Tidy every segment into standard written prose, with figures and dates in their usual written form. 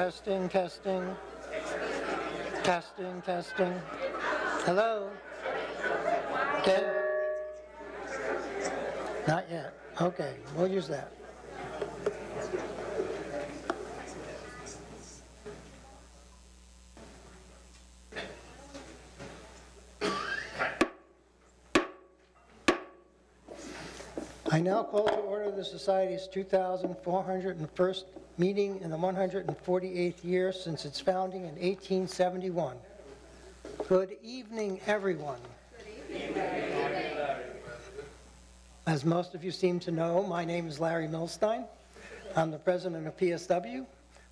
Testing, testing. Testing, testing. Hello? Okay. Not yet. Okay, we'll use that. I now call to order the Society's 2,401st meeting in the 148th year since its founding in 1871. Good evening, everyone. Good evening. As most of you seem to know, my name is Larry Milstein. I'm the president of PSW,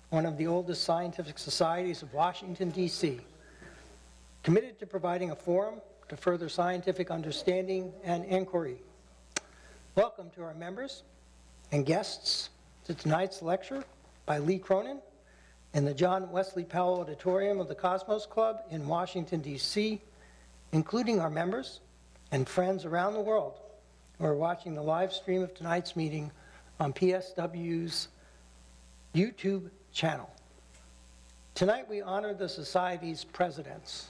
one of the oldest scientific societies of Washington, D.C., committed to providing a forum to further scientific understanding and inquiry. Welcome to our members and guests to tonight's lecture by Lee Cronin in the John Wesley Powell Auditorium of the Cosmos Club in Washington, D.C., including our members and friends around the world who are watching the live stream of tonight's meeting on PSW's YouTube channel. Tonight we honor the Society's presidents,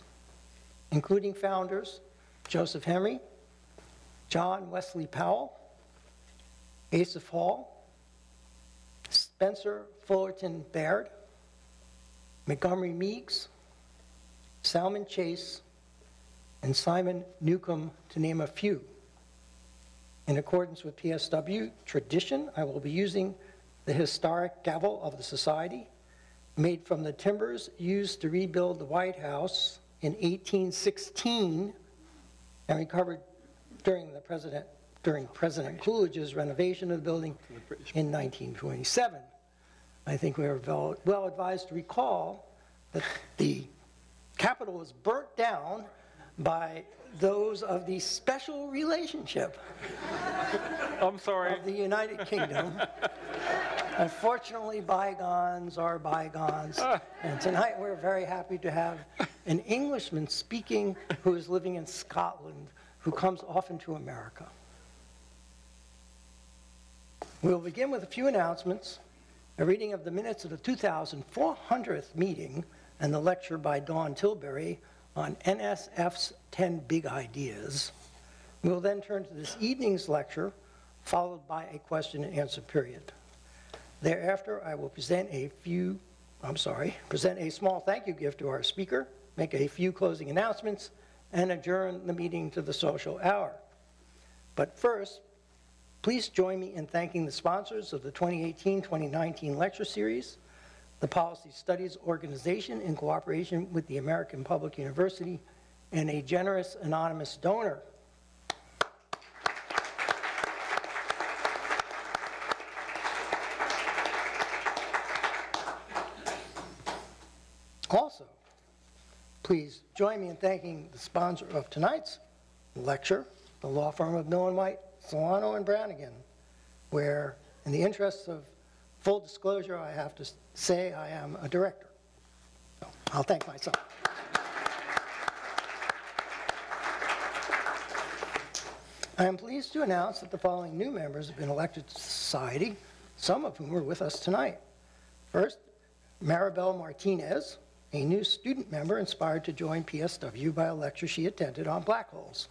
including founders Joseph Henry, John Wesley Powell, Asaph Hall, Spencer Fullerton Baird, Montgomery Meigs, Salmon Chase, and Simon Newcomb, to name a few. In accordance with PSW tradition, I will be using the historic gavel of the Society, made from the timbers used to rebuild the White House in 1816 and recovered during President Coolidge's renovation of the building in 1927. I think we are well advised to recall that the Capitol was burnt down by those of the special relationship of the United Kingdom. Unfortunately, bygones are bygones. And tonight we're very happy to have an Englishman speaking who is living in Scotland, who comes often to America. We'll begin with a few announcements, a reading of the minutes of the 2,400th meeting, and the lecture by Dawn Tilbury on NSF's 10 Big Ideas. We will then turn to this evening's lecture, followed by a question and answer period. Thereafter, I will present a small thank you gift to our speaker, make a few closing announcements, and adjourn the meeting to the social hour. But first, please join me in thanking the sponsors of the 2018-2019 lecture series, the Policy Studies Organization in cooperation with the American Public University, and a generous anonymous donor. Also, please join me in thanking the sponsor of tonight's lecture, the law firm of Mill & White, Solano and Brannigan, where, in the interests of full disclosure, I have to say I am a director. So I'll thank myself. I am pleased to announce that the following new members have been elected to the Society, some of whom are with us tonight. First, Maribel Martinez, a new student member inspired to join PSW by a lecture she attended on black holes.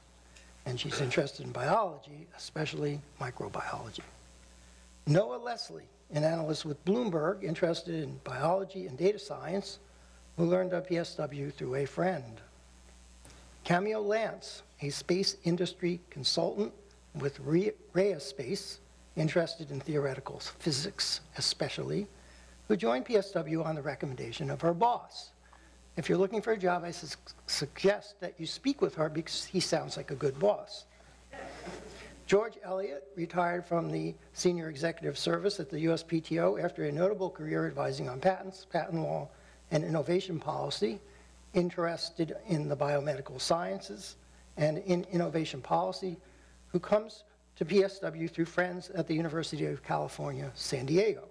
And she's interested in biology, especially microbiology. Noah Leslie, an analyst with Bloomberg, interested in biology and data science, who learned of PSW through a friend. Cameo Lance, a space industry consultant with Regius Space, interested in theoretical physics especially, who joined PSW on the recommendation of her boss. If you're looking for a job, I suggest that you speak with her because he sounds like a good boss. George Elliott retired from the senior executive service at the USPTO after a notable career advising on patents, patent law, and innovation policy, interested in the biomedical sciences and in innovation policy, who comes to PSW through friends at the University of California, San Diego.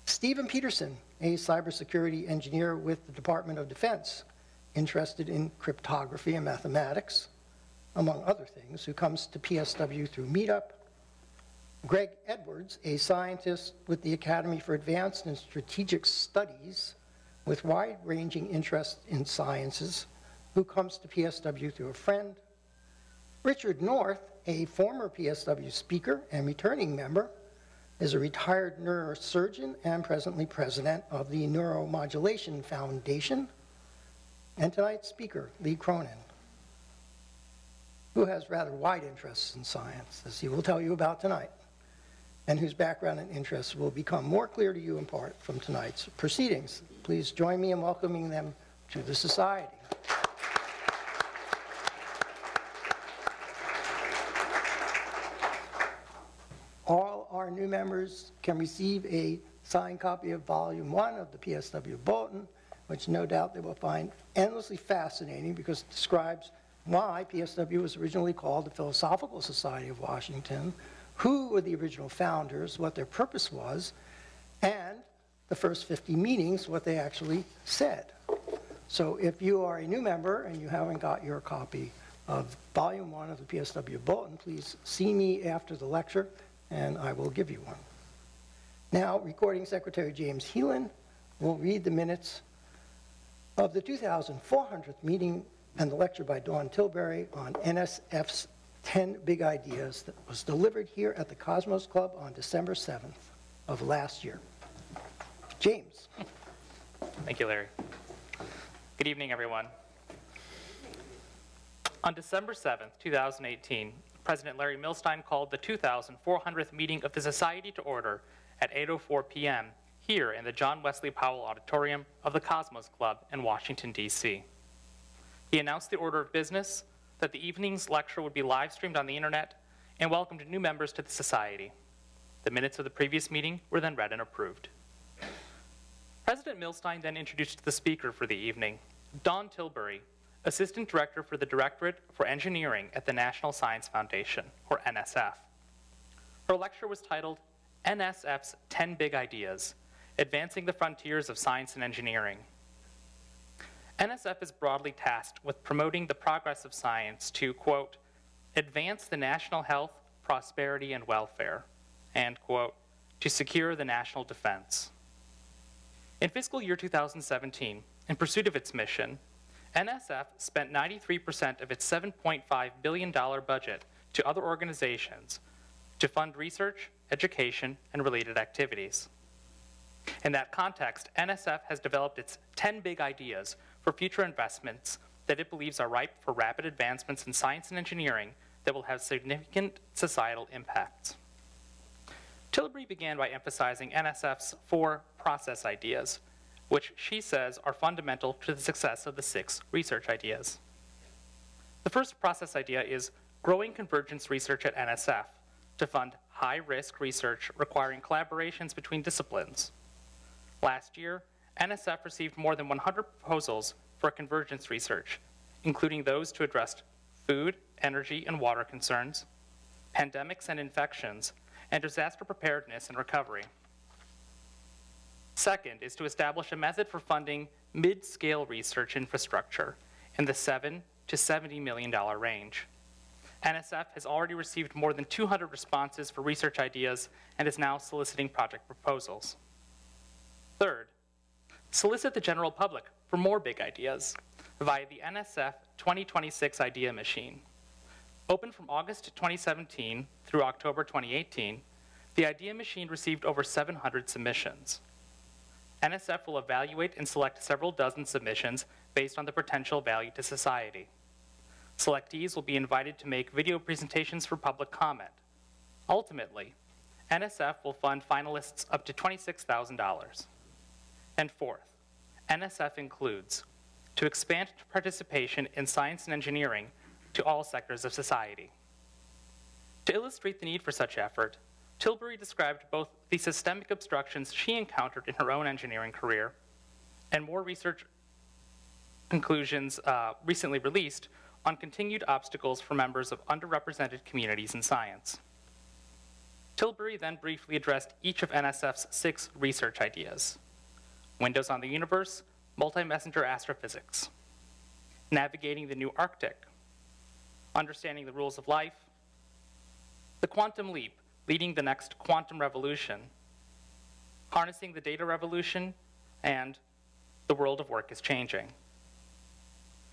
Stephen Peterson, a cybersecurity engineer with the Department of Defense, interested in cryptography and mathematics, among other things, who comes to PSW through Meetup. Greg Edwards, a scientist with the Academy for Advanced and Strategic Studies with wide-ranging interest in sciences, who comes to PSW through a friend. Richard North, a former PSW speaker and returning member, is a retired neurosurgeon and presently president of the Neuromodulation Foundation. And tonight's speaker, Lee Cronin, who has rather wide interests in science, as he will tell you about tonight, and whose background and interests will become more clear to you in part from tonight's proceedings. Please join me in welcoming them to the Society. All our new members can receive a signed copy of Volume 1 of the PSW Bulletin, which no doubt they will find endlessly fascinating because it describes why PSW was originally called the Philosophical Society of Washington, who were the original founders, what their purpose was, and the first 50 meetings, what they actually said. So if you are a new member and you haven't got your copy of Volume 1 of the PSW Bulletin, please see me after the lecture and I will give you one. Now, Recording Secretary James Heelan will read the minutes of the 2400th meeting and the lecture by Dawn Tilbury on NSF's 10 Big Ideas that was delivered here at the Cosmos Club on December 7th of last year. James. Thank you, Larry. Good evening, everyone. On December 7th, 2018, President Larry Milstein called the 2400th meeting of the Society to order at 8:04 p.m. here in the John Wesley Powell Auditorium of the Cosmos Club in Washington, D.C. He announced the order of business, that the evening's lecture would be live streamed on the internet, and welcomed new members to the Society. The minutes of the previous meeting were then read and approved. President Milstein then introduced the speaker for the evening, Dawn Tilbury, Assistant Director for the Directorate for Engineering at the National Science Foundation, or NSF. Her lecture was titled, NSF's 10 Big Ideas, Advancing the Frontiers of Science and Engineering. NSF is broadly tasked with promoting the progress of science to, quote, advance the national health, prosperity, and welfare, and, quote, to secure the national defense. In fiscal year 2017, in pursuit of its mission, NSF spent 93% of its $7.5 billion budget to other organizations to fund research, education, and related activities. In that context, NSF has developed its 10 big ideas for future investments that it believes are ripe for rapid advancements in science and engineering that will have significant societal impacts. Tilbury began by emphasizing NSF's 4 process ideas, which she says are fundamental to the success of the 6 research ideas. The first process idea is growing convergence research at NSF to fund high-risk research requiring collaborations between disciplines. Last year, NSF received more than 100 proposals for convergence research, including those to address food, energy, and water concerns, pandemics and infections, and disaster preparedness and recovery. Second is to establish a method for funding mid-scale research infrastructure in the $7 to $70 million range. NSF has already received more than 200 responses for research ideas and is now soliciting project proposals. Third, solicit the general public for more big ideas via the NSF 2026 Idea Machine. Open from August 2017 through October 2018, the Idea Machine received over 700 submissions. NSF will evaluate and select several dozen submissions based on the potential value to society. Selectees will be invited to make video presentations for public comment. Ultimately, NSF will fund finalists up to $26,000. And fourth, NSF includes to expand participation in science and engineering to all sectors of society. To illustrate the need for such effort, Tilbury described both the systemic obstructions she encountered in her own engineering career and more research conclusions recently released on continued obstacles for members of underrepresented communities in science. Tilbury then briefly addressed each of NSF's 6 research ideas: Windows on the Universe, Multi-Messenger Astrophysics, Navigating the New Arctic, Understanding the Rules of Life, The Quantum Leap, leading the next quantum revolution, harnessing the data revolution, and the world of work is changing.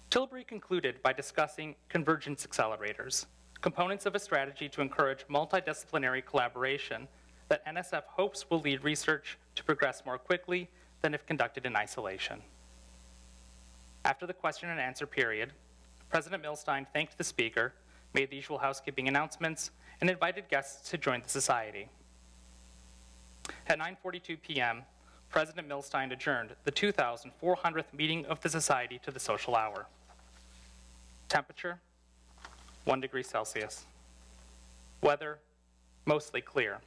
Tilbury concluded by discussing convergence accelerators, components of a strategy to encourage multidisciplinary collaboration that NSF hopes will lead research to progress more quickly than if conducted in isolation. After the question and answer period, President Milstein thanked the speaker, made the usual housekeeping announcements, and invited guests to join the society. At 9:42 p.m., President Milstein adjourned the 2,400th meeting of the society to the social hour. Temperature, 1 degree Celsius. Weather, mostly clear.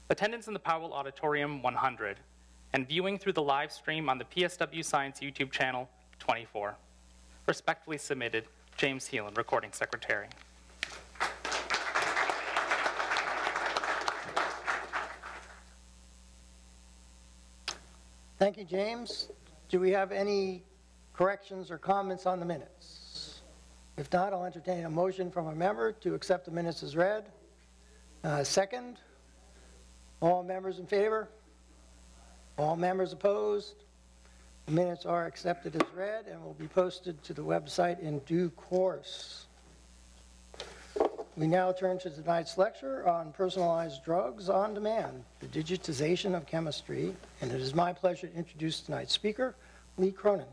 Attendance in the Powell Auditorium, 100, and viewing through the live stream on the PSW Science YouTube channel, 24. Respectfully submitted, James Heelan, Recording Secretary. Thank you, James. Do we have any corrections or comments on the minutes? If not, I'll entertain a motion from a member to accept the minutes as read. Second. All members in favor? All members opposed? The minutes are accepted as read and will be posted to the website in due course. We now turn to tonight's lecture on personalized drugs on demand, the digitization of chemistry, and it is my pleasure to introduce tonight's speaker, Lee Cronin.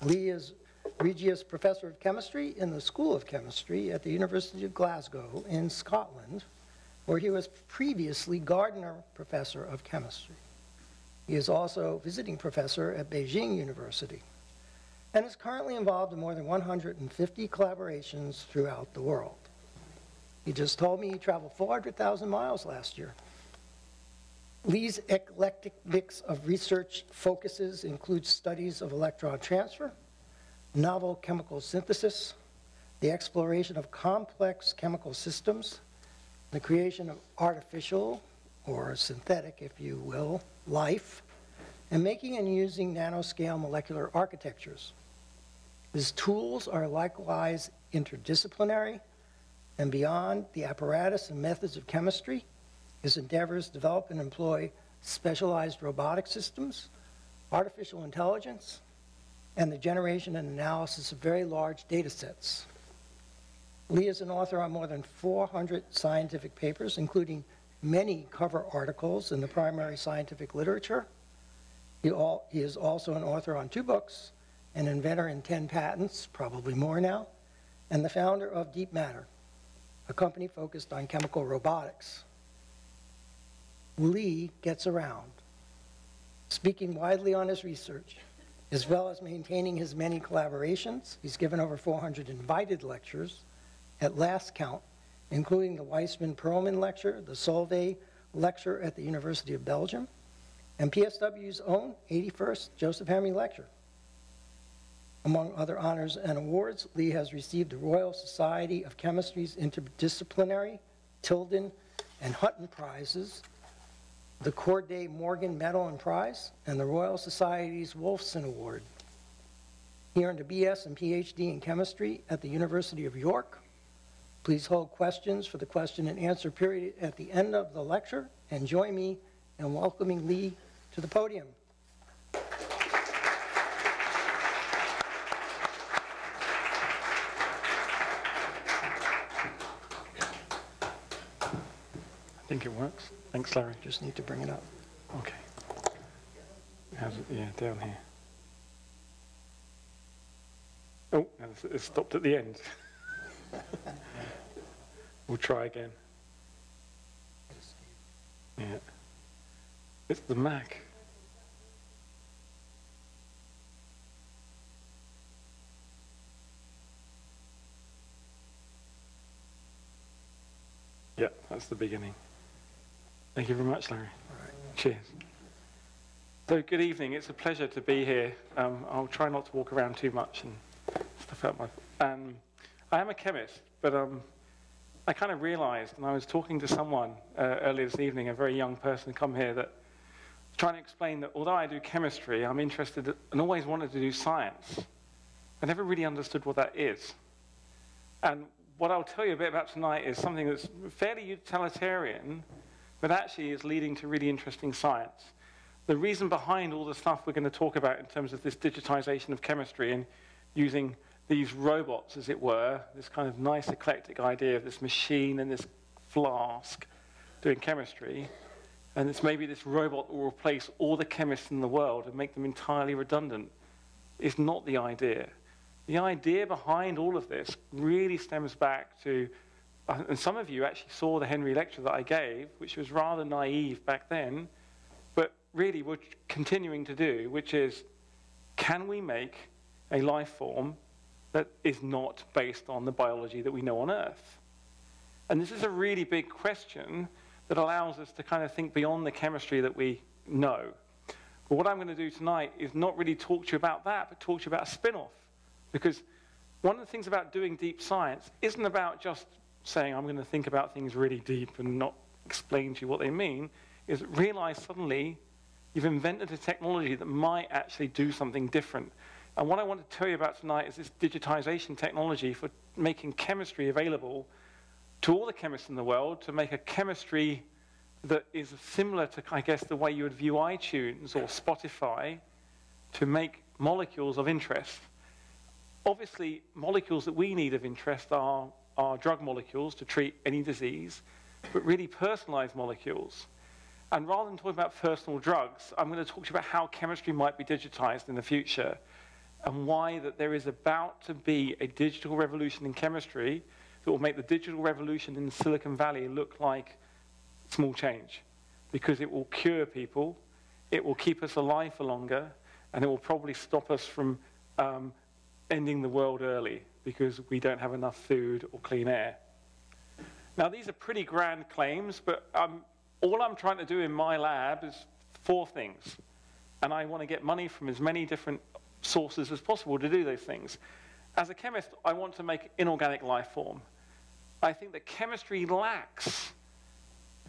Lee is Regius Professor of Chemistry in the School of Chemistry at the University of Glasgow in Scotland, where he was previously Gardner Professor of Chemistry. He is also visiting professor at Beijing University and is currently involved in more than 150 collaborations throughout the world. He just told me he traveled 400,000 miles last year. Lee's eclectic mix of research focuses includes studies of electron transfer, novel chemical synthesis, the exploration of complex chemical systems, the creation of artificial, or synthetic, if you will, life, and making and using nanoscale molecular architectures. His tools are likewise interdisciplinary, and beyond the apparatus and methods of chemistry, his endeavors develop and employ specialized robotic systems, artificial intelligence, and the generation and analysis of very large data sets. Lee is an author on more than 400 scientific papers, including many cover articles in the primary scientific literature. He is also an author on 2 books, an inventor in 10 patents, probably more now, and the founder of Deep Matter, a company focused on chemical robotics. Lee gets around, speaking widely on his research, as well as maintaining his many collaborations. He's given over 400 invited lectures, at last count, including the Weissman-Perelman Lecture, the Solvay Lecture at the University of Belgium, and PSW's own 81st Joseph Henry Lecture. Among other honors and awards, Lee has received the Royal Society of Chemistry's Interdisciplinary, Tilden, and Hutton Prizes, the Corday Morgan Medal and Prize, and the Royal Society's Wolfson Award. He earned a BS and PhD in chemistry at the University of York. Please hold questions for the question and answer period at the end of the lecture, and join me in welcoming Lee to the podium. I think it works. Thanks, Larry. Just need to bring it up. Okay. How's it? Yeah, down here. Oh, it stopped at the end. We'll try again. Yeah. It's the Mac. Yeah, that's the beginning. Thank you very much, Larry. All right. Cheers. So, good evening. It's a pleasure to be here. I'll try not to walk around too much and stuff out my... I am a chemist, but I kind of realized, and I was talking to someone earlier this evening, a very young person come here, that trying to explain that although I do chemistry, I'm interested and always wanted to do science. I never really understood what that is. And what I'll tell you a bit about tonight is something that's fairly utilitarian, but actually is leading to really interesting science. The reason behind all the stuff we're going to talk about in terms of this digitization of chemistry and using these robots, as it were, this kind of nice eclectic idea of this machine and this flask doing chemistry, and it's maybe this robot will replace all the chemists in the world and make them entirely redundant, is not the idea. The idea behind all of this really stems back to, and some of you actually saw the Henry lecture that I gave, which was rather naive back then, but really we're continuing to do, which is, can we make a life form that is not based on the biology that we know on Earth? And this is a really big question that allows us to kind of think beyond the chemistry that we know. But what I'm going to do tonight is not really talk to you about that, but talk to you about a spin-off. Because one of the things about doing deep science isn't about just saying, I'm going to think about things really deep and not explain to you what they mean, is realize suddenly you've invented a technology that might actually do something different. And what I want to tell you about tonight is this digitization technology for making chemistry available to all the chemists in the world, to make a chemistry that is similar to, I guess, the way you would view iTunes or Spotify, to make molecules of interest. Obviously, molecules that we need of interest are drug molecules to treat any disease, but really personalized molecules. And rather than talking about personal drugs, I'm going to talk to you about how chemistry might be digitized in the future, and why that there is about to be a digital revolution in chemistry that will make the digital revolution in Silicon Valley look like small change. Because it will cure people, it will keep us alive for longer, and it will probably stop us from ending the world early because we don't have enough food or clean air. Now, these are pretty grand claims, but all I'm trying to do in my lab is 4 things. And I want to get money from as many different sources as possible to do those things. As a chemist, I want to make inorganic life form. I think that chemistry lacks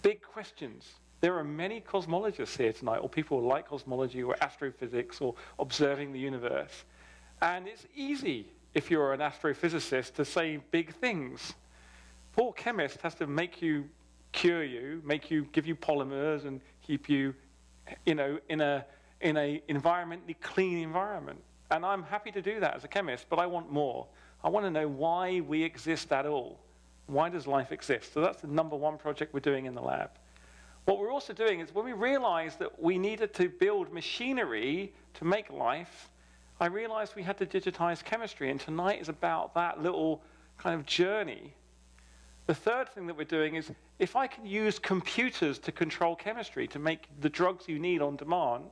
big questions. There are many cosmologists here tonight, or people who like cosmology or astrophysics or observing the universe. And it's easy, if you're an astrophysicist, to say big things. Poor chemist has to make you, cure you, give you polymers and keep you, in a environmentally clean environment. And I'm happy to do that as a chemist, but I want more. I want to know why we exist at all. Why does life exist? So that's the number 1 project we're doing in the lab. What we're also doing is when we realized that we needed to build machinery to make life, I realized we had to digitize chemistry, and tonight is about that little kind of journey. The third thing that we're doing is, if I can use computers to control chemistry, to make the drugs you need on demand,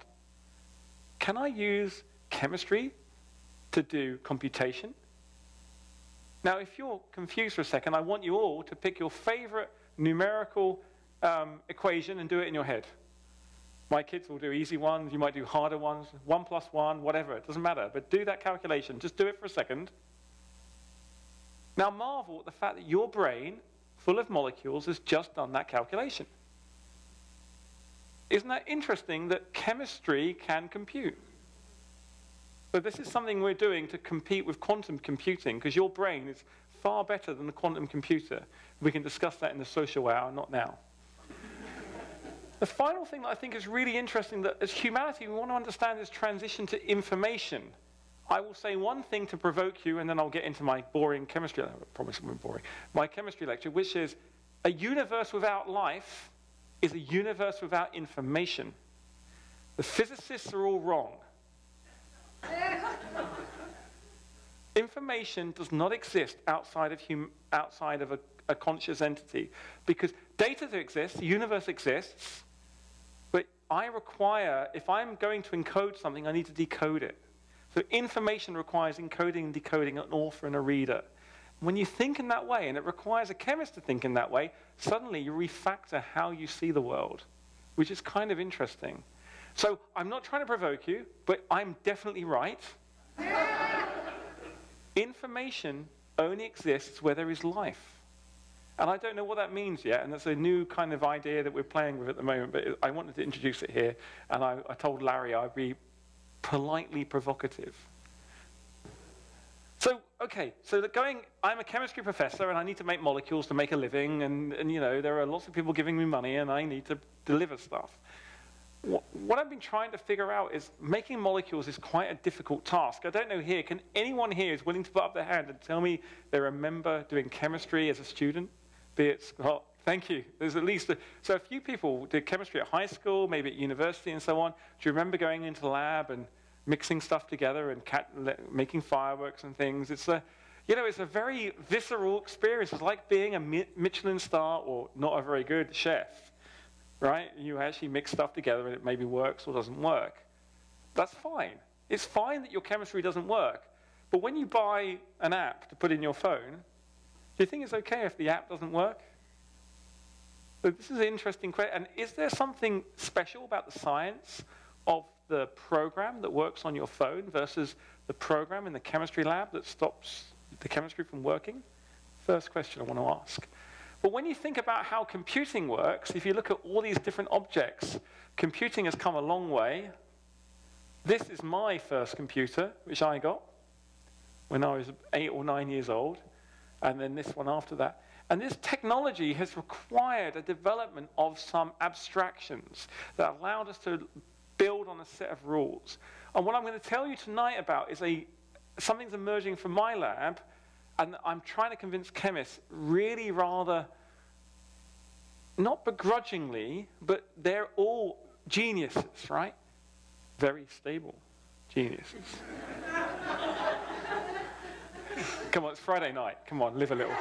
can I use chemistry to do computation? Now, if you're confused for a second, I want you all to pick your favorite numerical equation and do it in your head. My kids will do easy ones, you might do harder ones, 1 + 1, whatever, it doesn't matter. But do that calculation, just do it for a second. Now marvel at the fact that your brain, full of molecules, has just done that calculation. Isn't that interesting that chemistry can compute? So this is something we're doing to compete with quantum computing, because your brain is far better than the quantum computer. We can discuss that in the social hour, not now. The final thing that I think is really interesting, that as humanity, we want to understand this transition to information. I will say one thing to provoke you, and then I'll get into my boring chemistry, I promise it won't be boring, my chemistry lecture, which is a universe without life is a universe without information. The physicists are all wrong. Information does not exist outside of a conscious entity, because data exists, the universe exists, but I require, if I'm going to encode something, I need to decode it. So information requires encoding and decoding an author and a reader. When you think in that way, and it requires a chemist to think in that way, suddenly you refactor how you see the world, which is kind of interesting. So I'm not trying to provoke you, but I'm definitely right. Information only exists where there is life. And I don't know what that means yet, and that's a new kind of idea that we're playing with at the moment, but I wanted to introduce it here, and I told Larry I'd be politely provocative. So okay, so I'm a chemistry professor and I need to make molecules to make a living, and you know, there are lots of people giving me money and I need to deliver stuff. What I've been trying to figure out is making molecules is quite a difficult task. I don't know here, can anyone here is willing to put up their hand and tell me they remember doing chemistry as a student? Be it Scott, thank you. There's at least, so a few people did chemistry at high school, maybe at university and so on. Do you remember going into the lab and mixing stuff together and making fireworks and things? It's a very visceral experience. It's like being a Michelin star or not a very good chef. Right? You actually mix stuff together and it maybe works or doesn't work. That's fine. It's fine that your chemistry doesn't work. But when you buy an app to put in your phone, do you think it's okay if the app doesn't work? So this is an interesting question. And is there something special about the science of the program that works on your phone versus the program in the chemistry lab that stops the chemistry from working? First question I want to ask. But when you think about how computing works, if you look at all these different objects, computing has come a long way. This is my first computer, which I got when I was 8 or 9 years old, and then this one after that. And this technology has required a development of some abstractions that allowed us to build on a set of rules. And what I'm going to tell you tonight about is something's emerging from my lab, and I'm trying to convince chemists really rather, not begrudgingly, but they're all geniuses, right? Very stable geniuses. Come on, it's Friday night. Come on, live a little.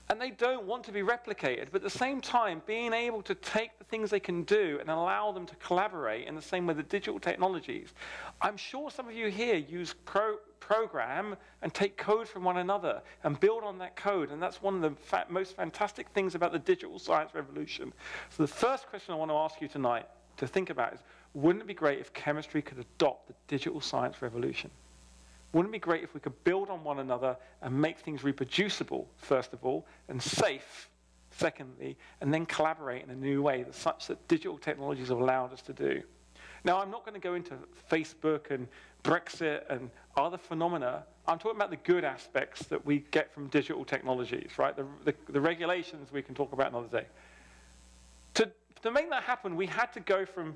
And they don't want to be replicated, but at the same time, being able to take the things they can do and allow them to collaborate in the same way with digital technologies. I'm sure some of you here use program and take code from one another and build on that code, and that's one of the most fantastic things about the digital science revolution. So the first question I want to ask you tonight to think about is, wouldn't it be great if chemistry could adopt the digital science revolution? Wouldn't it be great if we could build on one another and make things reproducible, first of all, and safe, secondly, and then collaborate in a new way, such that digital technologies have allowed us to do? Now, I'm not going to go into Facebook and Brexit and other phenomena. I'm talking about the good aspects that we get from digital technologies, right? The regulations we can talk about another day. To make that happen, we had to go from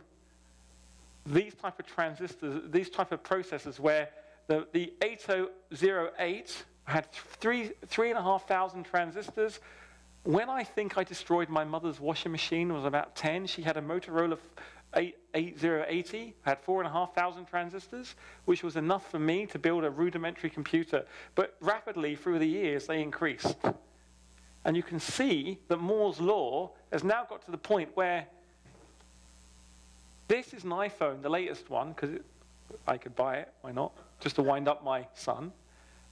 these type of transistors, these type of processors where the 8008 had 3,500 transistors. When I think I destroyed my mother's washing machine, it was about 10. She had a Motorola 8080, had 4,500 transistors, which was enough for me to build a rudimentary computer. But rapidly, through the years, they increased. And you can see that Moore's law has now got to the point where this is an iPhone, the latest one, because I could buy it, why not? Just to wind up my son.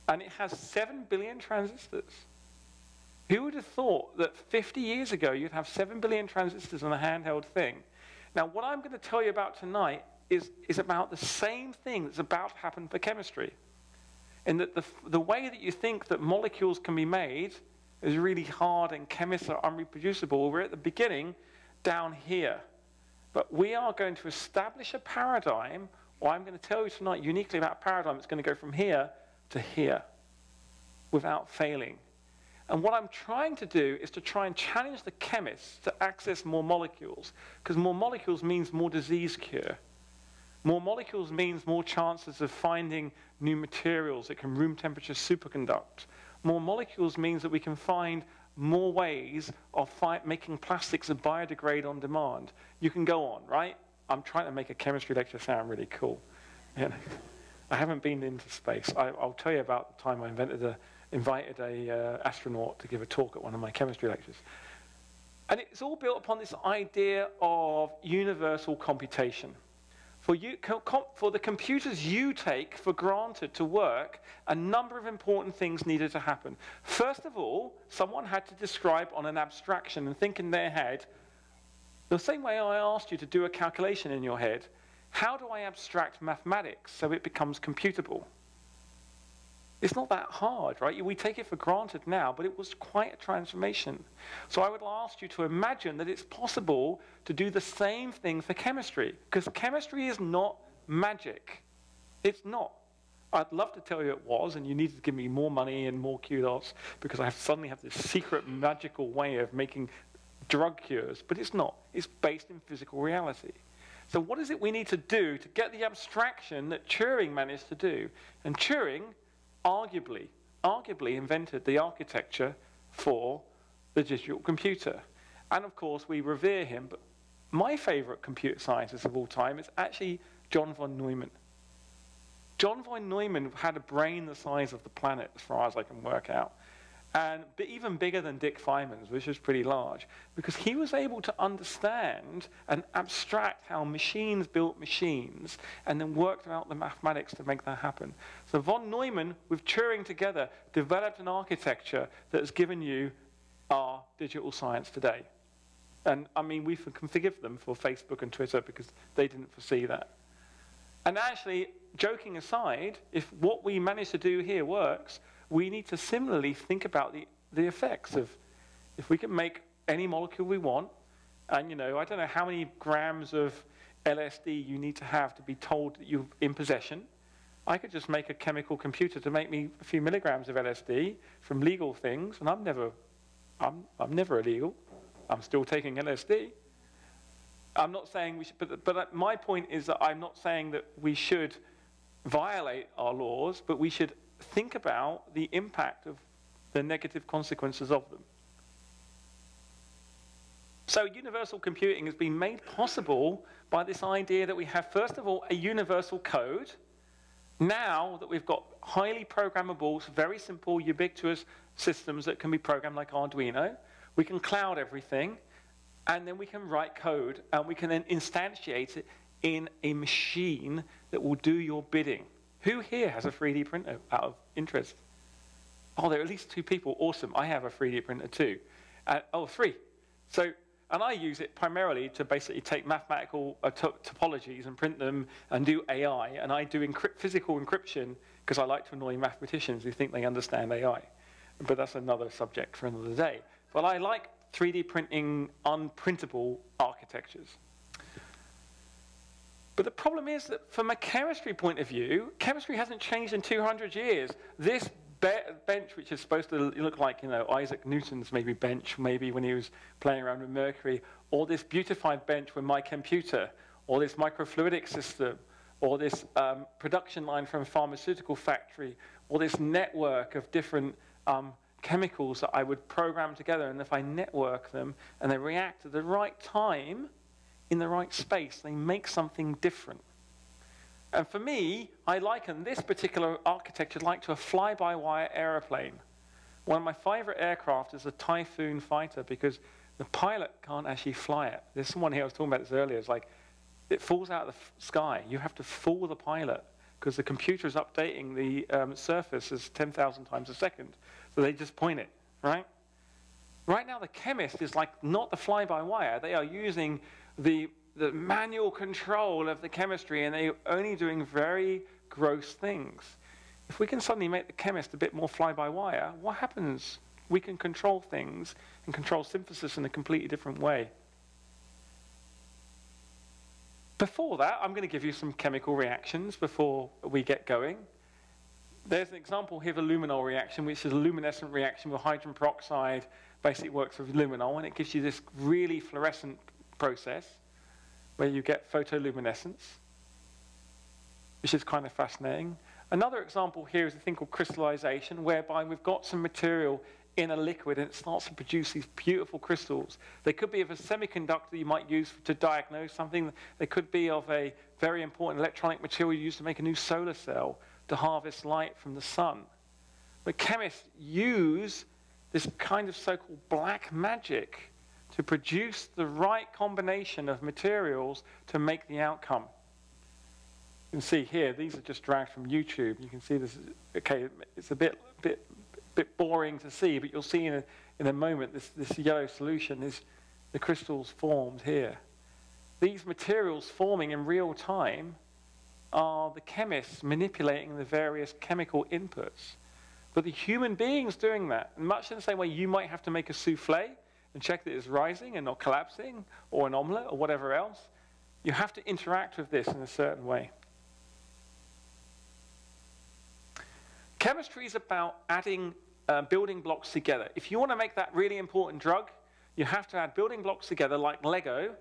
And it has 7 billion transistors. Who would have thought that 50 years ago you'd have 7 billion transistors on a handheld thing? Now, what I'm going to tell you about tonight is about the same thing that's about to happen for chemistry. In that the way that you think that molecules can be made is really hard and chemists are unreproducible. We're at the beginning down here. But we are going to establish a paradigm, or I'm going to tell you tonight uniquely about a paradigm that's going to go from here to here without failing. And what I'm trying to do is to try and challenge the chemists to access more molecules, because more molecules means more disease cure. More molecules means more chances of finding new materials that can room temperature superconduct. More molecules means that we can find more ways of making plastics that biodegrade on demand. You can go on, right? I'm trying to make a chemistry lecture sound really cool. You know, I haven't been into space. I'll tell you about the time I invited an astronaut to give a talk at one of my chemistry lectures. And it's all built upon this idea of universal computation. For the computers you take for granted to work, a number of important things needed to happen. First of all, someone had to describe on an abstraction and think in their head, the same way I asked you to do a calculation in your head, how do I abstract mathematics so it becomes computable? It's not that hard, right? We take it for granted now, but it was quite a transformation. So I would ask you to imagine that it's possible to do the same thing for chemistry, because chemistry is not magic. It's not. I'd love to tell you it was, and you needed to give me more money and more kudos because I suddenly have this secret magical way of making drug cures, but it's not. It's based in physical reality. So what is it we need to do to get the abstraction that Turing managed to do? And Turing arguably invented the architecture for the digital computer. And of course, we revere him, but my favorite computer scientist of all time is actually John von Neumann. John von Neumann had a brain the size of the planet, as far as I can work out, and even bigger than Dick Feynman's, which was pretty large, because he was able to understand and abstract how machines built machines and then worked out the mathematics to make that happen. So von Neumann, with Turing together, developed an architecture that has given you our digital science today. And I mean, we can forgive them for Facebook and Twitter because they didn't foresee that. And actually, joking aside, if what we manage to do here works, we need to similarly think about the effects of, if we can make any molecule we want, and I don't know how many grams of LSD you need to have to be told that you're in possession. I could just make a chemical computer to make me a few milligrams of LSD from legal things, and I'm never illegal. I'm still taking LSD. I'm not saying we should, but my point is that I'm not saying that we should violate our laws, but we should think about the impact of the negative consequences of them. So universal computing has been made possible by this idea that we have, first of all, a universal code. Now that we've got highly programmable, very simple, ubiquitous systems that can be programmed like Arduino, we can cloud everything, and then we can write code, and we can then instantiate it in a machine that will do your bidding. Who here has a 3D printer out of interest? Oh, there are at least 2 people. Awesome. I have a 3D printer too. 3. So, and I use it primarily to basically take mathematical topologies and print them and do AI. And I do physical encryption because I like to annoy mathematicians who think they understand AI. But that's another subject for another day. But I like 3D printing unprintable architectures. But the problem is that from a chemistry point of view, chemistry hasn't changed in 200 years. This bench, which is supposed to look like, Isaac Newton's maybe bench, maybe when he was playing around with mercury, or this beautified bench with my computer, or this microfluidic system, or this production line from a pharmaceutical factory, or this network of different chemicals that I would program together, and if I network them and they react at the right time, in the right space, they make something different. And for me, I liken this particular architecture like to a fly-by-wire aeroplane. One of my favorite aircraft is a Typhoon fighter because the pilot can't actually fly it. There's someone here, I was talking about this earlier, it's like it falls out of the sky. You have to fool the pilot because the computer is updating the surface as 10,000 times a second. So they just point it, right? Right now, the chemist is like not the fly-by-wire. They are using the manual control of the chemistry, and they're only doing very gross things. If we can suddenly make the chemist a bit more fly-by-wire, what happens? We can control things and control synthesis in a completely different way. Before that, I'm going to give you some chemical reactions before we get going. There's an example here of a luminol reaction, which is a luminescent reaction with hydrogen peroxide. Basically works with luminol, and it gives you this really fluorescent process where you get photoluminescence, which is kind of fascinating. Another example here is a thing called crystallization, whereby we've got some material in a liquid and it starts to produce these beautiful crystals. They could be of a semiconductor you might use to diagnose something. They could be of a very important electronic material used to make a new solar cell to harvest light from the sun. But chemists use this kind of so-called black magic to produce the right combination of materials to make the outcome. You can see here, these are just dragged from YouTube. You can see this, okay, it's a bit boring to see, but you'll see in a moment this yellow solution is the crystals formed here. These materials forming in real time are the chemists manipulating the various chemical inputs. But the human beings doing that, much in the same way you might have to make a souffle and check that it's rising and not collapsing, or an omelette or whatever else, you have to interact with this in a certain way. Chemistry is about adding building blocks together. If you want to make that really important drug, you have to add building blocks together like Lego,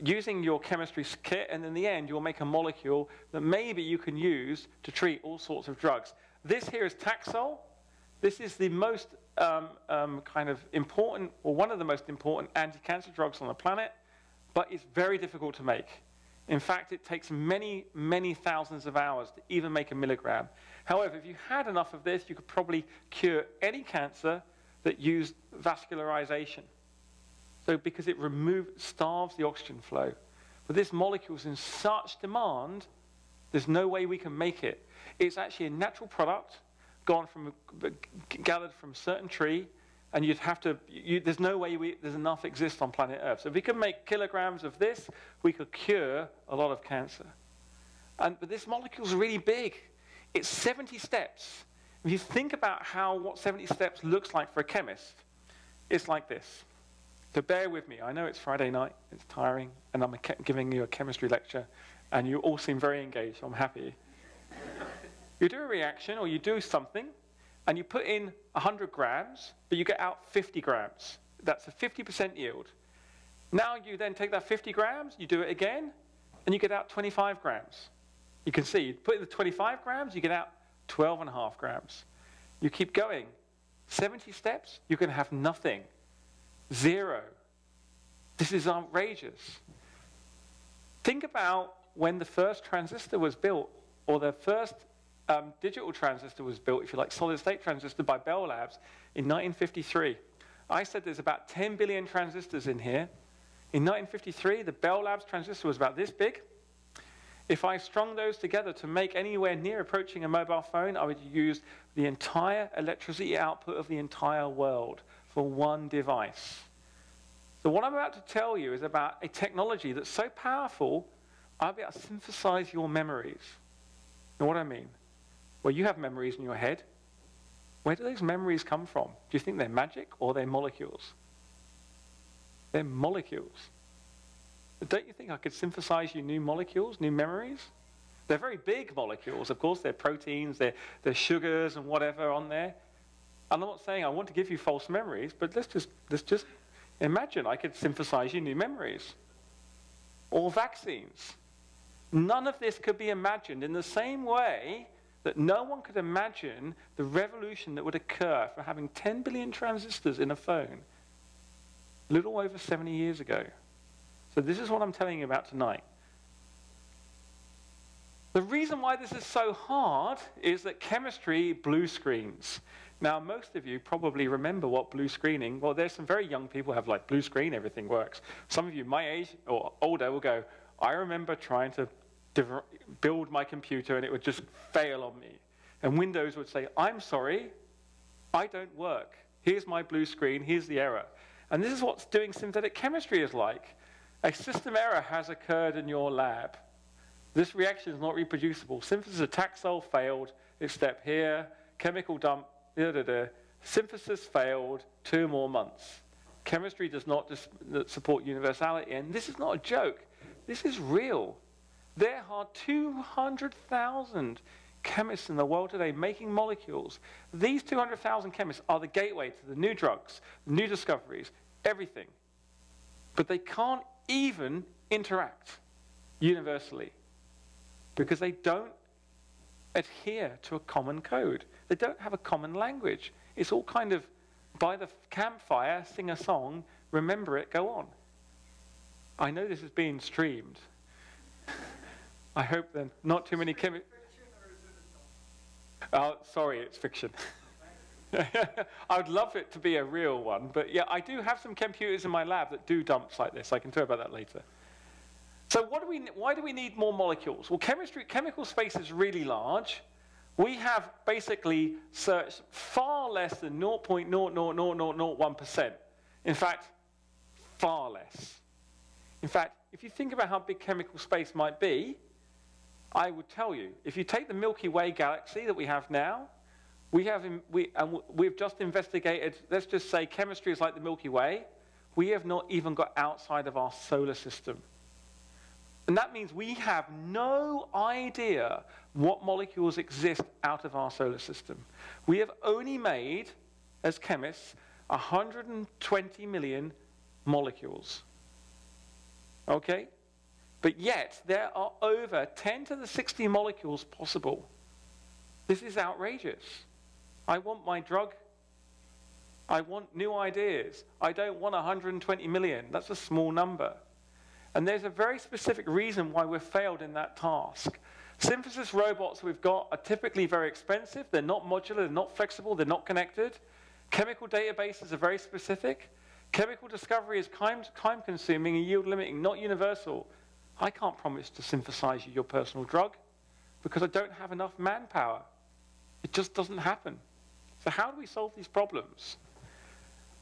using your chemistry kit, and in the end, you'll make a molecule that maybe you can use to treat all sorts of drugs. This here is Taxol. This is the most kind of important, or one of the most important anti-cancer drugs on the planet, but it's very difficult to make. In fact, it takes many, many thousands of hours to even make a milligram. However, if you had enough of this, you could probably cure any cancer that used vascularization. So because it starves the oxygen flow. But this molecule's in such demand, there's no way we can make it. It's actually a natural product, gathered from a certain tree, and you'd have to, there's no way there's enough exists on planet Earth. So if we could make kilograms of this, we could cure a lot of cancer. But this molecule's really big. It's 70 steps. If you think about what 70 steps looks like for a chemist, it's like this. So bear with me. I know it's Friday night, it's tiring, and I'm giving you a chemistry lecture, and you all seem very engaged, so I'm happy. You do a reaction, or you do something, and you put in 100 grams, but you get out 50 grams. That's a 50% yield. Now you then take that 50 grams, you do it again, and you get out 25 grams. You can see, you put in the 25 grams, you get out 12.5 grams. You keep going. 70 steps, you can have nothing. 0. This is outrageous. Think about when the first transistor was built, or the first digital transistor was built, if you like, solid-state transistor by Bell Labs in 1953. I said there's about 10 billion transistors in here. In 1953, the Bell Labs transistor was about this big. If I strung those together to make anywhere near approaching a mobile phone, I would use the entire electricity output of the entire world for one device. So what I'm about to tell you is about a technology that's so powerful, I'll be able to synthesize your memories. You know what I mean? Well, you have memories in your head. Where do those memories come from? Do you think they're magic or they're molecules? They're molecules. But don't you think I could synthesize you new molecules, new memories? They're very big molecules, of course. They're proteins, they're sugars and whatever on there. And I'm not saying I want to give you false memories, but let's just imagine I could synthesize you new memories. Or vaccines. None of this could be imagined in the same way that no one could imagine the revolution that would occur for having 10 billion transistors in a phone a little over 70 years ago. So this is what I'm telling you about tonight. The reason why this is so hard is that chemistry blue screens. Now, most of you probably remember what blue screening, well, there's some very young people who have like blue screen, everything works. Some of you my age or older will go, I remember trying to build my computer and it would just fail on me. And Windows would say, I'm sorry, I don't work. Here's my blue screen, here's the error. And this is what doing synthetic chemistry is like. A system error has occurred in your lab. This reaction is not reproducible. Synthesis of Taxol failed, it's step here, chemical dump, synthesis failed, 2 more months. Chemistry does not support universality, and this is not a joke. This is real. There are 200,000 chemists in the world today making molecules. These 200,000 chemists are the gateway to the new drugs, new discoveries, everything. But they can't even interact universally because they don't adhere to a common code. They don't have a common language. It's all kind of by the campfire, sing a song, remember it, go on. I know this is being streamed. I hope then not too many chemists. Sorry, it's fiction. I would love it to be a real one, but yeah, I do have some computers in my lab that do dumps like this. I can tell you about that later. So why do we need more molecules? Well, chemical space is really We have basically searched far less than 0.00001%. In fact, far less. In fact, if you think about how big chemical space might be, I would tell you, if you take the Milky Way galaxy that we have now, we've just investigated, let's just say chemistry is like the Milky Way, we have not even got outside of our solar system. And that means we have no idea what molecules exist out of our solar system. We have only made, as chemists, 120 million molecules. Okay? But yet, there are over 10 to the 60 molecules possible. This is outrageous. I want my drug. I want new ideas. I don't want 120 million. That's a small number. And there's a very specific reason why we've failed in that task. Synthesis robots we've got are typically very expensive. They're not modular, they're not flexible, they're not connected. Chemical databases are very specific. Chemical discovery is time-consuming and yield-limiting, not universal. I can't promise to synthesize you your personal drug because I don't have enough manpower. It just doesn't happen. So how do we solve these problems?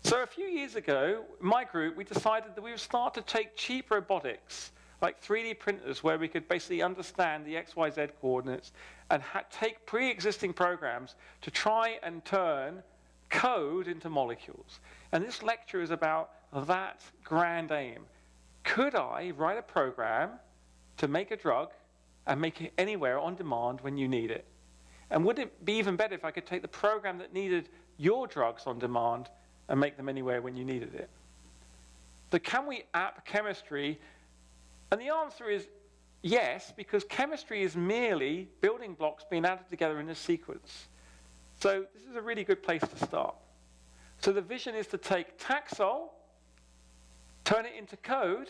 So a few years ago, my group, we decided that we would start to take cheap robotics, like 3D printers, where we could basically understand the XYZ coordinates and take pre-existing programs to try and turn code into molecules. And this lecture is about that grand aim. Could I write a program to make a drug and make it anywhere on demand when you need it? And would it be even better if I could take the program that needed your drugs on demand and make them anywhere when you needed it? So can we app chemistry? And the answer is yes, because chemistry is merely building blocks being added together in a sequence. So this is a really good place to start. So the vision is to take Taxol, turn it into code,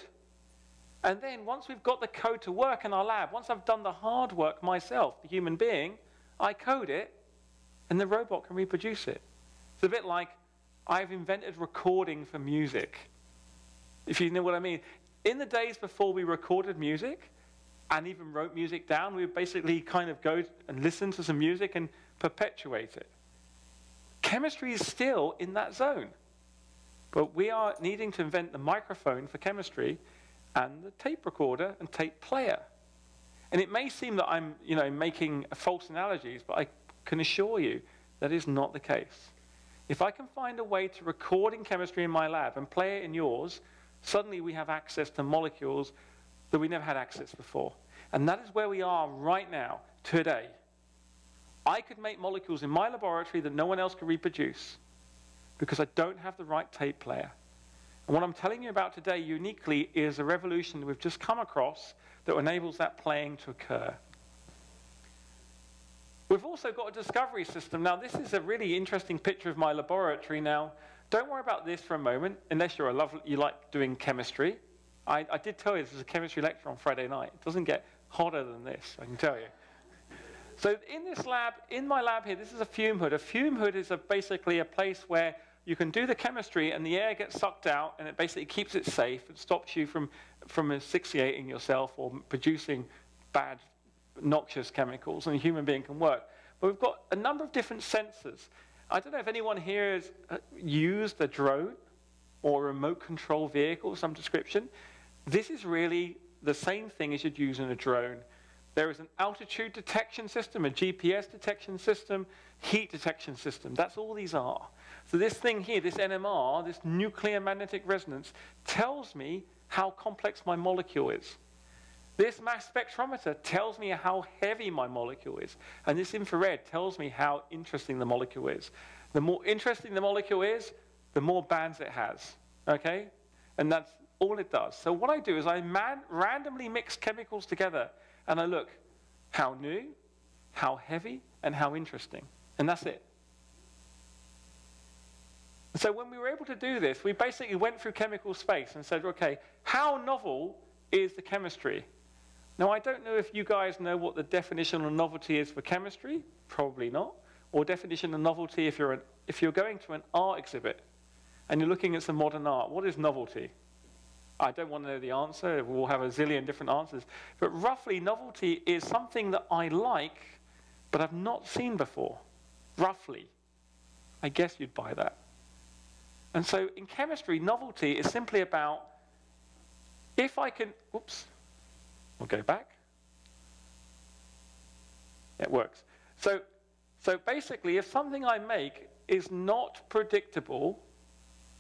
and then once we've got the code to work in our lab, once I've done the hard work myself, the human being, I code it, and the robot can reproduce it. It's a bit like I've invented recording for music, if you know what I mean. In the days before we recorded music and even wrote music down, we would basically kind of go and listen to some music and perpetuate it. Chemistry is still in that zone. But we are needing to invent the microphone for chemistry and the tape recorder and tape player. And it may seem that I'm, making false analogies, but I can assure you that is not the case. If I can find a way to record in chemistry in my lab and play it in yours, suddenly we have access to molecules that we never had access before. And that is where we are right now, today. I could make molecules in my laboratory that no one else could reproduce because I don't have the right tape player. And what I'm telling you about today uniquely is a revolution that we've just come across that enables that playing to occur. We've also got a discovery system. Now, this is a really interesting picture of my laboratory. Now, don't worry about this for a moment, unless you like doing chemistry. I did tell you this is a chemistry lecture on Friday night. It doesn't get hotter than this, I can tell you. So in this lab, in my lab here, this is a fume hood. A fume hood is basically a place where you can do the chemistry and the air gets sucked out and it basically keeps it safe and stops you from asphyxiating yourself or producing bad, noxious chemicals, and a human being can work. But we've got a number of different sensors. I don't know if anyone here has used a drone or a remote control vehicle of some description. This is really the same thing as you'd use in a drone. There is an altitude detection system, a GPS detection system, heat detection system. That's all these are. So this thing here, this NMR, this nuclear magnetic resonance, tells me how complex my molecule is. This mass spectrometer tells me how heavy my molecule is. And this infrared tells me how interesting the molecule is. The more interesting the molecule is, the more bands it has. Okay? And that's all it does. So what I do is I randomly mix chemicals together. And I look how new, how heavy, and how interesting. And that's it. So when we were able to do this, we basically went through chemical space and said, okay, how novel is the chemistry? Now, I don't know if you guys know what the definition of novelty is for chemistry. Probably not. Or definition of novelty if you're going to an art exhibit and you're looking at some modern art. What is novelty? I don't want to know the answer. We'll have a zillion different answers. But roughly, novelty is something that I like, but I've not seen before. Roughly. I guess you'd buy that. And so in chemistry, novelty is simply about if I can... Oops. We'll go back. It works. So basically, if something I make is not predictable,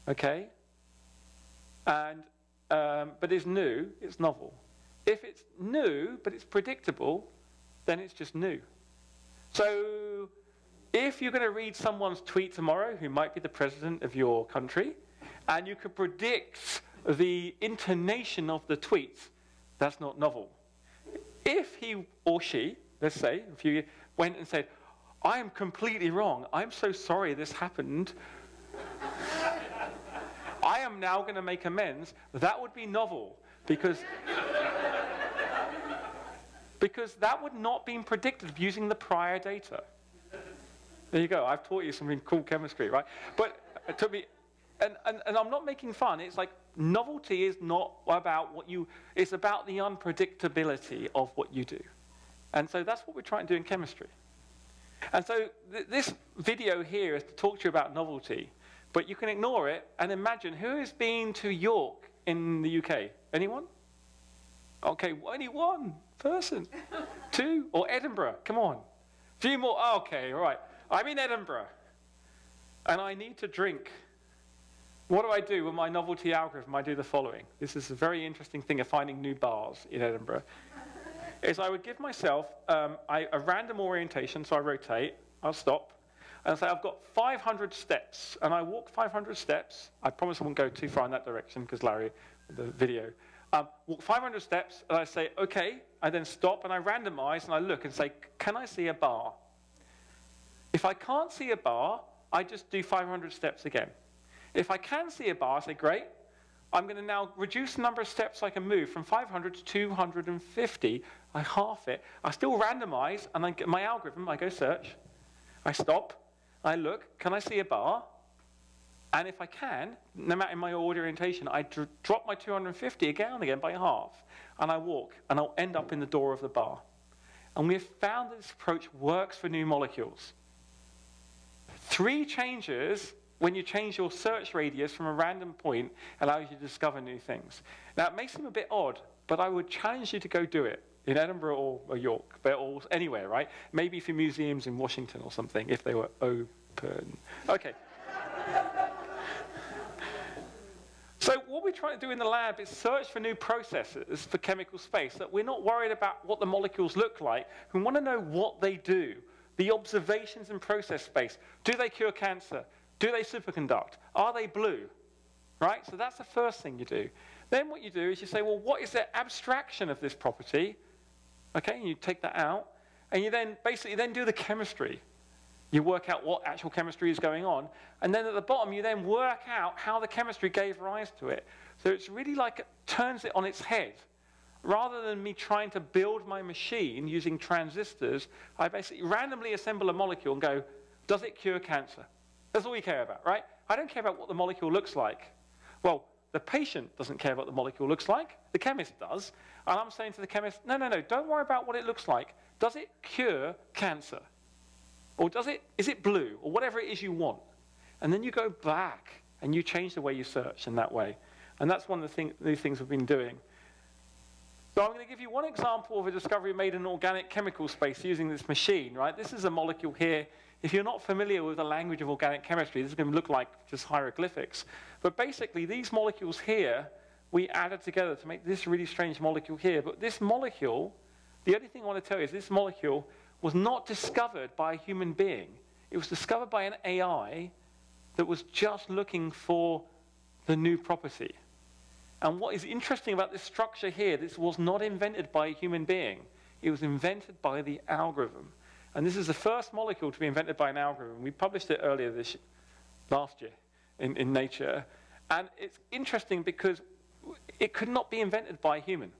okay, and but is new, it's novel. If it's new, but it's predictable, then it's just new. So if you're going to read someone's tweet tomorrow, who might be the president of your country, and you can predict the intonation of the tweet, that's not novel. If he or she, let's say, if you went and said, I am completely wrong, I'm so sorry this happened, I am now going to make amends, that would be novel, because that would not be predicted using the prior data. There you go, I've taught you something cool chemistry, right? But to be, and I'm not making fun, it's like novelty is not about what you, it's about the unpredictability of what you do. And so that's what we're trying to do in chemistry. And so this video here is to talk to you about novelty, but you can ignore it and imagine who has been to York in the UK? Anyone? Okay, only one person. Two? Or Edinburgh, come on. A few more, okay, all right. I'm in Edinburgh, and I need to drink. What do I do with my novelty algorithm? I do the following. This is a very interesting thing of finding new bars in Edinburgh. Is I would give myself a random orientation, so I rotate, I'll stop, and I'll say I've got 500 steps, and I walk 500 steps. I promise I won't go too far in that direction, because Larry, the video. Walk 500 steps, and I say, okay, I then stop, and I randomize, and I look and say, can I see a bar? If I can't see a bar, I just do 500 steps again. If I can see a bar, I say, great, I'm going to now reduce the number of steps I can move from 500 to 250. I half it. I still randomize, and I get my algorithm, I go search. I stop. I look. Can I see a bar? And if I can, no matter in my orientation, I drop my 250 again by half. And I walk, and I'll end up in the door of the bar. And we've found that this approach works for new molecules. 3 changes when you change your search radius from a random point allows you to discover new things. Now, it may seem a bit odd, but I would challenge you to go do it in Edinburgh or York, or anywhere, right? Maybe for museums in Washington or something, if they were open. Okay. So what we're trying to do in the lab is search for new processes for chemical space, that we're not worried about what the molecules look like. We want to know what they do, the observations in process space. Do they cure cancer? Do they superconduct? Are they blue? Right? So that's the first thing you do. Then what you do is you say, well, what is the abstraction of this property? Okay, and you take that out, and you then basically then do the chemistry. You work out what actual chemistry is going on, and then at the bottom you then work out how the chemistry gave rise to it. So it's really like it turns it on its head. Rather than me trying to build my machine using transistors, I basically randomly assemble a molecule and go, does it cure cancer? That's all we care about, right? I don't care about what the molecule looks like. Well, the patient doesn't care what the molecule looks like. The chemist does. And I'm saying to the chemist, no, don't worry about what it looks like. Does it cure cancer? Or is it blue? Or whatever it is you want. And then you go back and you change the way you search in that way. And that's one of the things we've been doing. So I'm going to give you one example of a discovery made in organic chemical space using this machine, right? This is a molecule here. If you're not familiar with the language of organic chemistry, this is going to look like just hieroglyphics. But basically, these molecules here, we added together to make this really strange molecule here. But this molecule, the only thing I want to tell you is this molecule was not discovered by a human being. It was discovered by an AI that was just looking for the new property. And what is interesting about this structure here, this was not invented by a human being. It was invented by the algorithm. And this is the first molecule to be invented by an algorithm. We published it earlier last year in Nature. And it's interesting because it could not be invented by a human.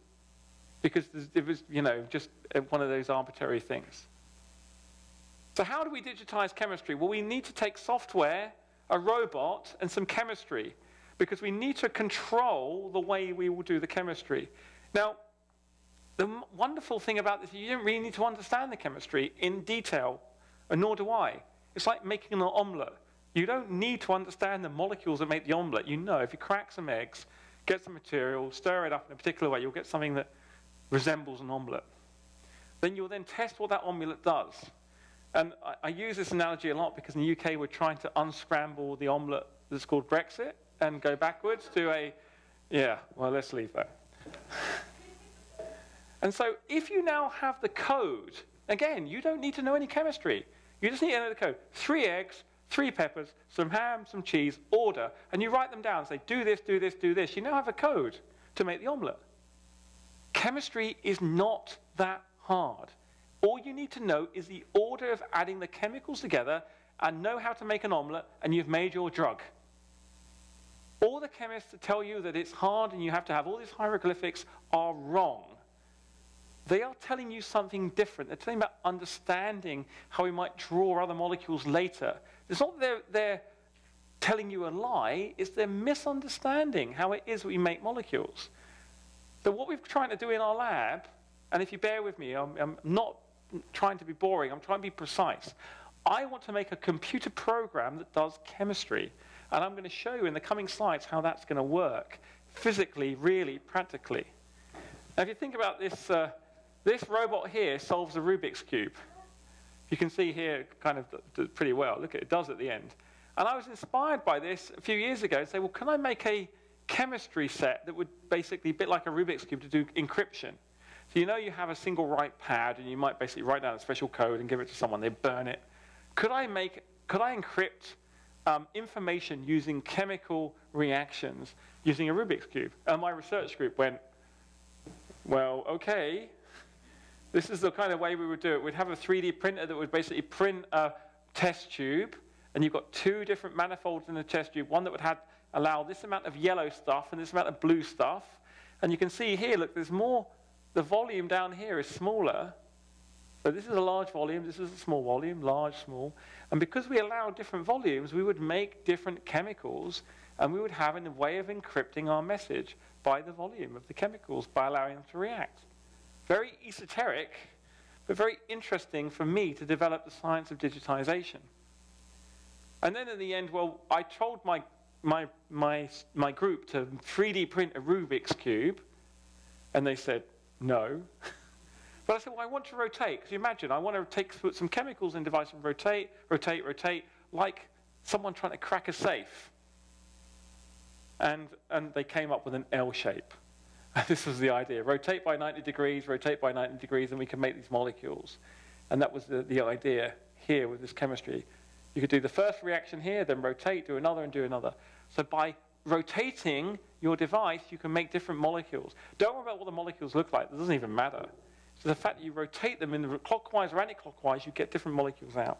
Because it was, just one of those arbitrary things. So how do we digitize chemistry? Well, we need to take software, a robot, and some chemistry. Because we need to control the way we will do the chemistry. Now, the wonderful thing about this is you don't really need to understand the chemistry in detail, and nor do I. It's like making an omelette. You don't need to understand the molecules that make the omelette. You know, if you crack some eggs, get some material, stir it up in a particular way, you'll get something that resembles an omelette. Then you'll then test what that omelette does. And I use this analogy a lot because in the UK we're trying to unscramble the omelette that's called Brexit and go backwards to let's leave that. And so if you now have the code, again, you don't need to know any chemistry. You just need to know the code. 3 eggs, 3 peppers, some ham, some cheese, order. And you write them down, say, do this, do this, do this. You now have a code to make the omelette. Chemistry is not that hard. All you need to know is the order of adding the chemicals together and know how to make an omelette, and you've made your drug. All the chemists that tell you that it's hard and you have to have all these hieroglyphics are wrong. They are telling you something different. They're telling you about understanding how we might draw other molecules later. It's not that they're telling you a lie, it's they're misunderstanding how it is we make molecules. So what we're trying to do in our lab, and if you bear with me, I'm not trying to be boring, I'm trying to be precise. I want to make a computer program that does chemistry. And I'm going to show you in the coming slides how that's going to work, physically, really, practically. Now, if you think about this, this robot here solves a Rubik's Cube. You can see here kind of does pretty well. Look, it does at the end. And I was inspired by this a few years ago to say, well, can I make a chemistry set that would basically, a bit like a Rubik's Cube, to do encryption? So you know you have a single write pad, and you might basically write down a special code and give it to someone. They burn it. Could I encrypt information using chemical reactions using a Rubik's Cube? And my research group went, well, okay. This is the kind of way we would do it. We'd have a 3D printer that would basically print a test tube, and you've got 2 different manifolds in the test tube, one that would allow this amount of yellow stuff and this amount of blue stuff. And you can see here, look, there's more, the volume down here is smaller. So this is a large volume, this is a small volume, large, small. And because we allow different volumes, we would make different chemicals, and we would have a way of encrypting our message by the volume of the chemicals, by allowing them to react. Very esoteric, but very interesting for me to develop the science of digitization. And then in the end, well, I told my group to 3D print a Rubik's Cube, and they said, no. But I said, well, I want to rotate. Because you imagine, I want to put some chemicals in the device and rotate, rotate, rotate, like someone trying to crack a safe. And they came up with an L shape. And this was the idea. Rotate by 90 degrees, rotate by 90 degrees, and we can make these molecules. And that was the idea here with this chemistry. You could do the first reaction here, then rotate, do another, and do another. So by rotating your device, you can make different molecules. Don't worry about what the molecules look like. It doesn't even matter. So the fact that you rotate them in the clockwise or anti-clockwise, you get different molecules out.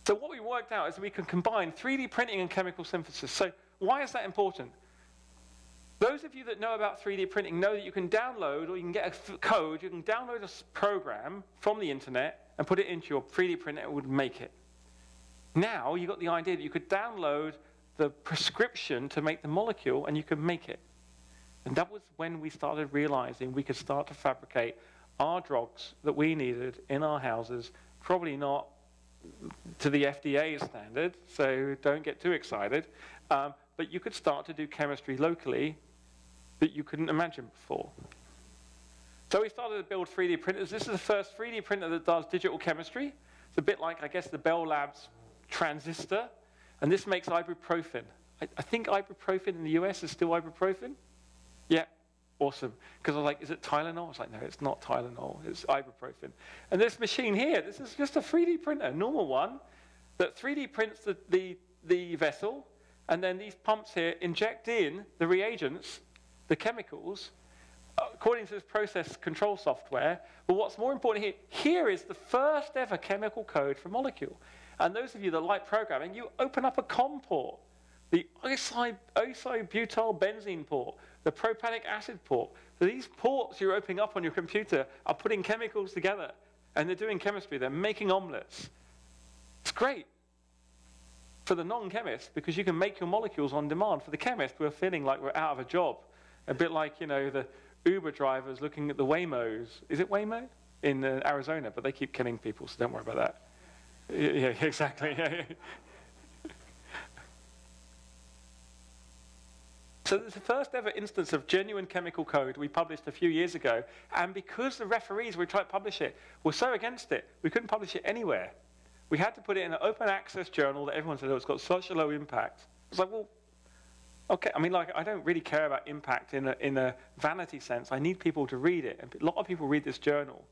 So what we worked out is that we can combine 3D printing and chemical synthesis. So why is that important? Those of you that know about 3D printing know that you can download, or you can get a code, you can download a program from the internet and put it into your 3D printer, and it would make it. Now you got the idea that you could download the prescription to make the molecule, and you could make it. And that was when we started realizing we could start to fabricate our drugs that we needed in our houses, probably not to the FDA standard, so don't get too excited, but you could start to do chemistry locally that you couldn't imagine before. So we started to build 3D printers. This is the first 3D printer that does digital chemistry. It's a bit like, I guess, the Bell Labs transistor, and this makes ibuprofen. I think ibuprofen in the US is still ibuprofen. Yeah, awesome. Because I was like, is it Tylenol? I was like, no, it's not Tylenol, it's ibuprofen. And this machine here, this is just a 3D printer, a normal one, that 3D prints the vessel, and then these pumps here inject in the reagents, the chemicals, according to this process control software. But what's more important here is the first ever chemical code for a molecule. And those of you that like programming, you open up a COM port, the isobutyl benzene port, the propanonic acid port. So these ports you're opening up on your computer are putting chemicals together, and they're doing chemistry. They're making omelettes. It's great for the non-chemist, because you can make your molecules on demand. For the chemist, we're feeling like we're out of a job. A bit like, the Uber drivers looking at the Waymos. Is it Waymo? In Arizona, but they keep killing people, so don't worry about that. Yeah, exactly. So there's the first ever instance of genuine chemical code we published a few years ago, and because the referees were trying to publish it were so against it, we couldn't publish it anywhere. We had to put it in an open access journal that everyone said, oh, it's got such a low impact. I was like, well, Okay, I mean, like, I don't really care about impact in a vanity sense. I need people to read it. And a lot of people read this journal.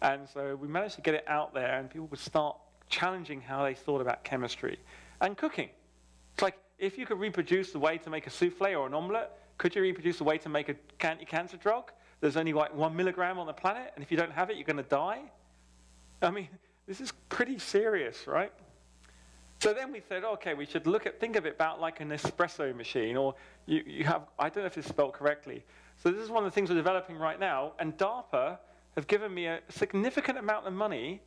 And so we managed to get it out there, and people would start challenging how they thought about chemistry and cooking. It's like, if you could reproduce the way to make a souffle or an omelette, could you reproduce the way to make an anti-cancer drug? There's only like 1 milligram on the planet, and if you don't have it, you're going to die. I mean, this is pretty serious, right? So then we said, okay, we should think of it about like an espresso machine, or you have, I don't know if it's spelled correctly. So this is one of the things we're developing right now, and DARPA have given me a significant amount of money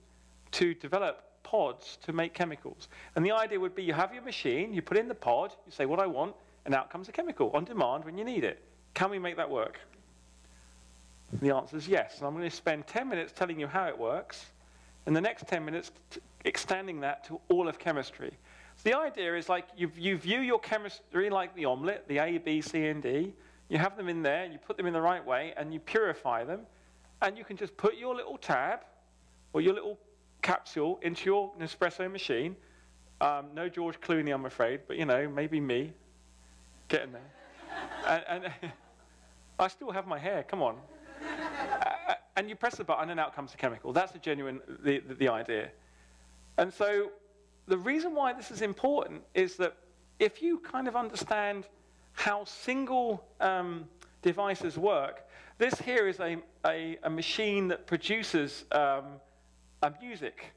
to develop pods to make chemicals. And the idea would be you have your machine, you put in the pod, you say what I want, and out comes a chemical on demand when you need it. Can we make that work? The answer is yes. And I'm going to spend 10 minutes telling you how it works, and the next 10 minutes extending that to all of chemistry. So the idea is like you view your chemistry like the omelette, the A, B, C, and D. You have them in there, you put them in the right way, and you purify them. And you can just put your little tab or your little capsule into your Nespresso machine. No George Clooney, I'm afraid, but, you know, maybe me. Getting there. and I still have my hair, come on. And you press the button and out comes the chemical. That's the idea. And so the reason why this is important is that if you kind of understand how single devices work, this here is a machine that produces a music.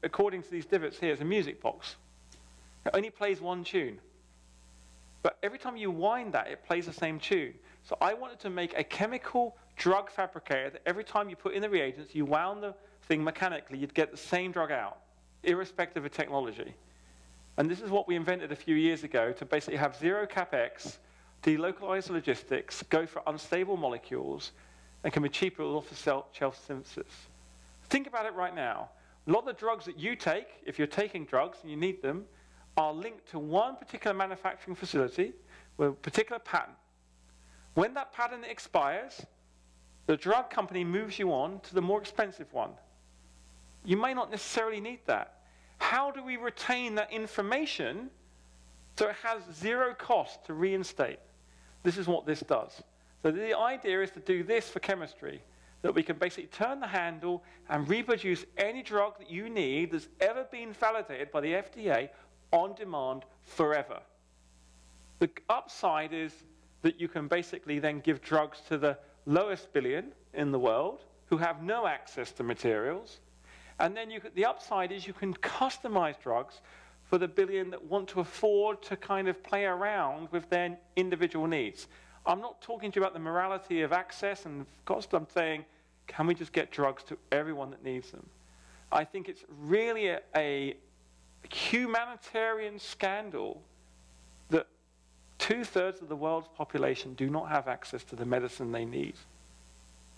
According to these divots here, it's a music box. It only plays one tune. But every time you wind that, it plays the same tune. So I wanted to make a chemical drug fabricator that every time you put in the reagents, you wound the thing mechanically, you'd get the same drug out, irrespective of technology. And this is what we invented a few years ago to basically have zero capex, delocalize logistics, go for unstable molecules, and can be cheaper with off-the-shelf synthesis. Think about it right now. A lot of the drugs that you take, if you're taking drugs and you need them, are linked to one particular manufacturing facility with a particular patent. When that patent expires, the drug company moves you on to the more expensive one. You may not necessarily need that. How do we retain that information so it has zero cost to reinstate? This is what this does. So the idea is to do this for chemistry, that we can basically turn the handle and reproduce any drug that you need that's ever been validated by the FDA on demand forever. The upside is that you can basically then give drugs to the lowest billion in the world who have no access to materials. And then the upside is you can customize drugs for the billion that want to afford to kind of play around with their individual needs. I'm not talking to you about the morality of access and cost. I'm saying, can we just get drugs to everyone that needs them? I think it's really a humanitarian scandal that 2/3 of the world's population do not have access to the medicine they need.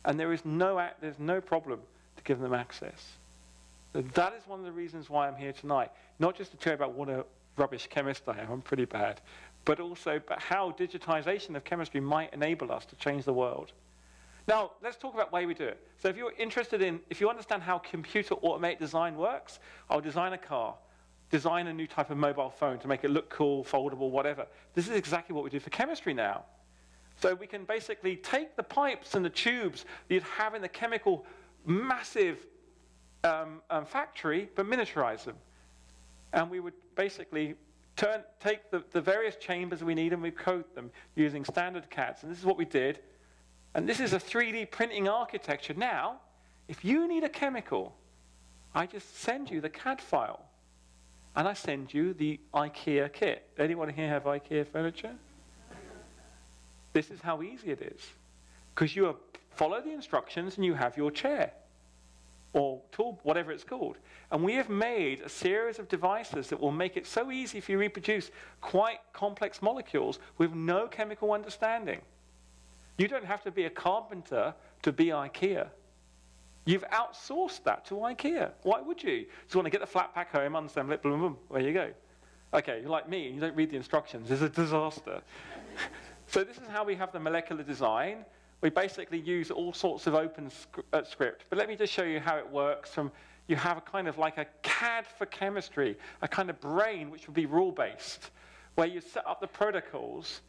And there's no problem to give them access. So that is one of the reasons why I'm here tonight. Not just to tell you about what a rubbish chemist I am, I'm pretty bad, but also how digitization of chemistry might enable us to change the world. Now, let's talk about the way we do it. So if you understand how computer automated design works, I'll design a car, design a new type of mobile phone to make it look cool, foldable, whatever. This is exactly what we do for chemistry now. So we can basically take the pipes and the tubes that you'd have in the chemical massive factory, but miniaturize them. And we would basically take the various chambers we need and we coat them using standard CADs. And this is what we did. And this is a 3D printing architecture. Now, if you need a chemical, I just send you the CAD file. And I send you the IKEA kit. Anyone here have IKEA furniture? This is how easy it is. Because you follow the instructions and you have your chair. Or tool, whatever it's called. And we have made a series of devices that will make it so easy for you to reproduce quite complex molecules with no chemical understanding. You don't have to be a carpenter to be IKEA. You've outsourced that to IKEA. Why would you? Just want to get the flat pack home, unassemble it, boom, boom, there you go. Okay, you're like me, and you don't read the instructions. It's a disaster. So this is how we have the molecular design. We basically use all sorts of open script. But let me just show you how it works. You have a kind of like a CAD for chemistry, a kind of brain which would be rule-based, where you set up the protocols,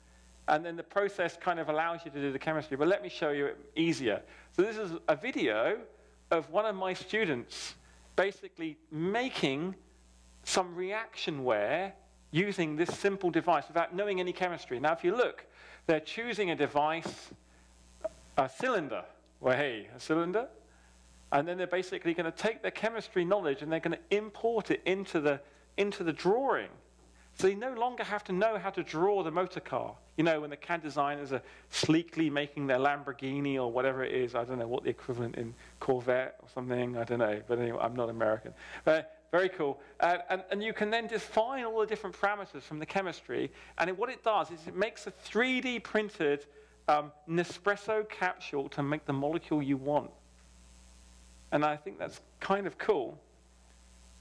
and then the process kind of allows you to do the chemistry. But let me show you it easier. So this is a video of one of my students basically making some reactionware using this simple device without knowing any chemistry. Now, if you look, they're choosing a device, a cylinder. Well, hey, a cylinder. And then they're basically going to take their chemistry knowledge and they're going to import it into the drawing. So they no longer have to know how to draw the motor car. You know, when the CAD designers are sleekly making their Lamborghini or whatever it is, I don't know what the equivalent in Corvette or something, I don't know. But anyway, I'm not American. Very cool. And you can then define all the different parameters from the chemistry. And what it does is it makes a 3D printed Nespresso capsule to make the molecule you want. And I think that's kind of cool.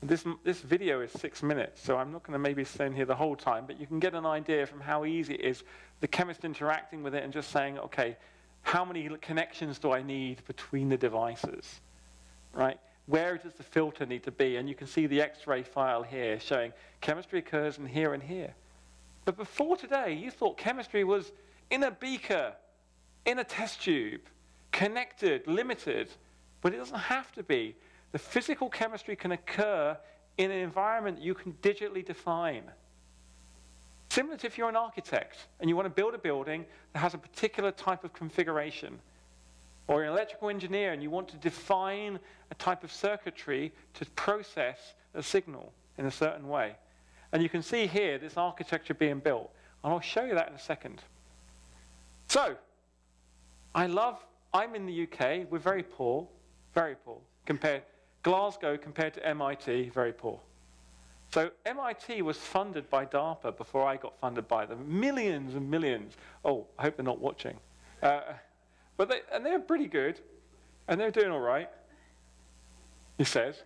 This video is 6 minutes, so I'm not going to maybe stand here the whole time, but you can get an idea from how easy it is, the chemist interacting with it and just saying, okay, how many connections do I need between the devices, right? Where does the filter need to be? And you can see the X-ray file here showing chemistry occurs in here and here. But before today, you thought chemistry was in a beaker, in a test tube, connected, limited, but it doesn't have to be. The physical chemistry can occur in an environment that you can digitally define. Similar to if you're an architect and you want to build a building that has a particular type of configuration, or you're an electrical engineer and you want to define a type of circuitry to process a signal in a certain way. And you can see here this architecture being built. And I'll show you that in a second. So, I'm in the UK, we're very poor, Glasgow compared to MIT, very poor. So MIT was funded by DARPA before I got funded by them. Millions and millions. Oh, I hope they're not watching. But they're pretty good, and they're doing all right, he says.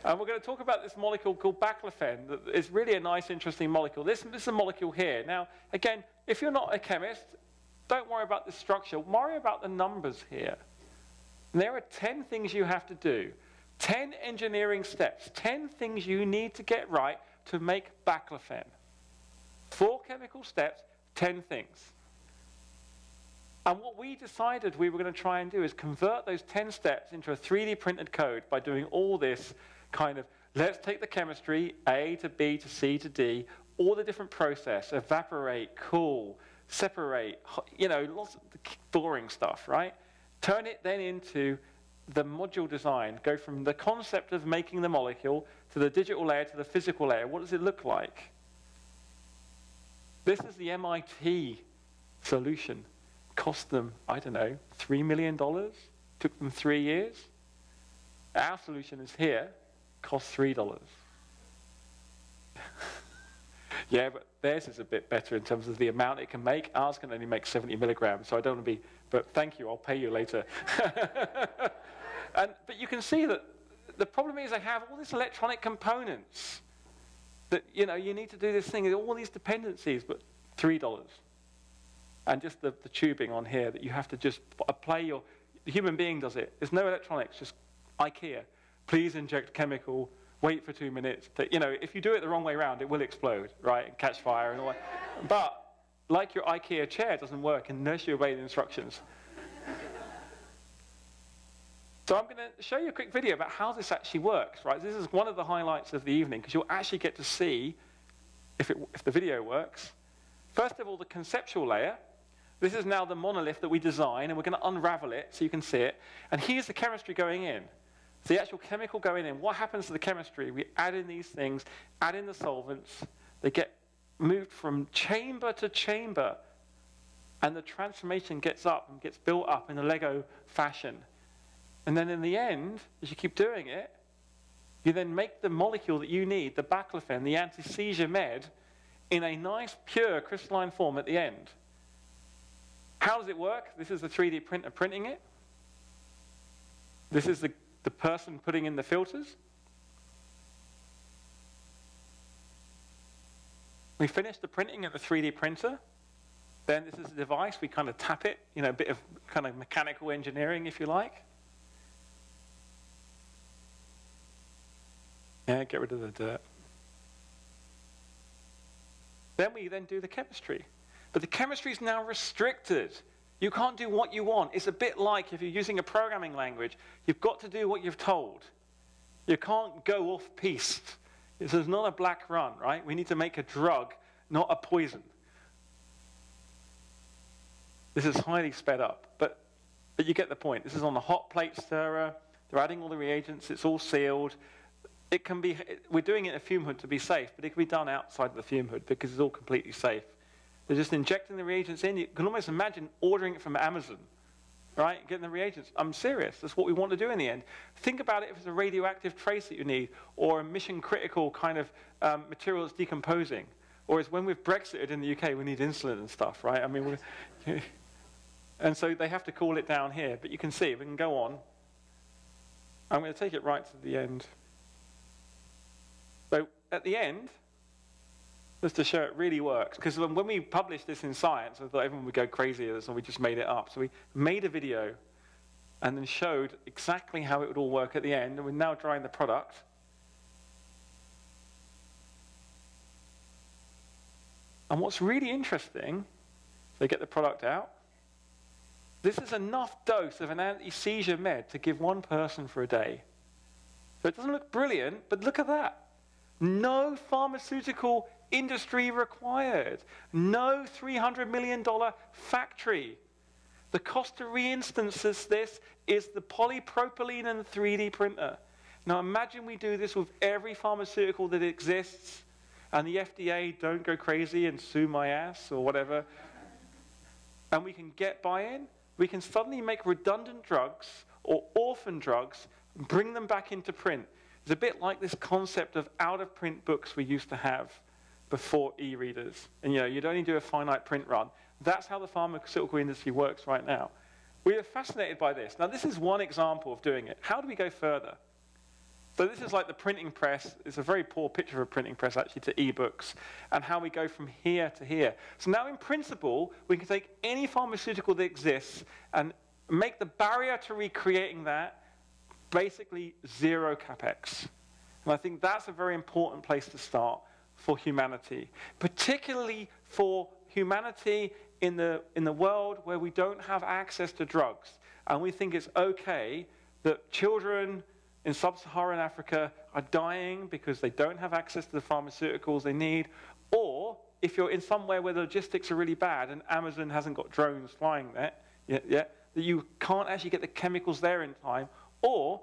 And we're going to talk about this molecule called baclofen. That is really a nice, interesting molecule. This is a molecule here. Now, again, if you're not a chemist, don't worry about the structure. Worry about the numbers here. And there are 10 things you have to do. 10 engineering steps, 10 things you need to get right to make baclofen. 4 chemical steps, 10 things. And what we decided we were going to try and do is convert those 10 steps into a 3D printed code by doing all this kind of, let's take the chemistry, A to B to C to D, all the different process, evaporate, cool, separate, lots of boring stuff, right? Turn it then into the module design, go from the concept of making the molecule to the digital layer to the physical layer. What does it look like? This is the MIT solution. Cost them, I don't know, $3 million. Took them 3 years. Our solution is here, cost $3. Yeah, but theirs is a bit better in terms of the amount it can make. Ours can only make 70 milligrams, so I don't want to be, but thank you, I'll pay you later. But you can see that the problem is I have all these electronic components that, you need to do this thing, all these dependencies, but $3. And just the tubing on here that you have to just apply the human being does it. There's no electronics, just IKEA. Please inject chemical, wait for 2 minutes. If you do it the wrong way around, it will explode, right, and catch fire and all that. But like your IKEA chair doesn't work unless you obey the instructions. So I'm going to show you a quick video about how this actually works, right? This is one of the highlights of the evening because you'll actually get to see if the video works. First of all, the conceptual layer. This is now the monolith that we design, and we're going to unravel it so you can see it. And here's the chemistry going in. The actual chemical going in. What happens to the chemistry? We add in these things, add in the solvents. They get moved from chamber to chamber, and the transformation gets built up in a Lego fashion. And then in the end, as you keep doing it, you then make the molecule that you need, the baclofen, the anti-seizure med, in a nice, pure crystalline form at the end. How does it work? This is the 3D printer printing it. This is the person putting in the filters. We finish the printing at the 3D printer. Then this is the device. We kind of tap it, a bit of kind of mechanical engineering, if you like. Yeah, get rid of the dirt. Then we then do the chemistry. But the chemistry is now restricted. You can't do what you want. It's a bit like if you're using a programming language, you've got to do what you've told. You can't go off-piste. This is not a black run, right? We need to make a drug, not a poison. This is highly sped up, but you get the point. This is on the hot plate stirrer. They're adding all the reagents. It's all sealed. It can be, we're doing it in a fume hood to be safe, but it can be done outside of the fume hood because it's all completely safe. They're just injecting the reagents in. You can almost imagine ordering it from Amazon, right? Getting the reagents. I'm serious. That's what we want to do in the end. Think about it if it's a radioactive trace that you need, or a mission-critical kind of material that's decomposing. Or it's when we've Brexited in the UK, we need insulin and stuff, right? I mean, and so they have to call it down here. But you can see, we can go on. I'm going to take it right to the end. So at the end, just to show it really works, because when we published this in Science, I thought everyone would go crazy at this, and we just made it up. So we made a video and then showed exactly how it would all work at the end, and we're now drying the product. And what's really interesting, they get the product out. This is enough dose of an anti-seizure med to give one person for a day. So it doesn't look brilliant, but look at that. No pharmaceutical industry required. No $300 million factory. The cost to re-instance this is the polypropylene and 3D printer. Now imagine we do this with every pharmaceutical that exists, and the FDA don't go crazy and sue my ass or whatever, and we can get buy-in. We can suddenly make redundant drugs or orphan drugs and bring them back into print. It's a bit like this concept of out-of-print books we used to have before e-readers. And you'd only do a finite print run. That's how the pharmaceutical industry works right now. We are fascinated by this. Now, this is one example of doing it. How do we go further? So this is like the printing press. It's a very poor picture of a printing press, actually, to e-books, and how we go from here to here. So now, in principle, we can take any pharmaceutical that exists and make the barrier to recreating that basically zero capex. And I think that's a very important place to start for humanity, particularly for humanity in the world where we don't have access to drugs. And we think it's okay that children in sub-Saharan Africa are dying because they don't have access to the pharmaceuticals they need, or if you're in somewhere where the logistics are really bad and Amazon hasn't got drones flying there yet, that you can't actually get the chemicals there in time. Or,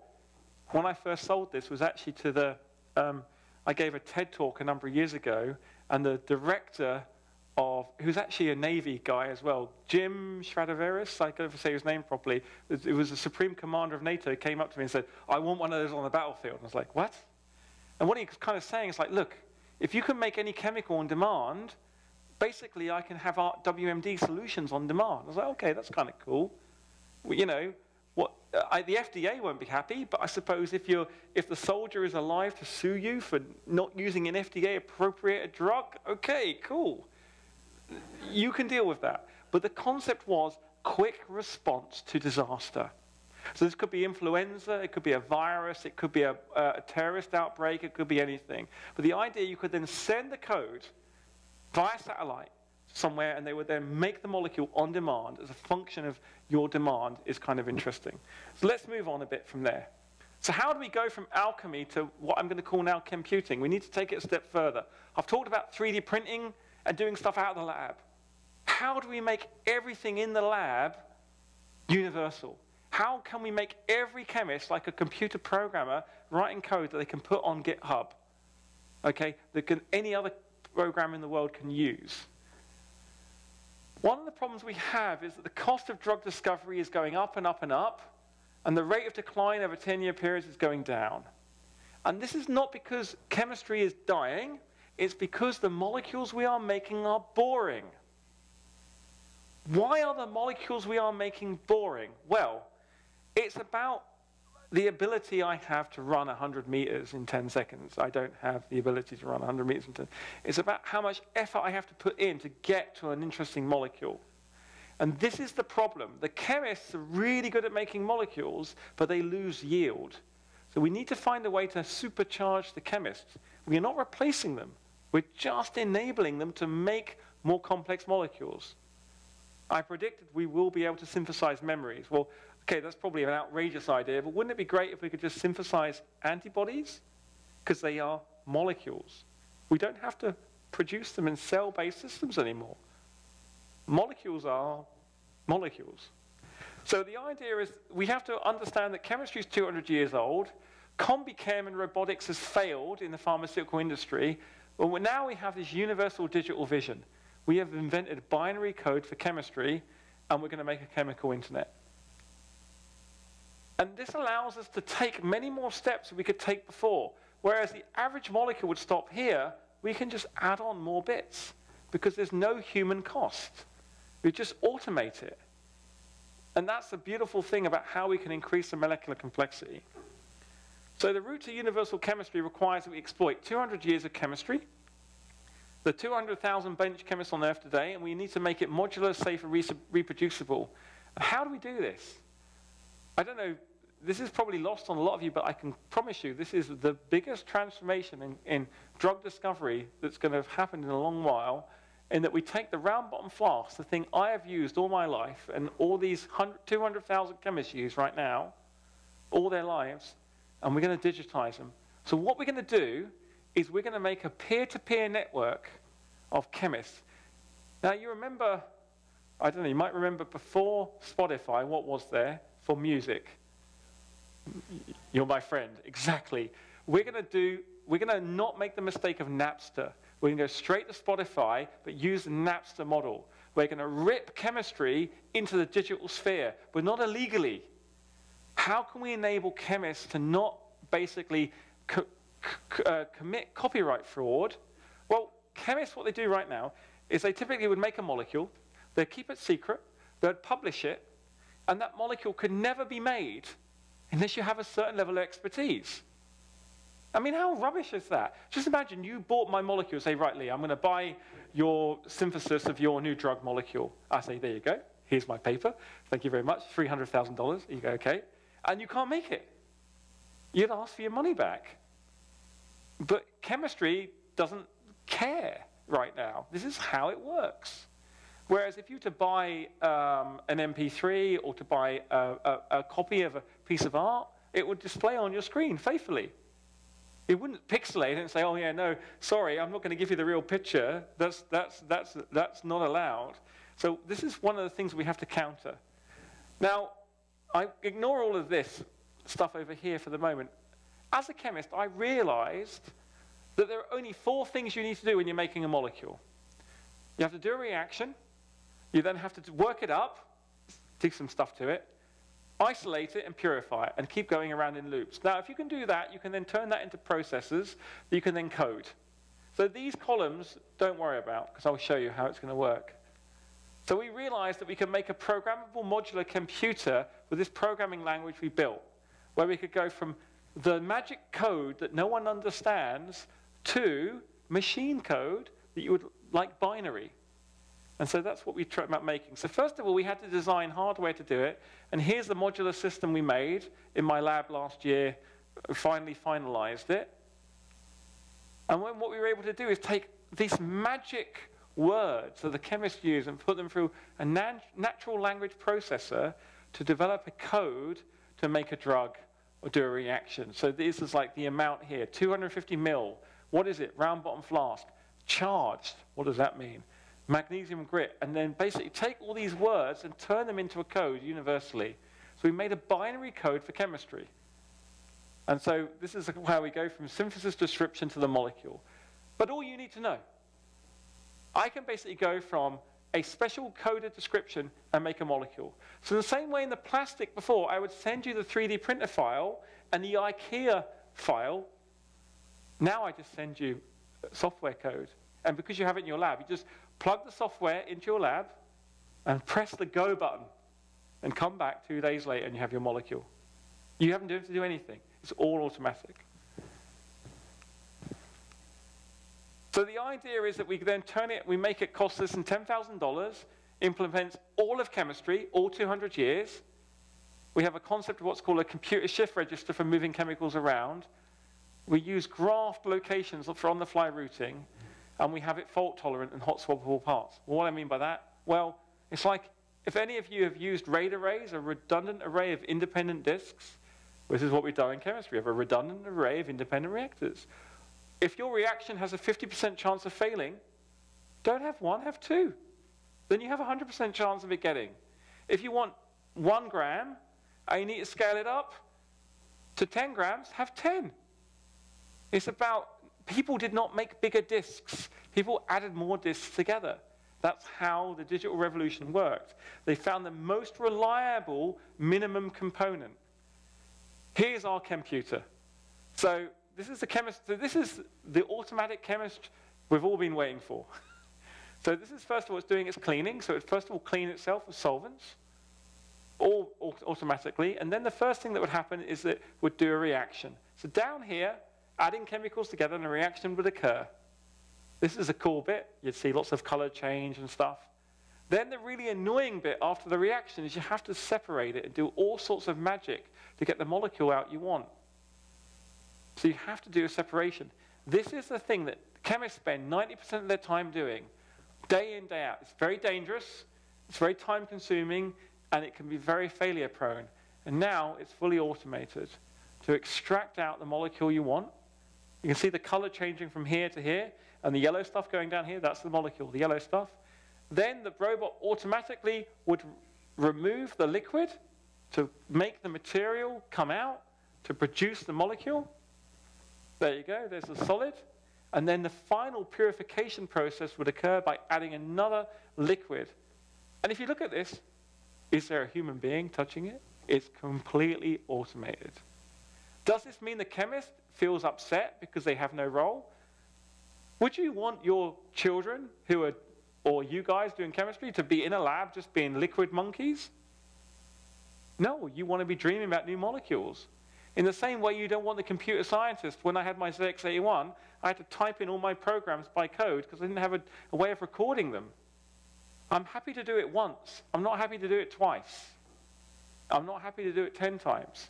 when I first sold this, was actually to the, I gave a TED talk a number of years ago, and the director who's actually a Navy guy as well, Jim Shradoveris, I can't say his name properly, it was the Supreme Commander of NATO, came up to me and said, I want one of those on the battlefield. And I was like, what? And what he was kind of saying is like, look, if you can make any chemical on demand, basically I can have our WMD solutions on demand. I was like, okay, that's kind of cool. Well, the FDA won't be happy, but I suppose if the soldier is alive to sue you for not using an FDA-appropriated drug, okay, cool. You can deal with that. But the concept was quick response to disaster. So this could be influenza, it could be a virus, it could be a terrorist outbreak, it could be anything. But the idea you could then send the code via satellite somewhere, and they would then make the molecule on demand as a function of your demand is kind of interesting. So let's move on a bit from there. So how do we go from alchemy to what I'm going to call now Chemputing? We need to take it a step further. I've talked about 3D printing and doing stuff out of the lab. How do we make everything in the lab universal? How can we make every chemist like a computer programmer writing code that they can put on GitHub, okay, that any other program in the world can use? One of the problems we have is that the cost of drug discovery is going up and up and up, and the rate of decline over 10-year periods is going down. And this is not because chemistry is dying, it's because the molecules we are making are boring. Why are the molecules we are making boring? Well, it's about the ability I have to run 100 meters in 10 seconds. I don't have the ability to run 100 meters in 10 seconds. It's about how much effort I have to put in to get to an interesting molecule. And this is the problem. The chemists are really good at making molecules, but they lose yield. So we need to find a way to supercharge the chemists. We are not replacing them. We're just enabling them to make more complex molecules. I predicted we will be able to synthesize memories. Well, okay, that's probably an outrageous idea, but wouldn't it be great if we could just synthesize antibodies? Because they are molecules. We don't have to produce them in cell-based systems anymore. Molecules are molecules. So the idea is we have to understand that chemistry is 200 years old. Combi-chem and robotics has failed in the pharmaceutical industry. But now we have this universal digital vision. We have invented binary code for chemistry, and we're going to make a chemical internet. And this allows us to take many more steps than we could take before. Whereas the average molecule would stop here, we can just add on more bits because there's no human cost. We just automate it. And that's the beautiful thing about how we can increase the molecular complexity. So the route to universal chemistry requires that we exploit 200 years of chemistry, the 200,000 bench chemists on Earth today, and we need to make it modular, safe, and reproducible. And how do we do this? I don't know, this is probably lost on a lot of you, but I can promise you this is the biggest transformation in drug discovery that's going to have happened in a long while, in that we take the round-bottom flask, the thing I have used all my life, and all these 200,000 chemists use right now, all their lives, and we're going to digitize them. So what we're going to do is we're going to make a peer-to-peer network of chemists. Now, you remember, I don't know, you might remember before Spotify, what was there for music? You're my friend, exactly. We're going to not make the mistake of Napster. We're going to go straight to Spotify, but use the Napster model. We're going to rip chemistry into the digital sphere, but not illegally. How can we enable chemists to not basically commit copyright fraud? Well, chemists, what they do right now is they typically would make a molecule, they'd keep it secret, they'd publish it, and that molecule could never be made unless you have a certain level of expertise. I mean, how rubbish is that? Just imagine you bought my molecule, say, right, Lee, I'm going to buy your synthesis of your new drug molecule. I say, there you go, here's my paper, thank you very much, $300,000. You go, okay. And you can't make it. You'd ask for your money back. But chemistry doesn't care right now. This is how it works. Whereas if you were to buy an MP3 or to buy a copy of a piece of art, it would display on your screen faithfully. It wouldn't pixelate it and say, oh yeah, no, sorry, I'm not going to give you the real picture. That's not allowed. So this is one of the things we have to counter. Now, I ignore all of this stuff over here for the moment. As a chemist, I realized that there are only 4 things you need to do when you're making a molecule. You have to do a reaction. You then have to work it up, do some stuff to it, isolate it and purify it, and keep going around in loops. Now, if you can do that, you can then turn that into processes that you can then code. So these columns, don't worry about, because I'll show you how it's going to work. So we realized that we could make a programmable modular computer with this programming language we built, where we could go from the magic code that no one understands to machine code that you would like binary. And so that's what we tried about making. So first of all, we had to design hardware to do it. And here's the modular system we made in my lab last year. Finally finalized it. And what we were able to do is take these magic words that the chemists use and put them through a natural language processor to develop a code to make a drug or do a reaction. So this is like the amount here, 250 mil. What is it? Round bottom flask. Charged. What does that mean? Magnesium grit. And then basically take all these words and turn them into a code universally. So we made a binary code for chemistry. And so this is how we go from synthesis description to the molecule. But all you need to know, I can basically go from a special coded description and make a molecule. So the same way in the plastic before, I would send you the 3D printer file and the IKEA file. Now I just send you software code. And because you have it in your lab, you just plug the software into your lab and press the go button and come back 2 days later and you have your molecule. You haven't had to do anything. It's all automatic. So the idea is that we then turn it, we make it cost less than $10,000, implements all of chemistry, all 200 years. We have a concept of what's called a computer shift register for moving chemicals around. We use graphed locations for on-the-fly routing. and we have it fault tolerant and hot swappable parts. Well, what I mean by that? Well, it's like if any of you have used RAID arrays, a redundant array of independent disks. This is what we've done in chemistry. We have a redundant array of independent reactors. If your reaction has a 50% chance of failing, don't have one, have two. Then you have a 100% chance of it getting. If you want 1 gram and you need to scale it up to 10 grams, have 10. It's about, people did not make bigger disks. People added more disks together. That's how the digital revolution worked. They found the most reliable minimum component. Here's our Chemputer. So this is the chemist. So this is the automatic chemist we've all been waiting for. So this is, first of all, it's doing its cleaning. So it first of all clean itself with solvents, all automatically. And then the first thing that would happen is that it would do a reaction. So down here, adding chemicals together and a reaction would occur. This is a cool bit. You'd see lots of color change and stuff. Then the really annoying bit after the reaction is you have to separate it and do all sorts of magic to get the molecule out you want. So you have to do a separation. This is the thing that chemists spend 90% of their time doing, day in, day out. It's very dangerous, it's very time consuming, and it can be very failure prone. And now it's fully automated to extract out the molecule you want. You can see the color changing from here to here, and the yellow stuff going down here, that's the molecule, the yellow stuff. Then the robot automatically would remove the liquid to make the material come out, to produce the molecule. There you go, there's the solid. And then the final purification process would occur by adding another liquid. And if you look at this, is there a human being touching it? It's completely automated. Does this mean the chemist feels upset because they have no role? Would you want your children who are, or you guys doing chemistry, to be in a lab just being liquid monkeys? No, you want to be dreaming about new molecules. In the same way you don't want the computer scientist. When I had my ZX81, I had to type in all my programs by code because I didn't have a way of recording them. I'm happy to do it once. I'm not happy to do it twice. I'm not happy to do it 10 times.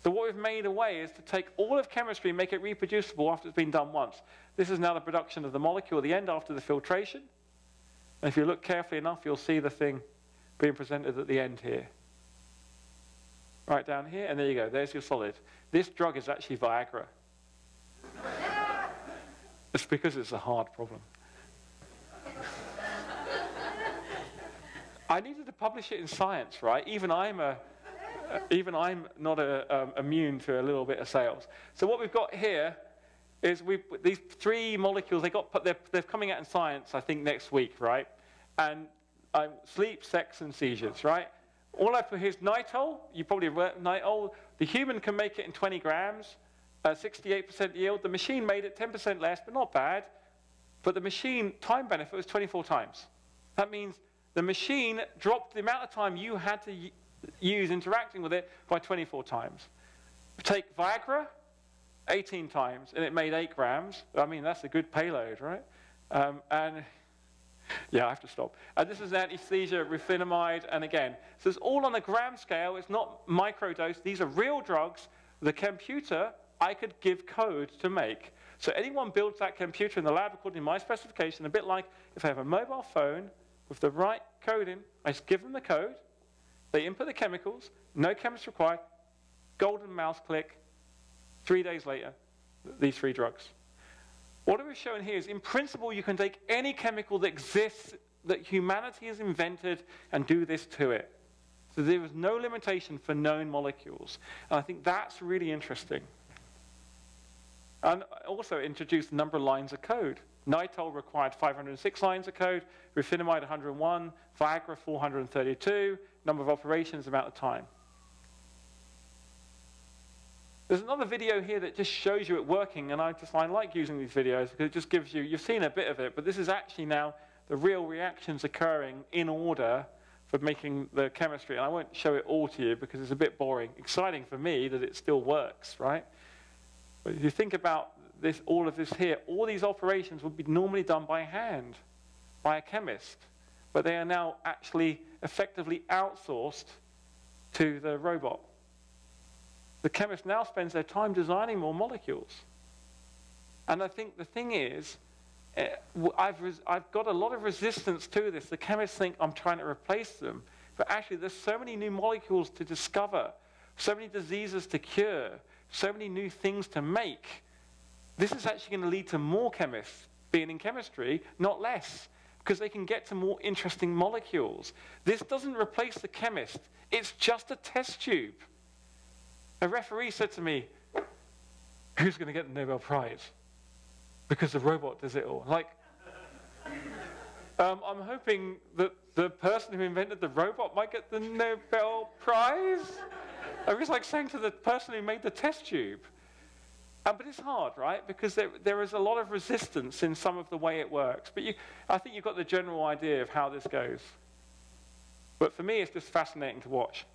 So what we've made a way is to take all of chemistry and make it reproducible after it's been done once. This is now the production of the molecule at the end after the filtration. And if you look carefully enough, you'll see the thing being presented at the end here. Right down here, and there you go, there's your solid. This drug is actually Viagra. It's because it's a hard problem. I needed to publish it in Science, right? Even I'm not immune to a little bit of sales. So what we've got here is these 3 molecules. They're coming out in Science, I think, next week, right? And sleep, sex, and seizures, right? All I put here is nitol. You probably read nitol. The human can make it in 20 grams, 68% yield. The machine made it 10% less, but not bad. But the machine time benefit was 24 times. That means the machine dropped the amount of time you had to use interacting with it by 24 times. Take Viagra, 18 times, and it made 8 grams. I mean, that's a good payload, right? Yeah, I have to stop. This is anesthesia, rufinamide, and again, so it's all on a gram scale. It's not microdose. These are real drugs. The Chemputer, I could give code to make. So anyone builds that Chemputer in the lab according to my specification, a bit like if I have a mobile phone with the right coding, I just give them the code, they input the chemicals, no chemist required, golden mouse click, 3 days later, these 3 drugs. What we're showing here is, in principle, you can take any chemical that exists, that humanity has invented, and do this to it. So there is no limitation for known molecules. And I think that's really interesting. And also introduced a number of lines of code. Nitol required 506 lines of code, rufinamide 101, Viagra 432, number of operations, amount of time. There's another video here that just shows you it working, and I like using these videos because it just gives you, you've seen a bit of it, but this is actually now the real reactions occurring in order for making the chemistry. And I won't show it all to you because it's a bit boring. Exciting for me that it still works, right? But if you think about this, all of this here, all these operations would be normally done by hand, by a chemist, but they are now actually effectively outsourced to the robot. The chemist now spends their time designing more molecules. And I think the thing is, I've got a lot of resistance to this. The chemists think I'm trying to replace them. But actually, there's so many new molecules to discover, so many diseases to cure, so many new things to make. This is actually going to lead to more chemists being in chemistry, not less, because they can get to more interesting molecules. This doesn't replace the chemist. It's just a test tube. A referee said to me, who's going to get the Nobel Prize? Because the robot does it all. Like, I'm hoping that the person who invented the robot might get the Nobel Prize. I was like saying to the person who made the test tube. But it's hard, right? Because there is a lot of resistance in some of the way it works. But I think you've got the general idea of how this goes. But for me, it's just fascinating to watch.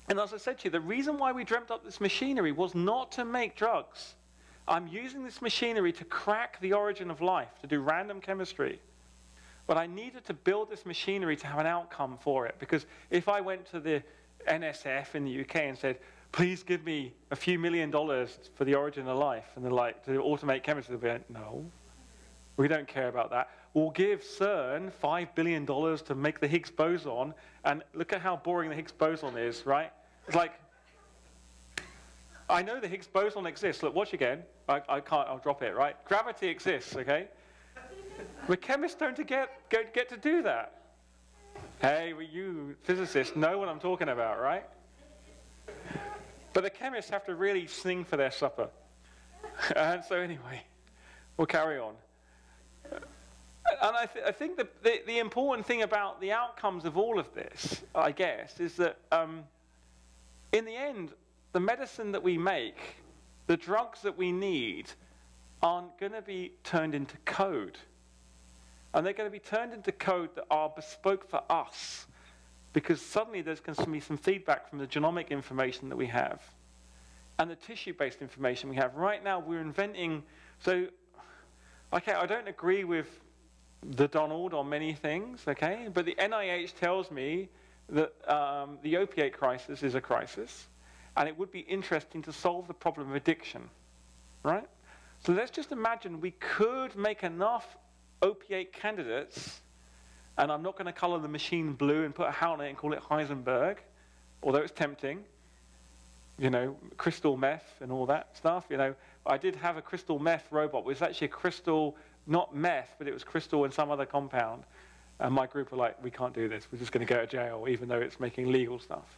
And as I said to you, the reason why we dreamt up this machinery was not to make drugs. I'm using this machinery to crack the origin of life, to do random chemistry. But I needed to build this machinery to have an outcome for it. Because if I went to the NSF in the UK and said, please give me a few $1 million for the origin of life, and they're like, to automate chemistry, they'll be like, no, we don't care about that. We'll give CERN $5 billion to make the Higgs boson, and look at how boring the Higgs boson is, right? It's like, I know the Higgs boson exists. Look, watch again. I can't, I'll drop it, right? Gravity exists, okay? But chemists don't get to do that. Hey, well, you physicists know what I'm talking about, right? But the chemists have to really sing for their supper. And so anyway, we'll carry on. And I think the important thing about the outcomes of all of this, I guess, is that in the end, the medicine that we make, the drugs that we need, aren't going to be turned into code. And they're going to be turned into code that are bespoke for us. Because suddenly there's going to be some feedback from the genomic information that we have and the tissue-based information we have. Right now, we're inventing... So, okay, I don't agree with the Donald on many things, okay? But the NIH tells me that the opiate crisis is a crisis, and it would be interesting to solve the problem of addiction, right? So let's just imagine we could make enough opiate candidates, and I'm not going to color the machine blue and put a hat on it and call it Heisenberg, although it's tempting, you know, crystal meth and all that stuff. You know, I did have a crystal meth robot. It was actually a crystal, not meth, but it was crystal and some other compound. And my group were like, we can't do this. We're just going to go to jail, even though it's making legal stuff.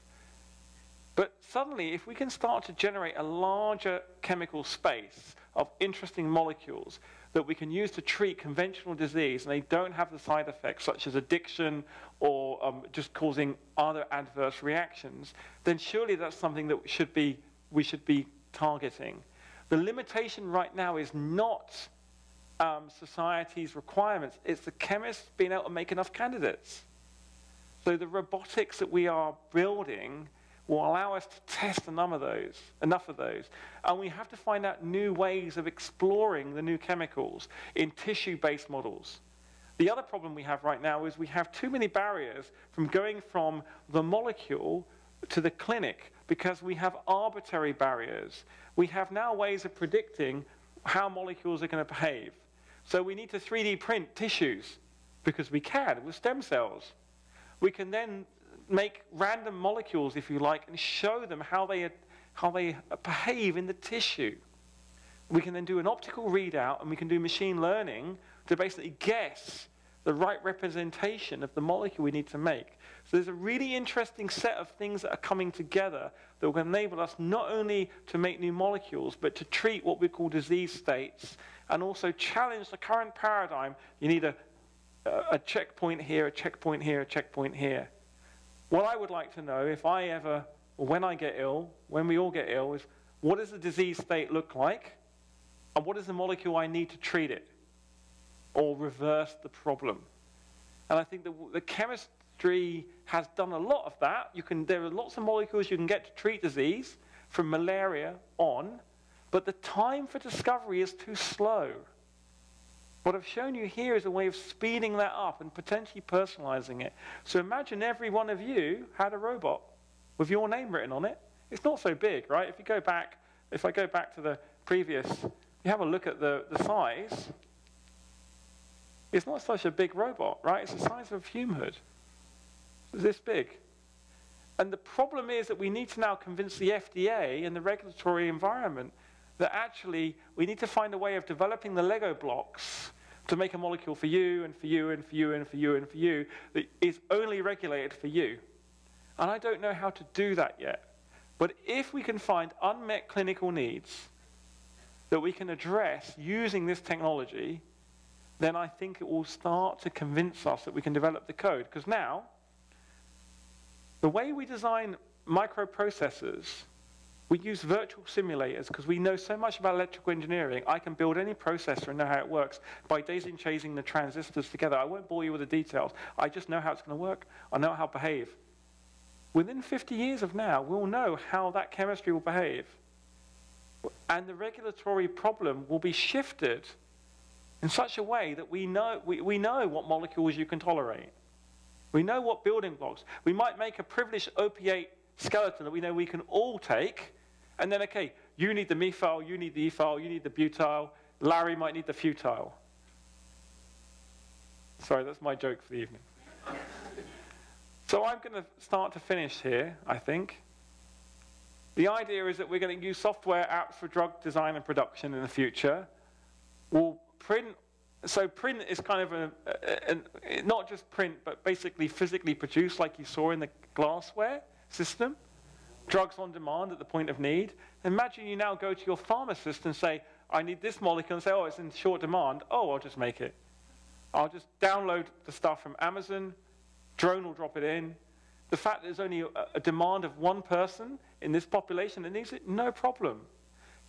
But suddenly, if we can start to generate a larger chemical space of interesting molecules that we can use to treat conventional disease, and they don't have the side effects such as addiction or just causing other adverse reactions, then surely that's something that we should be targeting. The limitation right now is not society's requirements. It's the chemists being able to make enough candidates. So the robotics that we are building will allow us to test enough of those. And we have to find out new ways of exploring the new chemicals in tissue-based models. The other problem we have right now is we have too many barriers from going from the molecule to the clinic because we have arbitrary barriers. We have now ways of predicting how molecules are going to behave. So we need to 3D print tissues because we can with stem cells. We can then make random molecules, if you like, and show them how they behave in the tissue. We can then do an optical readout, and we can do machine learning to basically guess the right representation of the molecule we need to make. So there's a really interesting set of things that are coming together that will enable us not only to make new molecules, but to treat what we call disease states, and also challenge the current paradigm. You need a checkpoint here, a checkpoint here, a checkpoint here. What I would like to know, if I ever, or when I get ill, when we all get ill, is what does the disease state look like? And what is the molecule I need to treat it? Or reverse the problem? And I think the chemistry has done a lot of that. There are lots of molecules you can get to treat disease, from malaria on, but the time for discovery is too slow. What I've shown you here is a way of speeding that up and potentially personalizing it. So imagine every one of you had a robot with your name written on it. It's not so big, right? If I go back to the previous you have a look at the size, it's not such a big robot, right? It's the size of a fume hood. It's this big. And the problem is that we need to now convince the FDA and the regulatory environment that actually we need to find a way of developing the Lego blocks to make a molecule for you and for you and for you and for you and for you that is only regulated for you. And I don't know how to do that yet. But if we can find unmet clinical needs that we can address using this technology, then I think it will start to convince us that we can develop the code. Because now, the way we design microprocessors, we use virtual simulators because we know so much about electrical engineering. I can build any processor and know how it works by daisy chaining the transistors together. I won't bore you with the details. I just know how it's going to work. I know how to behave. Within 50 years of now, we'll know how that chemistry will behave. And the regulatory problem will be shifted in such a way that we know what molecules you can tolerate. We know what building blocks. We might make a privileged opiate skeleton that we know we can all take, and then, okay, you need the methyl, you need the ethyl, you need the butyl, Larry might need the futile. Sorry, that's my joke for the evening. So I'm going to start to finish here, I think. The idea is that we're going to use software apps for drug design and production in the future. We'll print. So print is kind of not just print, but basically physically produced like you saw in the glassware system. Drugs on demand at the point of need. Imagine you now go to your pharmacist and say, I need this molecule, and say, oh, it's in short demand. Oh, I'll just make it. I'll just download the stuff from Amazon. Drone will drop it in. The fact that there's only a demand of one person in this population that needs it, no problem.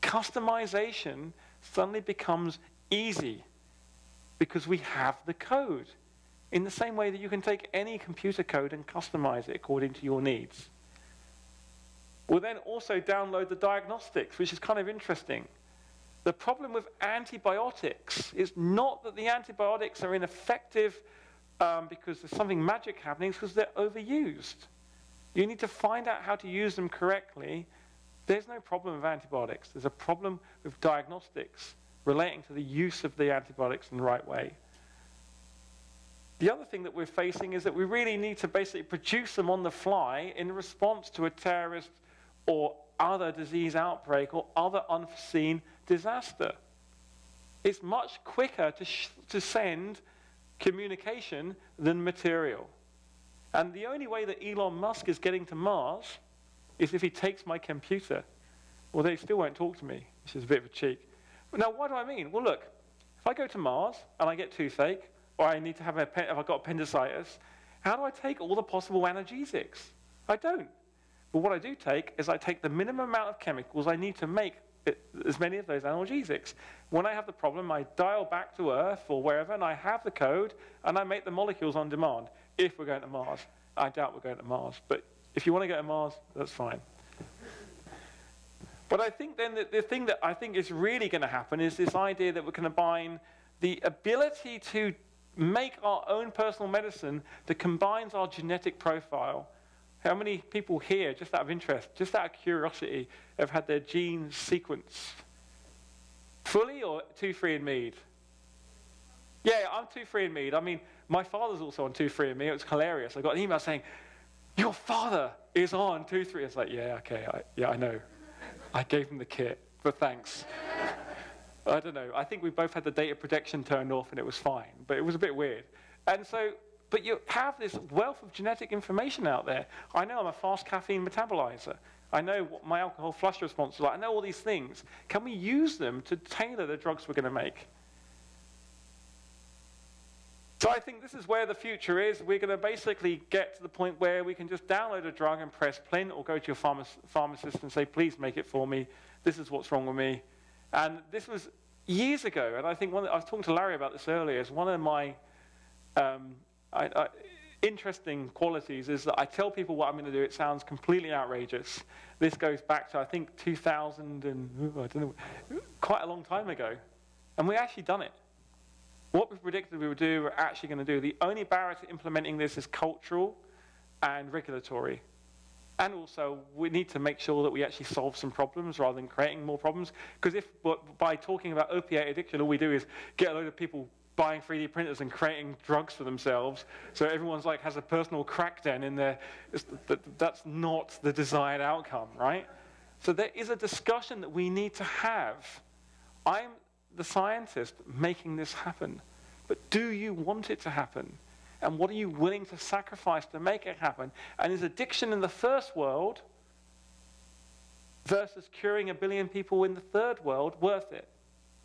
Customization suddenly becomes easy because we have the code. In the same way that you can take any computer code and customize it according to your needs. We'll then also download the diagnostics, which is kind of interesting. The problem with antibiotics is not that the antibiotics are ineffective because there's something magic happening, it's because they're overused. You need to find out how to use them correctly. There's no problem with antibiotics. There's a problem with diagnostics relating to the use of the antibiotics in the right way. The other thing that we're facing is that we really need to basically produce them on the fly in response to a terrorist or other disease outbreak or other unforeseen disaster. It's much quicker to send communication than material. And the only way that Elon Musk is getting to Mars is if he takes my computer. Well, they still won't talk to me, which is a bit of a cheek. But now, what do I mean? Well, look, if I go to Mars and I get toothache, or I need to have if I've got appendicitis, how do I take all the possible analgesics? I don't. But what I do take is I take the minimum amount of chemicals I need to make as many of those analgesics. When I have the problem, I dial back to Earth or wherever, and I have the code, and I make the molecules on demand, if we're going to Mars. I doubt we're going to Mars, but if you want to go to Mars, that's fine. But I think then that the thing that I think is really going to happen is this idea that we're going to combine the ability to make our own personal medicine that combines our genetic profile. How many people here, just out of interest, just out of curiosity, have had their genes sequenced? Fully or 23andMe? Yeah, I'm 23andMe. I mean, my father's also on 23andMe. It was hilarious. I got an email saying, your father is on 23. It's like, yeah, okay, I know. I gave him the kit, but thanks. I don't know. I think we both had the data protection turned off and it was fine, but it was a bit weird. And so, but you have this wealth of genetic information out there. I know I'm a fast caffeine metabolizer. I know what my alcohol flush response is like. I know all these things. Can we use them to tailor the drugs we're going to make? So I think this is where the future is. We're going to basically get to the point where we can just download a drug and press print, or go to your pharmacist and say, please make it for me. This is what's wrong with me. And this was years ago, and I think I was talking to Larry about this earlier. It's one of my interesting qualities is that I tell people what I'm going to do. It sounds completely outrageous. This goes back to, I think, 2000 and, I don't know, quite a long time ago. And we actually done it. What we predicted we would do, we're actually going to do. The only barrier to implementing this is cultural and regulatory. And also, we need to make sure that we actually solve some problems rather than creating more problems. Because if by talking about opiate addiction, all we do is get a load of people buying 3D printers and creating drugs for themselves, so everyone's like has a personal crack den in there, that's not the desired outcome, right? So there is a discussion that we need to have. I'm the scientist making this happen, but do you want it to happen? And what are you willing to sacrifice to make it happen? And is addiction in the first world versus curing 1 billion people in the third world worth it?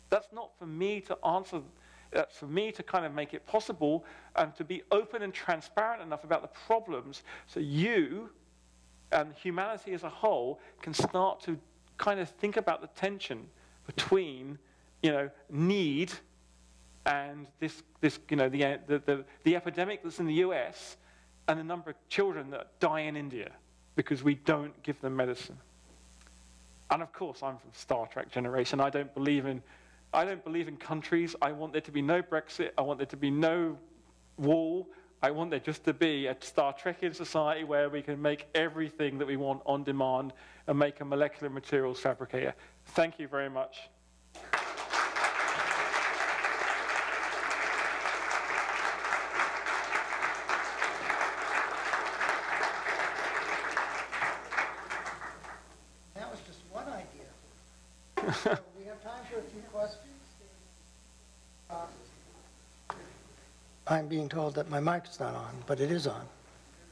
That's not for me to answer. That's for me to kind of make it possible and to be open and transparent enough about the problems so you and humanity as a whole can start to kind of think about the tension between, need and this the epidemic that's in the US and the number of children that die in India because we don't give them medicine. And of course, I'm from Star Trek generation. I don't believe in countries. I want there to be no Brexit. I want there to be no wall. I want there just to be a Star Trekian society where we can make everything that we want on demand and make a molecular materials fabricator. Thank you very much. That was just one idea. So we have time for a few questions. I'm being told that my mic's not on, but it is on.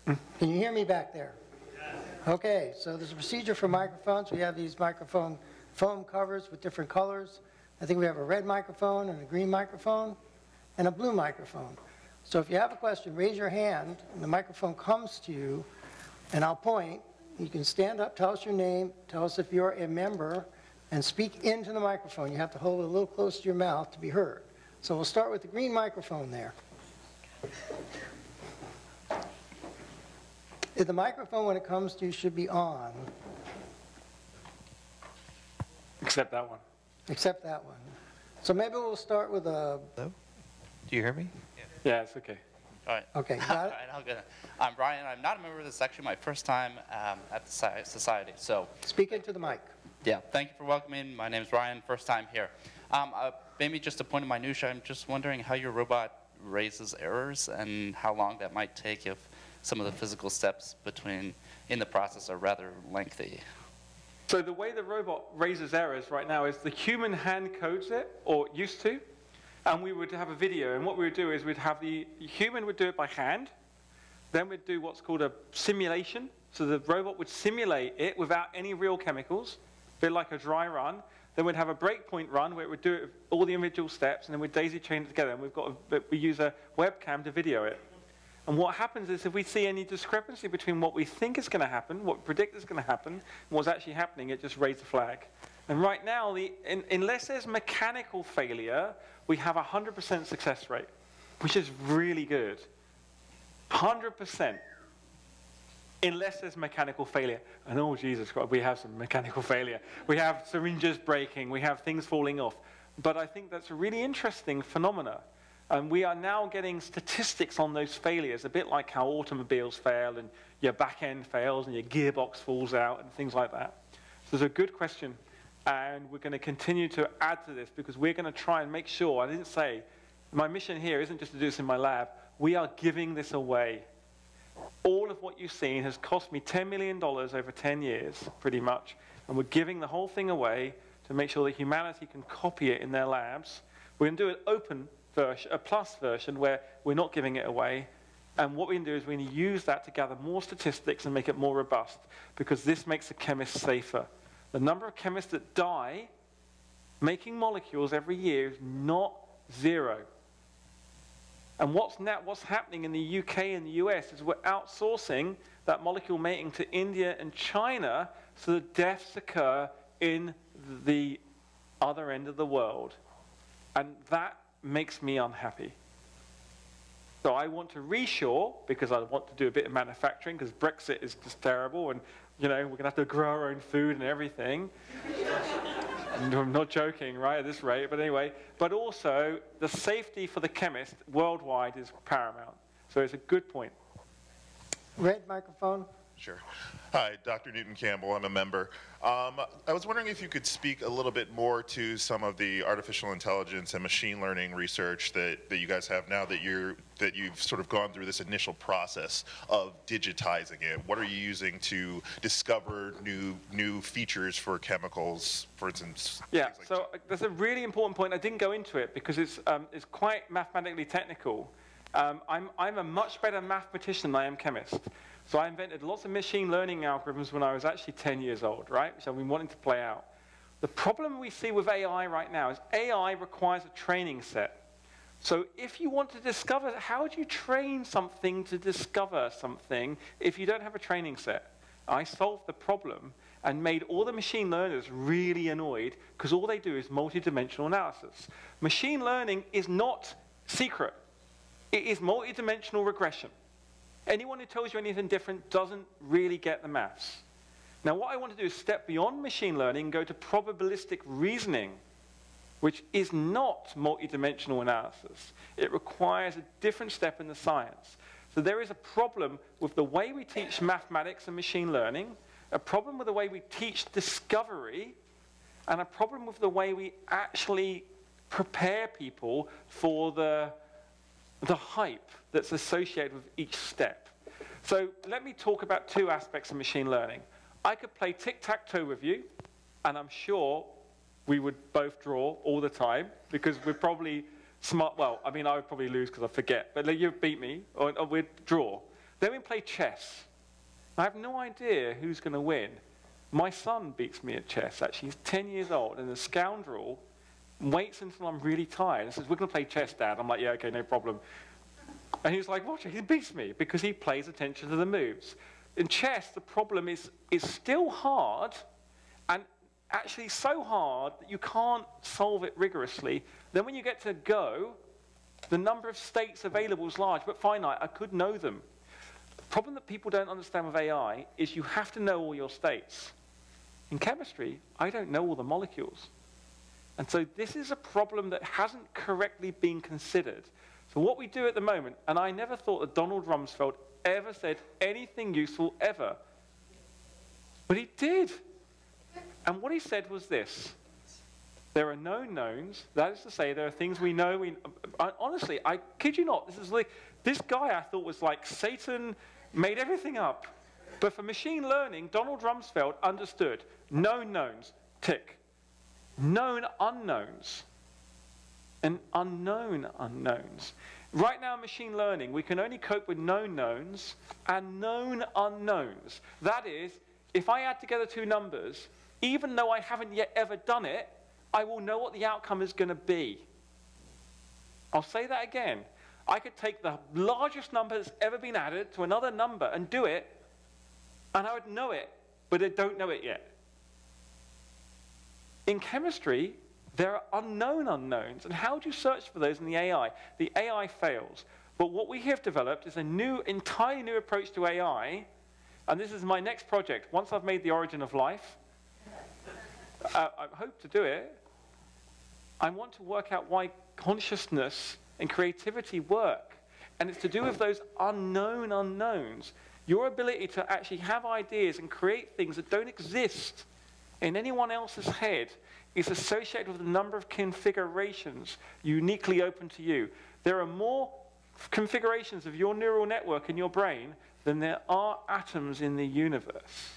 Can you hear me back there? Okay, so there's a procedure for microphones. We have these microphone foam covers with different colors. I think we have a red microphone and a green microphone and a blue microphone. So if you have a question, raise your hand, and the microphone comes to you, and I'll point. You can stand up, tell us your name, tell us if you're a member, and speak into the microphone. You have to hold it a little close to your mouth to be heard. So we'll start with the green microphone there. The microphone, when it comes to you, should be on. Except that one. Except that one. So maybe we'll start with a... Hello? Do you hear me? Yeah, it's okay. All right. Okay, got All it? right, I'm good. I'm Brian. I'm not a member of this section. My first time at the society. So, Speak into the mic. yeah, thank you for welcoming. My name is Ryan. First time here. Maybe just a point of minutia. I'm just wondering how your robot raises errors and how long that might take if some of the physical steps in the process are rather lengthy. So the way the robot raises errors right now is the human hand codes it, or used to, and we would have a video, and what we would do is we'd have the human would do it by hand, then we'd do what's called a simulation, so the robot would simulate it without any real chemicals, a bit like a dry run, then we'd have a breakpoint run where it would do it with all the individual steps, and then we'd daisy chain it together, and we use a webcam to video it. And what happens is if we see any discrepancy between what we think is going to happen, what we predict is going to happen, and what's actually happening, it just raises a flag. And right now, unless there's mechanical failure, we have a 100% success rate, which is really good. 100%. Unless there's mechanical failure. And oh, Jesus Christ, we have some mechanical failure. We have syringes breaking. We have things falling off. But I think that's a really interesting phenomena. And we are now getting statistics on those failures, a bit like how automobiles fail and your back end fails and your gearbox falls out and things like that. So it's a good question. And we're going to continue to add to this because we're going to try and make sure, I didn't say, my mission here isn't just to do this in my lab. We are giving this away. All of what you've seen has cost me $10 million over 10 years, pretty much. And we're giving the whole thing away to make sure that humanity can copy it in their labs. We're going to do an open version, a plus version, where we're not giving it away. And what we can do is we can use that to gather more statistics and make it more robust, because this makes the chemists safer. The number of chemists that die making molecules every year is not zero. And what's happening in the UK and the US is we're outsourcing that molecule mating to India and China, so that deaths occur in the other end of the world. And that makes me unhappy. So I want to reshore, because I want to do a bit of manufacturing, because Brexit is just terrible, and we're going to have to grow our own food and everything. I'm not joking, right, at this rate, but anyway. But also, the safety for the chemist worldwide is paramount. So it's a good point. Red microphone. Sure. Hi, Dr. Newton Campbell. I'm a member. I was wondering if you could speak a little bit more to some of the artificial intelligence and machine learning research that you guys have now that you've sort of gone through this initial process of digitizing it. What are you using to discover new features for chemicals, for instance? Yeah, things like so that's a really important point. I didn't go into it because it's quite mathematically technical. I'm a much better mathematician than I am chemist. So I invented lots of machine learning algorithms when I was actually 10 years old, right? Which I've been wanting to play out. The problem we see with AI right now is AI requires a training set. So if you want to discover, how do you train something to discover something if you don't have a training set? I solved the problem and made all the machine learners really annoyed because all they do is multidimensional analysis. Machine learning is not secret. It is multidimensional regression. Anyone who tells you anything different doesn't really get the maths. Now, what I want to do is step beyond machine learning and go to probabilistic reasoning, which is not multidimensional analysis. It requires a different step in the science. So there is a problem with the way we teach mathematics and machine learning, a problem with the way we teach discovery, and a problem with the way we actually prepare people for the hype that's associated with each step. So let me talk about two aspects of machine learning. I could play tic-tac-toe with you, and I'm sure we would both draw all the time, because we're probably smart. Well, I mean, I would probably lose because I forget, but you'd beat me, or we'd draw. Then we play chess. I have no idea who's going to win. My son beats me at chess, actually. He's 10 years old, and the scoundrel waits until I'm really tired and says, "We're going to play chess, Dad." I'm like, "Yeah, okay, no problem." And he's like, "Watch it." He beats me because he pays attention to the moves. In chess, the problem is still hard, and actually so hard that you can't solve it rigorously. Then when you get to Go, the number of states available is large, but finite. I could know them. The problem that people don't understand with AI is you have to know all your states. In chemistry, I don't know all the molecules. And so this is a problem that hasn't correctly been considered. So what we do at the moment, and I never thought that Donald Rumsfeld ever said anything useful ever, but he did. And what he said was this: there are known knowns. That is to say, there are things we know. Honestly, I kid you not, this guy I thought was like Satan made everything up. But for machine learning, Donald Rumsfeld understood known knowns, tick. Known unknowns and unknown unknowns. Right now in machine learning, we can only cope with known knowns and known unknowns. That is, if I add together two numbers, even though I haven't yet ever done it, I will know what the outcome is going to be. I'll say that again. I could take the largest number that's ever been added to another number and do it, and I would know it, but I don't know it yet. In chemistry, there are unknown unknowns, and how do you search for those in the AI? The AI fails. But what we have developed is a entirely new approach to AI, and this is my next project. Once I've made the origin of life, I hope to do it. I want to work out why consciousness and creativity work, and it's to do with those unknown unknowns. Your ability to actually have ideas and create things that don't exist in anyone else's head is associated with a number of configurations uniquely open to you. There are more configurations of your neural network in your brain than there are atoms in the universe.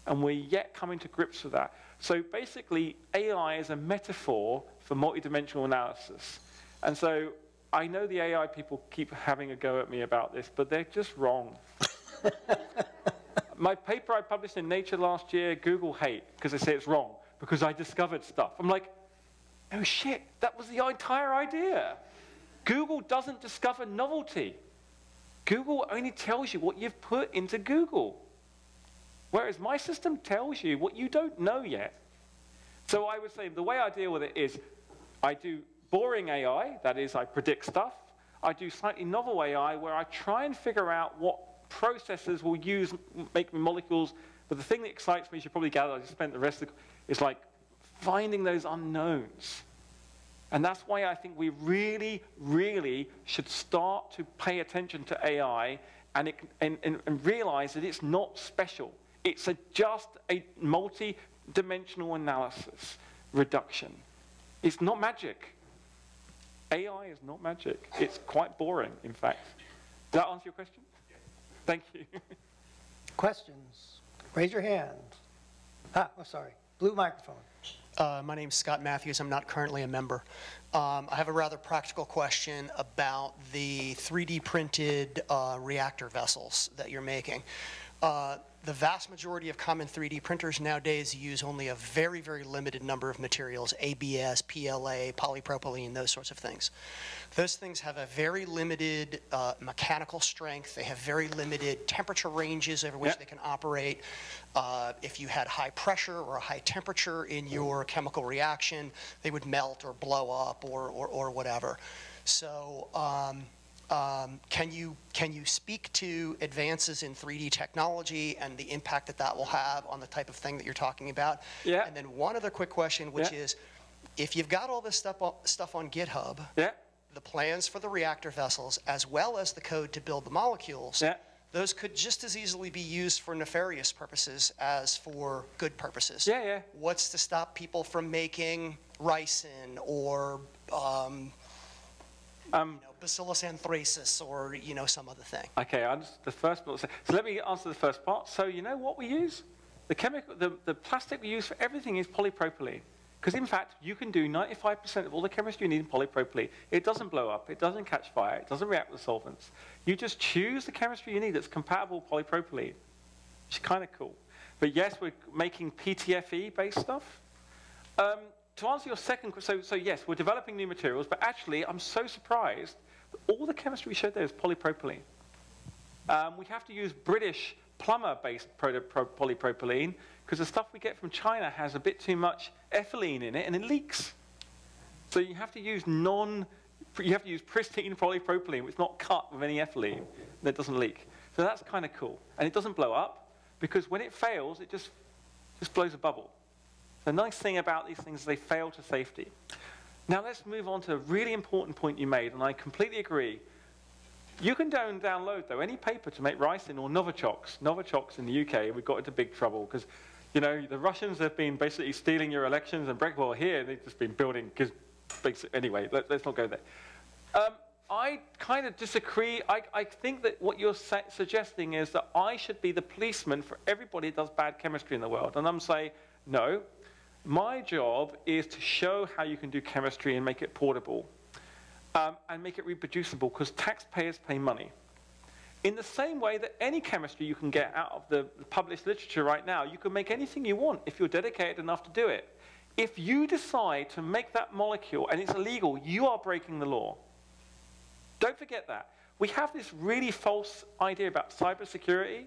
And we're yet coming to grips with that. So basically, AI is a metaphor for multidimensional analysis. And so I know the AI people keep having a go at me about this, but they're just wrong. My paper I published in Nature last year, Google hate, because they say it's wrong, because I discovered stuff. I'm like, oh shit, that was the entire idea. Google doesn't discover novelty. Google only tells you what you've put into Google. Whereas my system tells you what you don't know yet. So I would say the way I deal with it is I do boring AI, that is I predict stuff. I do slightly novel AI where I try and figure out what processes will make molecules, but the thing that excites me, as you probably gather, I just spent the rest of is like finding those unknowns. And that's why I think we really, really should start to pay attention to AI and realize that it's not special. It's just a multi-dimensional analysis reduction. It's not magic. AI is not magic. It's quite boring, in fact. Does that answer your question? Thank you. Questions? Raise your hand. Sorry. Blue microphone. My name's Scott Matthews. I'm not currently a member. I have a rather practical question about the 3D printed reactor vessels that you're making. The vast majority of common 3D printers nowadays use only a very, very limited number of materials, ABS, PLA, polypropylene, those sorts of things. Those things have a very limited mechanical strength. They have very limited temperature ranges over which they can operate. If you had high pressure or a high temperature in your chemical reaction, they would melt or blow up or whatever. So can you speak to advances in 3D technology and the impact that that will have on the type of thing that you're talking about? Yeah. And then one other quick question, which is, if you've got all this stuff on GitHub, the plans for the reactor vessels, as well as the code to build the molecules, those could just as easily be used for nefarious purposes as for good purposes. What's to stop people from making ricin or Bacillus anthracis or some other thing? Okay, the first part. So let me answer the first part. So you know what we use? The plastic we use for everything is polypropylene. Because in fact, you can do 95% of all the chemistry you need in polypropylene. It doesn't blow up, it doesn't catch fire, it doesn't react with solvents. You just choose the chemistry you need that's compatible with polypropylene, which is kind of cool. But yes, we're making PTFE-based stuff. To answer your second question, so yes, we're developing new materials, but actually, I'm so surprised that all the chemistry we showed there is polypropylene. We have to use British plumber-based polypropylene, because the stuff we get from China has a bit too much ethylene in it, and it leaks. So you have to use pristine polypropylene, which is not cut with any ethylene, and it doesn't leak. So that's kind of cool. And it doesn't blow up, because when it fails, it just blows a bubble. The nice thing about these things is they fail to safety. Now let's move on to a really important point you made, and I completely agree. You can download, though, any paper to make ricin or Novichok. Novichok in the UK, we got into big trouble, because the Russians have been basically stealing your elections, and here they've just been building, anyway, let's not go there. I kind of disagree. I think that what you're suggesting is that I should be the policeman for everybody that does bad chemistry in the world. And I'm saying, no, my job is to show how you can do chemistry and make it portable and make it reproducible, because taxpayers pay money. In the same way that any chemistry you can get out of the published literature right now, you can make anything you want if you're dedicated enough to do it. If you decide to make that molecule and it's illegal, you are breaking the law. Don't forget that. We have this really false idea about cybersecurity,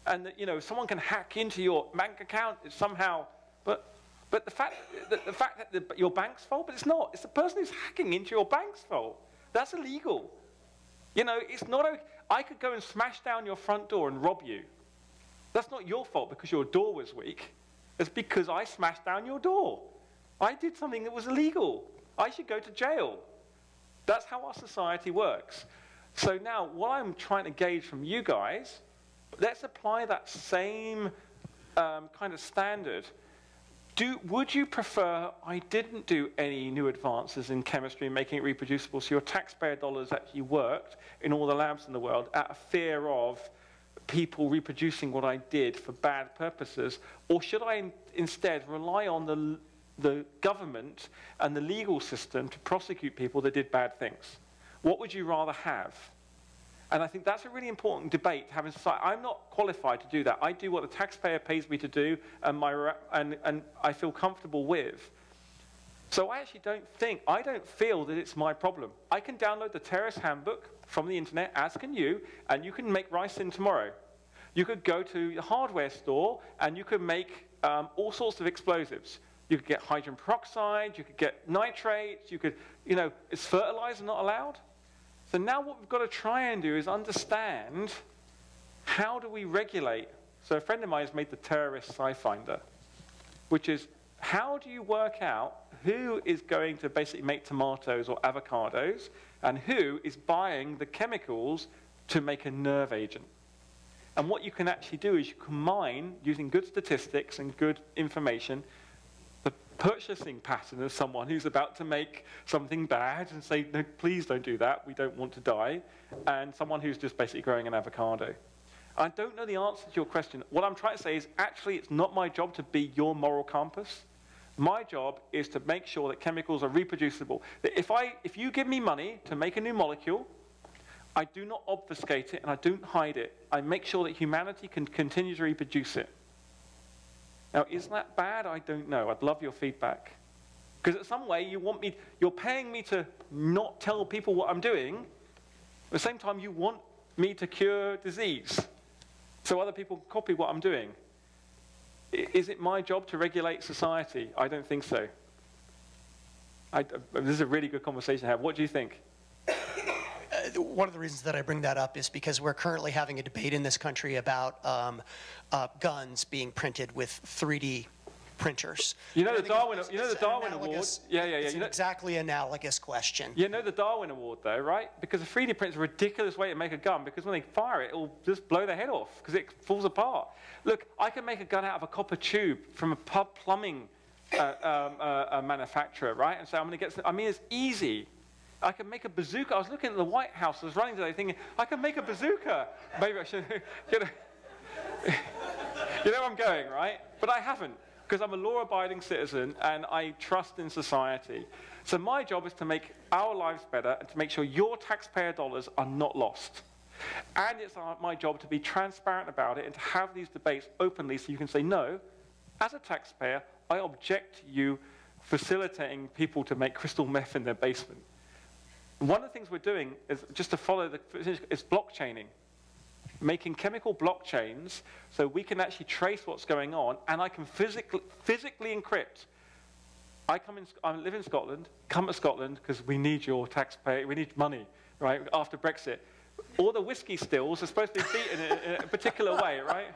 and that someone can hack into your bank account somehow, but the fact that your bank's fault, but it's not. It's the person who's hacking into your bank's fault. That's illegal. It's not. I could go and smash down your front door and rob you. That's not your fault because your door was weak. It's because I smashed down your door. I did something that was illegal. I should go to jail. That's how our society works. So now, what I'm trying to gauge from you guys, let's apply that same kind of standard. Would you prefer I didn't do any new advances in chemistry and making it reproducible, so your taxpayer dollars actually worked in all the labs in the world out of fear of people reproducing what I did for bad purposes? Or should I instead rely on the government and the legal system to prosecute people that did bad things? What would you rather have? And I think that's a really important debate to have in society. I'm not qualified to do that. I do what the taxpayer pays me to do, and I feel comfortable with. So I actually don't feel that it's my problem. I can download the terrorist handbook from the internet, as can you, and you can make ricin tomorrow. You could go to the hardware store, and you could make all sorts of explosives. You could get hydrogen peroxide, you could get nitrates, is fertilizer not allowed? So now what we've got to try and do is understand, how do we regulate? So a friend of mine has made the terrorist sci-finder, which is, how do you work out who is going to basically make tomatoes or avocados, and who is buying the chemicals to make a nerve agent. And what you can actually do is you can mine, using good statistics and good information, the purchasing pattern of someone who's about to make something bad and say, no, please don't do that, we don't want to die, and someone who's just basically growing an avocado. I don't know the answer to your question. What I'm trying to say is, actually, it's not my job to be your moral compass. My job is to make sure that chemicals are reproducible. That if you give me money to make a new molecule, I do not obfuscate it and I don't hide it. I make sure that humanity can continue to reproduce it. Now, is that bad? I don't know. I'd love your feedback. Because in some way, you're paying me to not tell people what I'm doing. At the same time, you want me to cure disease. So other people copy what I'm doing. Is it my job to regulate society? I don't think so. This is a really good conversation to have. What do you think? One of the reasons that I bring that up is because we're currently having a debate in this country about guns being printed with 3D printers. You know the Darwin Award? Yeah. It's an exactly analogous question. You know the Darwin Award, though, right? Because a 3D print is a ridiculous way to make a gun, because when they fire it, it'll just blow their head off, because it falls apart. Look, I can make a gun out of a copper tube from a plumbing manufacturer, right? And so I'm going to get some, I mean, it's easy. I can make a bazooka. I was looking at the White House, I was running today thinking, I can make a bazooka. Maybe I should, you know where I'm going, right? But I haven't, because I'm a law-abiding citizen and I trust in society. So my job is to make our lives better and to make sure your taxpayer dollars are not lost. And it's my job to be transparent about it and to have these debates openly so you can say, no, as a taxpayer, I object to you facilitating people to make crystal meth in their basement. One of the things we're doing is, just to follow is blockchaining. Making chemical blockchains so we can actually trace what's going on, and I can physically encrypt. I live in Scotland, come to Scotland because we need your taxpayer, we need money, right, after Brexit. All the whiskey stills are supposed to be beaten in a particular way, right,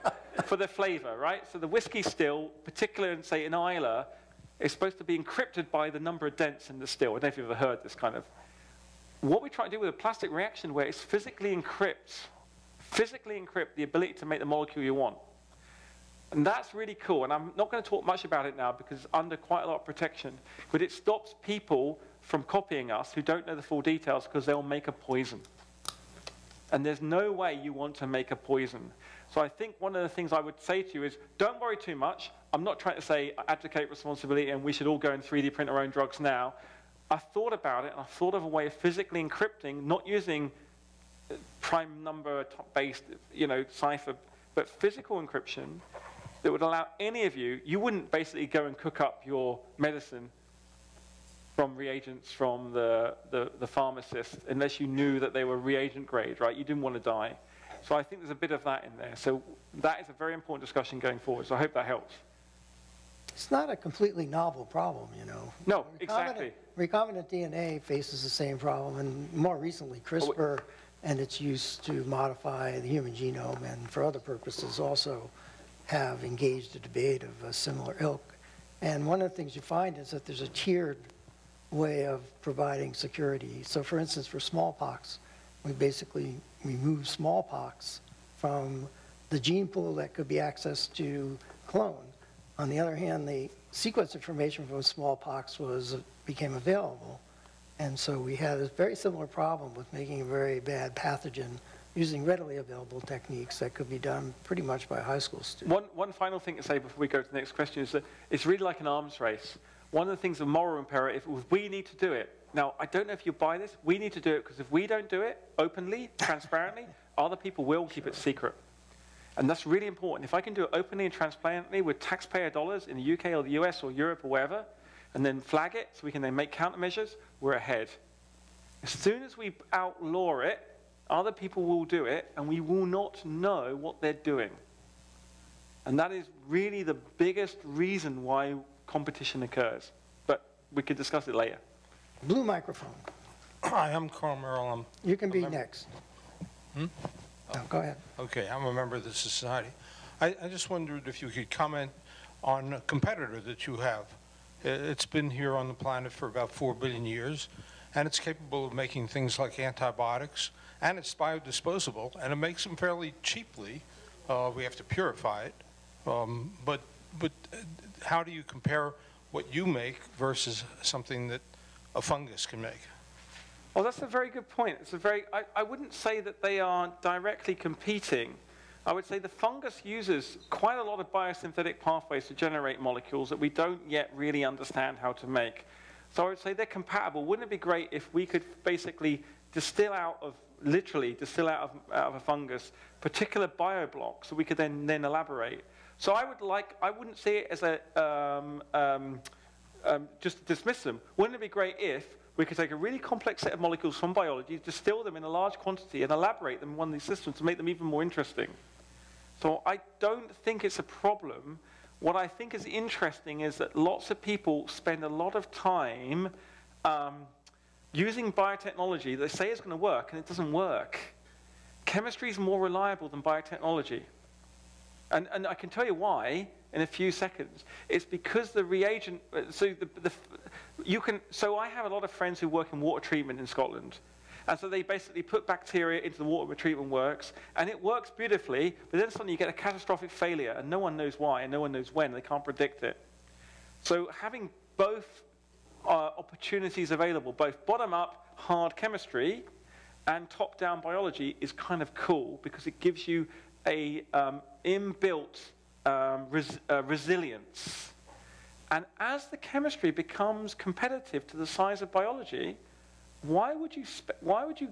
for the flavor, right? So the whiskey still, particularly in, say, in Islay, is supposed to be encrypted by the number of dents in the still. I don't know if you've ever heard this kind of. What we try to do with a plastic reaction where it's physically encrypt the ability to make the molecule you want. And that's really cool. And I'm not going to talk much about it now because it's under quite a lot of protection. But it stops people from copying us who don't know the full details because they'll make a poison. And there's no way you want to make a poison. So I think one of the things I would say to you is, don't worry too much. I'm not trying to say advocate responsibility and we should all go and 3D print our own drugs now. I've thought about it, and I've thought of a way of physically encrypting, not using prime number based, cipher, but physical encryption that would allow any of you wouldn't basically go and cook up your medicine from reagents from the pharmacist unless you knew that they were reagent grade, right? You didn't want to die. So I think there's a bit of that in there. So that is a very important discussion going forward. So I hope that helps. It's not a completely novel problem, No, exactly. Recombinant DNA faces the same problem, and more recently, CRISPR and its use to modify the human genome and for other purposes also have engaged a debate of a similar ilk. And one of the things you find is that there's a tiered way of providing security. So for instance, for smallpox, we basically remove smallpox from the gene pool that could be accessed to clone. On the other hand, the sequence information from smallpox became available. And so we had a very similar problem with making a very bad pathogen using readily available techniques that could be done pretty much by high school students. One final thing to say before we go to the next question is that it's really like an arms race. One of the things of moral imperative, we need to do it. Now, I don't know if you buy this. We need to do it because if we don't do it openly, transparently, other people will keep it secret. And that's really important. If I can do it openly and transparently with taxpayer dollars in the UK or the US or Europe or wherever, and then flag it so we can then make countermeasures, we're ahead. As soon as we outlaw it, other people will do it, and we will not know what they're doing. And that is really the biggest reason why competition occurs. But we could discuss it later. Blue microphone. Hi, I'm Carl Merrill. You can be next. No, go ahead. Okay, I'm a member of the society. I just wondered if you could comment on a competitor that you have. It's been here on the planet for about 4 billion years, and it's capable of making things like antibiotics and it's biodisposable, and it makes them fairly cheaply. We have to purify it. But how do you compare what you make versus something that a fungus can make? Well, that's a very good point. I wouldn't say that they are directly competing. I would say the fungus uses quite a lot of biosynthetic pathways to generate molecules that we don't yet really understand how to make. So I would say they're compatible. Wouldn't it be great if we could basically literally distill out of a fungus particular bioblocks that we could then elaborate? So I wouldn't see it as just to dismiss them. Wouldn't it be great if we could take a really complex set of molecules from biology, distill them in a large quantity, and elaborate them in one of these systems to make them even more interesting? So I don't think it's a problem. What I think is interesting is that lots of people spend a lot of time using biotechnology they say is going to work, and it doesn't work. Chemistry is more reliable than biotechnology. And I can tell you why in a few seconds. It's because the reagent, so I have a lot of friends who work in water treatment in Scotland. And so they basically put bacteria into the water where treatment works, and it works beautifully, but then suddenly you get a catastrophic failure, and no one knows why, and no one knows when, they can't predict it. So having both opportunities available, both bottom-up, hard chemistry, and top-down biology is kind of cool, because it gives you a inbuilt resilience. And as the chemistry becomes competitive to the size of biology, why would you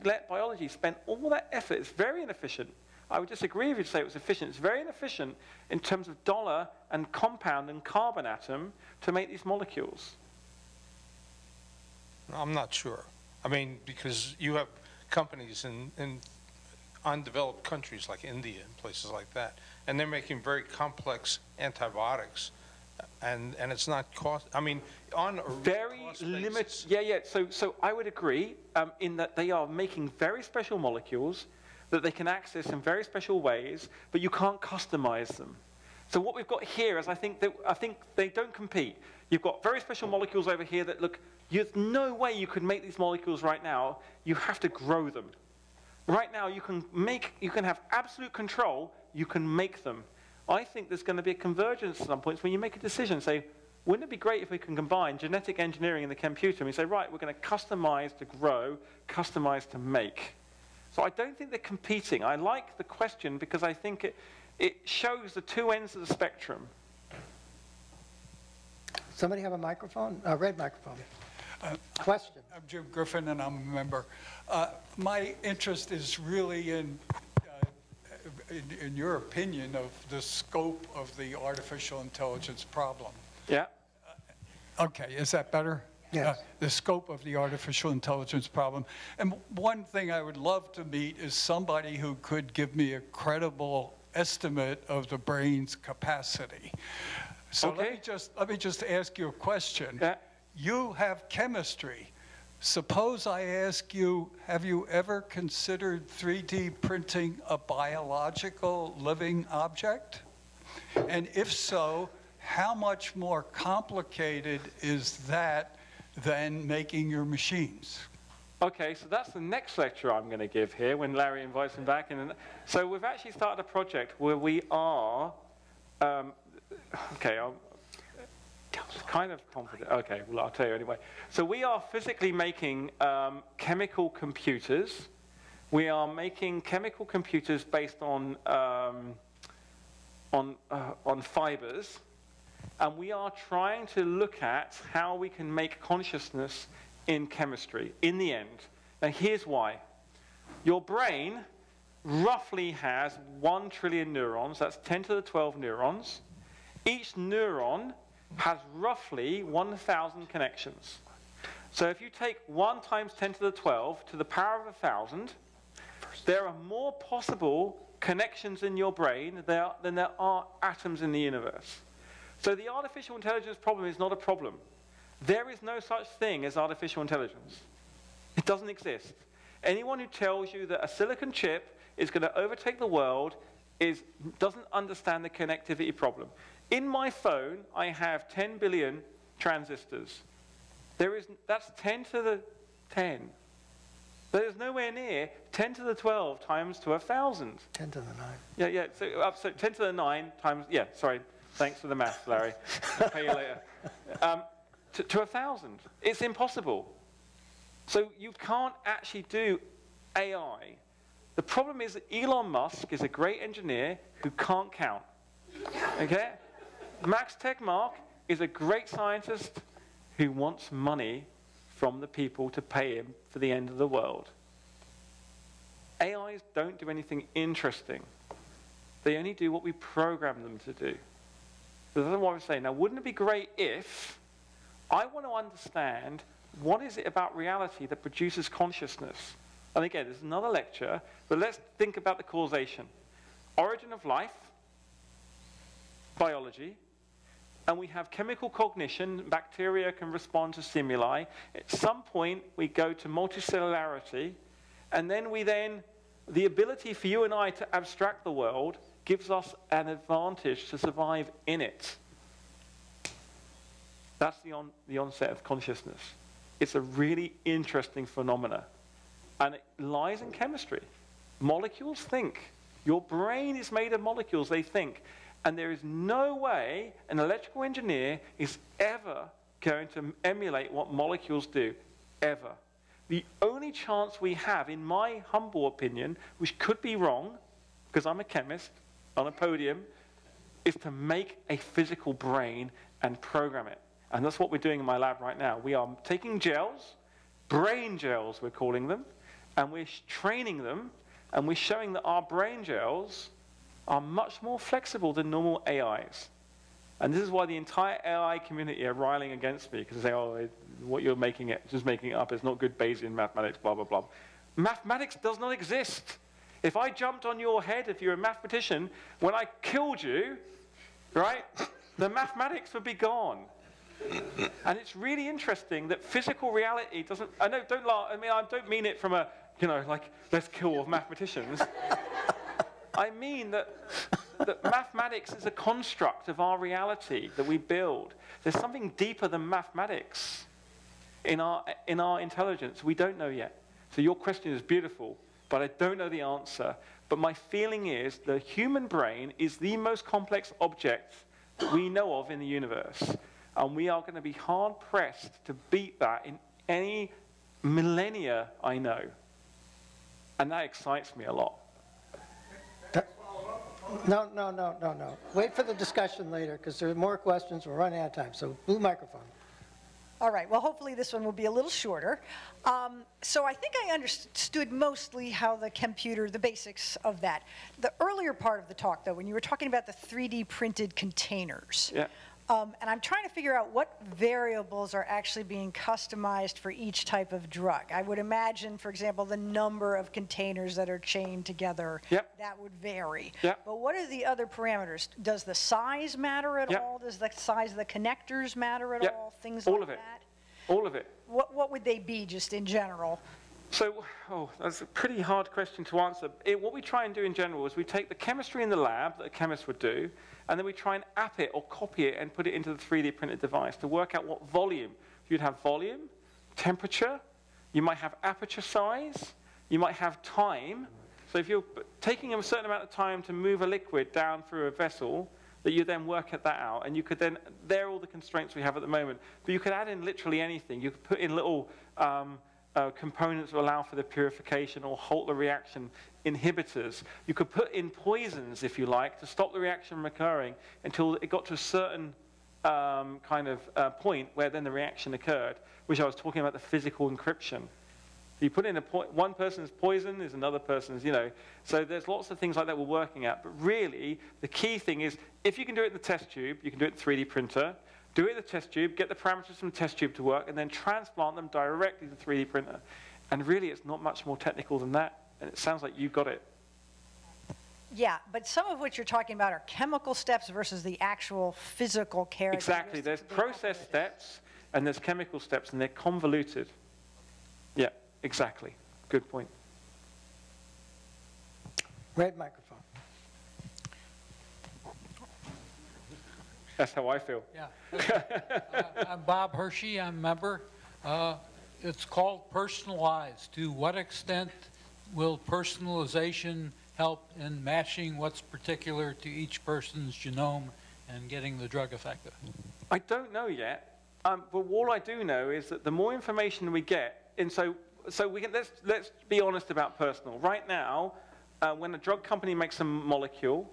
let biology spend all that effort? It's very inefficient. I would disagree if you say it was efficient. It's very inefficient in terms of dollar and compound and carbon atom to make these molecules. I'm not sure. I mean, because you have companies in undeveloped countries like India and places like that, and they're making very complex antibiotics, and it's not cost. I mean, on a very limited. Yeah. So I would agree in that they are making very special molecules that they can access in very special ways, but you can't customize them. So what we've got here is I think they don't compete. You've got very special molecules over here that look. There's no way you could make these molecules right now. You have to grow them. Right now, you can have absolute control. You can make them. I think there's going to be a convergence at some points when you make a decision. Say, wouldn't it be great if we can combine genetic engineering and the computer? And we say, right, we're going to customize to grow, customize to make. So I don't think they're competing. I like the question because I think it shows the two ends of the spectrum. Somebody have a microphone? A red microphone. Question. I'm Jim Griffin, and I'm a member. My interest is really in your opinion of the scope of the artificial intelligence problem. Yeah. Okay, is that better? Yes. The scope of the artificial intelligence problem. And one thing I would love to meet is somebody who could give me a credible estimate of the brain's capacity. So okay. let me just ask you a question. Yeah. You have chemistry. Suppose I ask you, have you ever considered 3D printing a biological living object? And if so, how much more complicated is that than making your machines? Okay, so that's the next lecture I'm going to give here when Larry invites him back. So we've actually started a project where we are, I'm kind of confident. Okay, well, I'll tell you anyway. So we are physically making chemical computers. We are making chemical computers based on fibers, and we are trying to look at how we can make consciousness in chemistry in the end. Now, here's why. Your brain roughly has 1 trillion neurons. That's 10 to the 12 neurons. Each neuron has roughly 1,000 connections. So if you take 1 times 10 to the 12 to the power of 1,000, there are more possible connections in your brain than there are atoms in the universe. So the artificial intelligence problem is not a problem. There is no such thing as artificial intelligence. It doesn't exist. Anyone who tells you that a silicon chip is going to overtake the world doesn't understand the connectivity problem. In my phone, I have 10 billion transistors. That's 10 to the 10. There's nowhere near 10 to the 12 times to 1,000. 10 to the 9. Yeah, so 10 to the 9 times, sorry, thanks for the maths, Larry. I'll pay you later. To 1,000. It's impossible. So you can't actually do AI. The problem is that Elon Musk is a great engineer who can't count. Okay? Max Tegmark is a great scientist who wants money from the people to pay him for the end of the world. AIs don't do anything interesting. They only do what we program them to do. So that's what I'm saying. Now, wouldn't it be great if I want to understand what is it about reality that produces consciousness? And again, there's another lecture, but let's think about the causation. Origin of life, biology, and we have chemical cognition. Bacteria can respond to stimuli. At some point, we go to multicellularity, and then the ability for you and I to abstract the world gives us an advantage to survive in it. That's the onset of consciousness. It's a really interesting phenomena, and it lies in chemistry. Molecules think. Your brain is made of molecules, they think. And there is no way an electrical engineer is ever going to emulate what molecules do, ever. The only chance we have, in my humble opinion, which could be wrong, because I'm a chemist on a podium, is to make a physical brain and program it. And that's what we're doing in my lab right now. We are taking gels, brain gels we're calling them, and we're training them, and we're showing that our brain gels are much more flexible than normal AIs. And this is why the entire AI community are riling against me, because they say, oh, what you're making it, just making it up, it's not good Bayesian mathematics, blah, blah, blah. Mathematics does not exist. If I jumped on your head, if you're a mathematician, when I killed you, right, the mathematics would be gone. And it's really interesting that physical reality doesn't, I know, don't laugh, I mean, I don't mean it from a, like, let's kill all mathematicians. I mean that mathematics is a construct of our reality that we build. There's something deeper than mathematics in our intelligence. We don't know yet. So your question is beautiful, but I don't know the answer. But my feeling is the human brain is the most complex object that we know of in the universe. And we are going to be hard-pressed to beat that in any millennia I know. And that excites me a lot. No. Wait for the discussion later, because there are more questions. We're running out of time. So, blue microphone. All right, well, hopefully this one will be a little shorter. So I think I understood mostly how the computer, the basics of that. The earlier part of the talk, though, when you were talking about the 3D printed containers, Yeah. And I'm trying to figure out what variables are actually being customized for each type of drug. I would imagine, for example, the number of containers that are chained together, Yep. that would vary. Yep. But what are the other parameters? Does the size matter at Yep. all? Does the size of the connectors matter at Yep. all? Things All like of it. that? All of it. What would they be, just in general? So, that's a pretty hard question to answer. What we try and do in general is we take the chemistry in the lab that a chemist would do, and then we try and app it or copy it and put it into the 3D printed device to work out what volume. You'd have volume, temperature, you might have aperture size, you might have time. So if you're taking a certain amount of time to move a liquid down through a vessel, that you then work at that out, and you could then, they're all the constraints we have at the moment, but you could add in literally anything. You could put in little components to allow for the purification or halt the reaction, inhibitors. You could put in poisons, if you like, to stop the reaction from occurring until it got to a certain point where then the reaction occurred, which I was talking about, the physical encryption. You put in one person's poison is another person's, So there's lots of things like that we're working at. But really, the key thing is, if you can do it in the test tube, you can do it in the 3D printer. Do it in the test tube, get the parameters from the test tube to work, and then transplant them directly to the 3D printer. And really, it's not much more technical than that. And it sounds like you got it. Yeah, but some of what you're talking about are chemical steps versus the actual physical characteristics. Exactly. There's process steps, and there's chemical steps, and they're convoluted. Yeah, exactly. Good point. Red microphone. That's how I feel. Yeah. I'm Bob Hershey. I'm a member. It's called personalized. To what extent will personalization help in matching what's particular to each person's genome and getting the drug effective? I don't know yet, but all I do know is that the more information we get, and so we can, let's be honest about personal. Right now, when a drug company makes a molecule,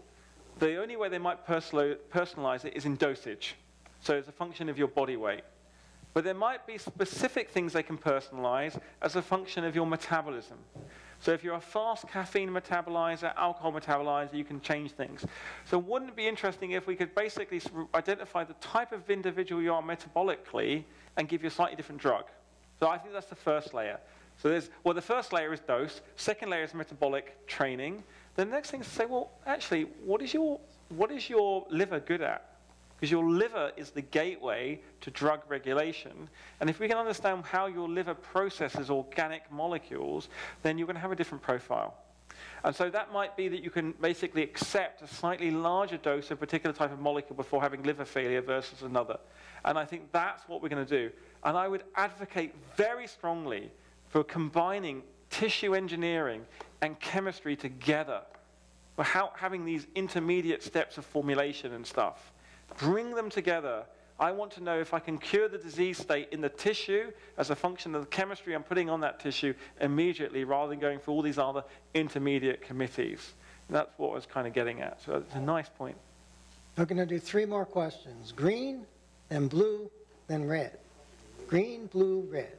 the only way they might personalize it is in dosage. So it's a function of your body weight. But there might be specific things they can personalize as a function of your metabolism. So if you're a fast caffeine metabolizer, alcohol metabolizer, you can change things. So wouldn't it be interesting if we could basically identify the type of individual you are metabolically and give you a slightly different drug? So I think that's the first layer. So the first layer is dose, second layer is metabolic training. The next thing is to say, well, actually, what is your liver good at? Because your liver is the gateway to drug regulation. And if we can understand how your liver processes organic molecules, then you're going to have a different profile. And so that might be that you can basically accept a slightly larger dose of a particular type of molecule before having liver failure versus another. And I think that's what we're going to do. And I would advocate very strongly for combining tissue engineering and chemistry together, for having these intermediate steps of formulation and stuff. Bring them together. I want to know if I can cure the disease state in the tissue as a function of the chemistry I'm putting on that tissue immediately, rather than going through all these other intermediate committees. And that's what I was kind of getting at. So it's a nice point. We're going to do 3 more questions. Green, then blue, then red. Green, blue, red.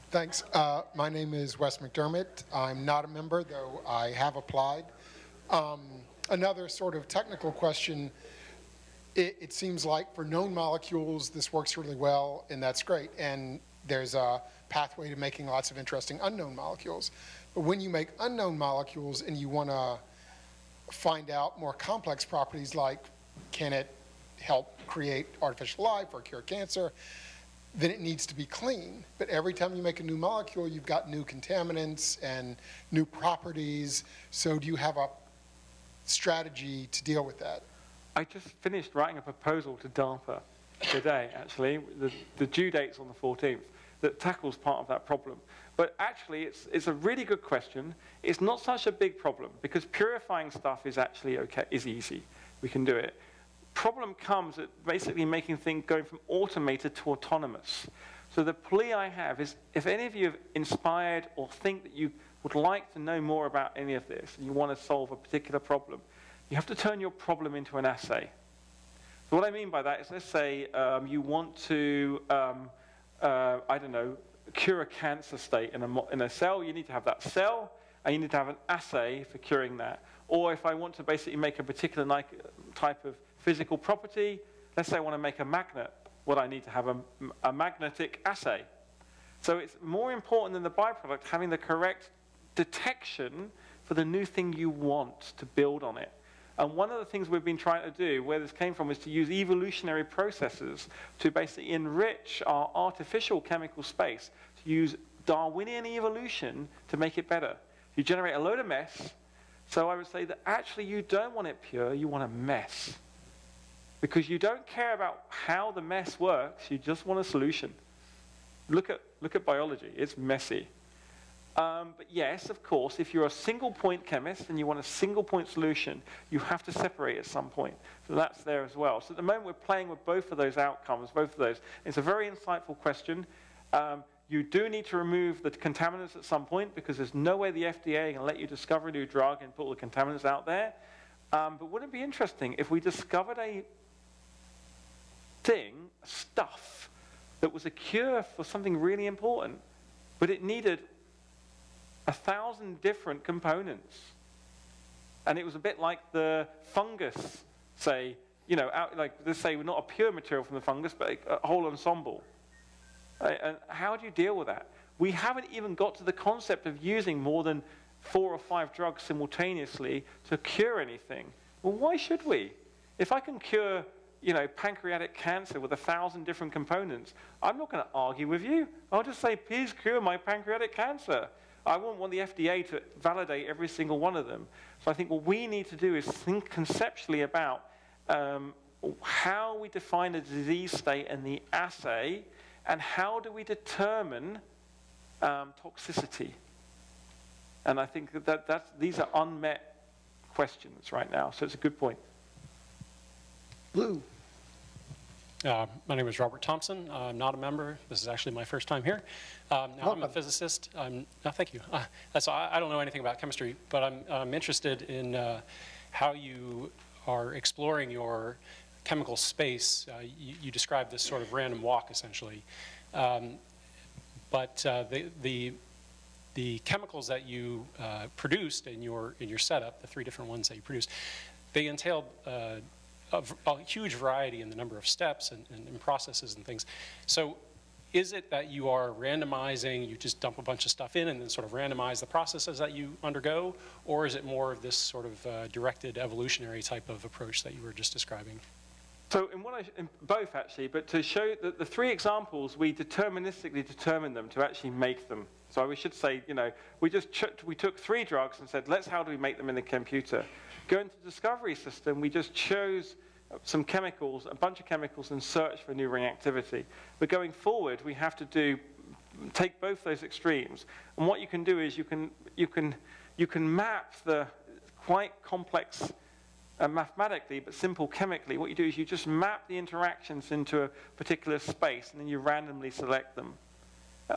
Thanks. My name is Wes McDermott. I'm not a member, though I have applied. Another sort of technical question. It seems like for known molecules, this works really well, and that's great. And there's a pathway to making lots of interesting unknown molecules. But when you make unknown molecules and you want to find out more complex properties, like can it help create artificial life or cure cancer, then it needs to be clean. But every time you make a new molecule, you've got new contaminants and new properties. So do you have a strategy to deal with that? I just finished writing a proposal to DARPA today, actually. The due date's on the 14th, that tackles part of that problem. But actually, it's a really good question. It's not such a big problem, because purifying stuff is actually okay, is easy. We can do it. Problem comes at basically making things going from automated to autonomous. So the plea I have is, if any of you have inspired or think that you would like to know more about any of this, and you want to solve a particular problem, you have to turn your problem into an assay. So what I mean by that is, let's say you want to, I don't know, cure a cancer state in a cell. You need to have that cell, and you need to have an assay for curing that. Or if I want to basically make a particular type of physical property, let's say I want to make a magnet, well, I need to have a magnetic assay. So it's more important than the byproduct having the correct detection for the new thing you want to build on it. And one of the things we've been trying to do, where this came from, is to use evolutionary processes to basically enrich our artificial chemical space, to use Darwinian evolution to make it better. You generate a load of mess. So I would say that actually you don't want it pure, you want a mess. Because you don't care about how the mess works, you just want a solution. Look at biology, it's messy. But yes, of course, if you're a single point chemist and you want a single point solution, you have to separate at some point. So that's there as well. So at the moment we're playing with both of those outcomes, both of those. It's a very insightful question. You do need to remove the contaminants at some point, because there's no way the FDA can let you discover a new drug and put all the contaminants out there. But wouldn't it be interesting if we discovered a stuff that was a cure for something really important, but it needed 1,000 different components. And it was a bit like the fungus, say, like let's say not a pure material from the fungus, but a whole ensemble. And how do you deal with that? We haven't even got to the concept of using more than 4 or 5 drugs simultaneously to cure anything. Well, why should we? If I can cure pancreatic cancer with 1,000 different components, I'm not going to argue with you. I'll just say, please cure my pancreatic cancer. I won't want the FDA to validate every single one of them. So I think what we need to do is think conceptually about how we define a disease state and the assay, And how do we determine toxicity? And I think these are unmet questions right now, so it's a good point. Blue. My name is Robert Thompson. I'm not a member. This is actually my first time here. Now I'm a physicist. No, thank you. So I don't know anything about chemistry, but I'm interested in how you are exploring your chemical space. You described this sort of random walk, essentially. But the chemicals that you produced in your setup, the 3 different ones that you produced, they entailed a huge variety in the number of steps and processes and things. So is it that you are randomizing, you just dump a bunch of stuff in and then sort of randomize the processes that you undergo, or is it more of this sort of directed evolutionary type of approach that you were just describing? So in both, actually, but to show that the 3 examples, we deterministically determined them to actually make them. So we should say, we took 3 drugs and said, how do we make them in the computer? Going to the discovery system, we just chose some chemicals, a bunch of chemicals, and search for new reactivity. But going forward, we have to take both those extremes. And what you can do is you can map the quite complex mathematically, but simple chemically. What you do is you just map the interactions into a particular space, and then you randomly select them.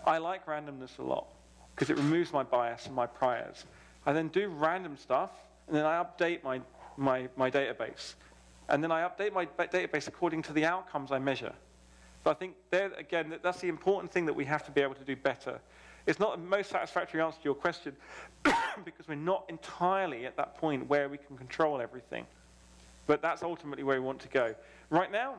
I like randomness a lot, because it removes my bias and my priors. I then do random stuff, and then I update my database. And then I update my database according to the outcomes I measure. So I think there, again, that's the important thing that we have to be able to do better. It's not the most satisfactory answer to your question because we're not entirely at that point where we can control everything. But that's ultimately where we want to go. Right now,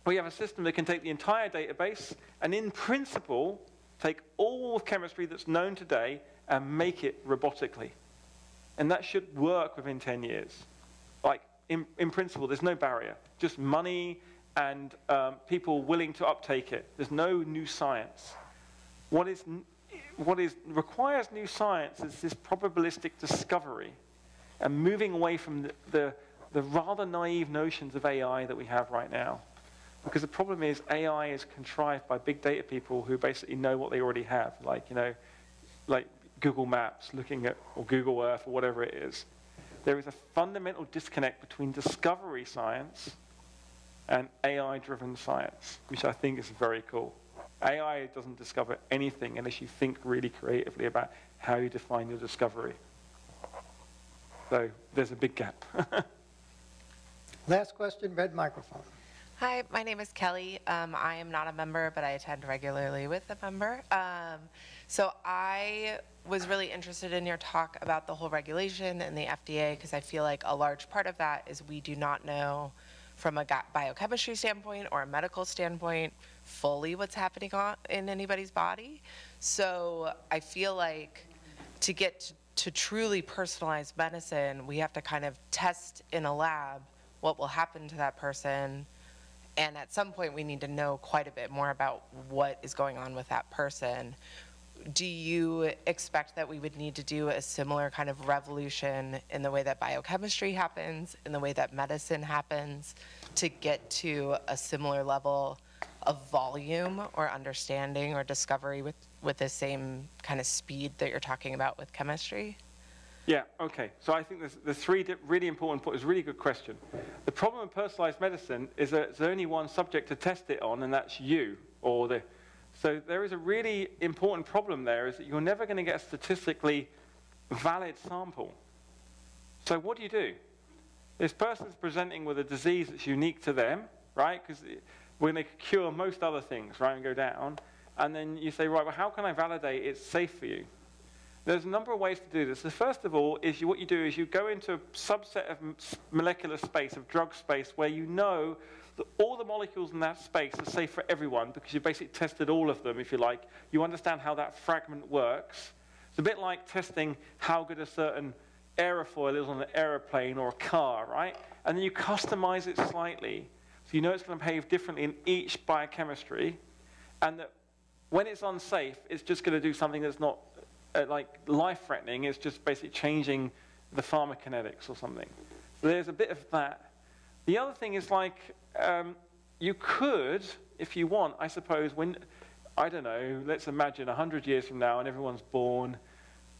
we have a system that can take the entire database and in principle, take all of chemistry that's known today and make it robotically. And that should work within 10 years. Like, in principle, there's no barrier. Just money and people willing to uptake it. There's no new science. What requires new science is this probabilistic discovery and moving away from the rather naive notions of AI that we have right now. Because the problem is AI is contrived by big data people who basically know what they already have, like Google Maps looking at, or Google Earth, or whatever it is. There is a fundamental disconnect between discovery science and AI-driven science, which I think is very cool. AI doesn't discover anything unless you think really creatively about how you define your discovery. So there's a big gap. Last question, red microphone. Hi, my name is Kelly. I am not a member, but I attend regularly with a member. So I was really interested in your talk about the whole regulation and the FDA, because I feel like a large part of that is we do not know from a biochemistry standpoint or a medical standpoint fully what's happening in anybody's body. So I feel like to get to truly personalized medicine, we have to kind of test in a lab what will happen to that person. And at some point, we need to know quite a bit more about what is going on with that person. Do you expect that we would need to do a similar kind of revolution in the way that biochemistry happens, in the way that medicine happens, to get to a similar level of volume or understanding or discovery with the same kind of speed that you're talking about with chemistry? Yeah, okay. So I think there's 3 really important points. It's a really good question. The problem with personalized medicine is that there's only one subject to test it on, and that's you. So there is a really important problem there, is that you're never going to get a statistically valid sample. So what do? This person's presenting with a disease that's unique to them, right? Because when they cure most other things, right, and go down, and then you say, right, well, how can I validate it's safe for you? There's a number of ways to do this. The first of all is what you do is you go into a subset of molecular space, of drug space, where you know that all the molecules in that space are safe for everyone because you've basically tested all of them, if you like. You understand how that fragment works. It's a bit like testing how good a certain aerofoil is on an aeroplane or a car, right? And then you customize it slightly. So you know it's going to behave differently in each biochemistry, and that when it's unsafe, it's just going to do something that's not like life-threatening. It's just basically changing the pharmacokinetics or something. So there's a bit of that. The other thing is you could, if you want, I suppose, when I don't know, let's imagine 100 years from now and everyone's born.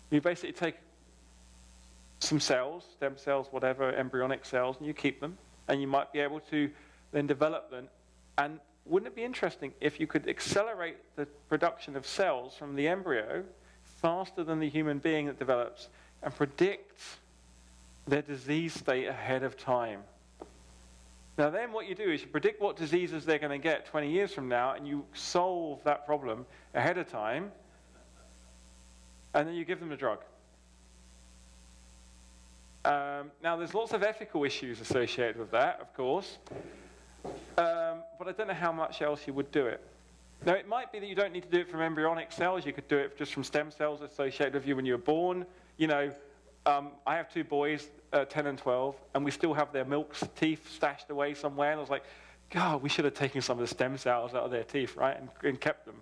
You basically take some cells, stem cells, whatever, embryonic cells, and you keep them, and you might be able to then develop them. And wouldn't it be interesting if you could accelerate the production of cells from the embryo faster than the human being that develops and predict their disease state ahead of time? Now then what you do is you predict what diseases they're going to get 20 years from now, and you solve that problem ahead of time, and then you give them a drug. Now there's lots of ethical issues associated with that, of course, but I don't know how much else you would do it. Now it might be that you don't need to do it from embryonic cells, you could do it just from stem cells associated with you when you were born. You know, I have two boys, 10 and 12, and we still have their milk teeth stashed away somewhere, and I was like, God, we should have taken some of the stem cells out of their teeth, right, and kept them.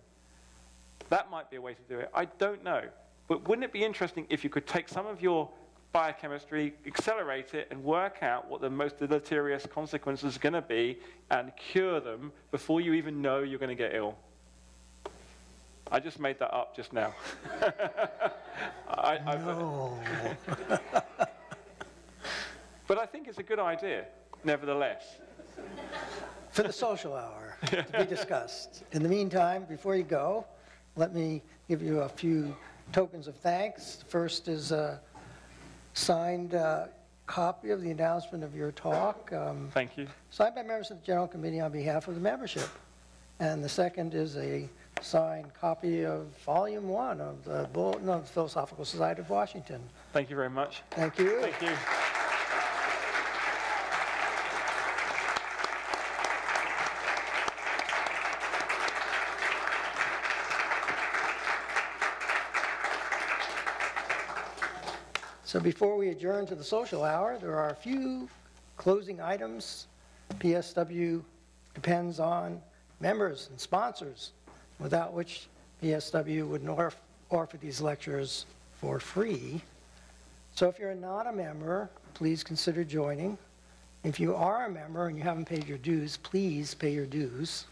That might be a way to do it. I don't know. But wouldn't it be interesting if you could take some of your biochemistry, accelerate it, and work out what the most deleterious consequences are going to be and cure them before you even know you're going to get ill? I just made that up just now. No. But I think it's a good idea, nevertheless. For the social hour to be discussed. In the meantime, before you go, let me give you a few tokens of thanks. First is a signed copy of the announcement of your talk. Thank you. Signed by members of the General Committee on behalf of the membership. And the second is a signed copy of Volume 1 of the Bulletin of the Philosophical Society of Washington. Thank you very much. Thank you. Thank you. So before we adjourn to the social hour, there are a few closing items. PSW depends on members and sponsors, without which PSW would not offer these lectures for free. So if you're not a member, please consider joining. If you are a member and you haven't paid your dues, please pay your dues.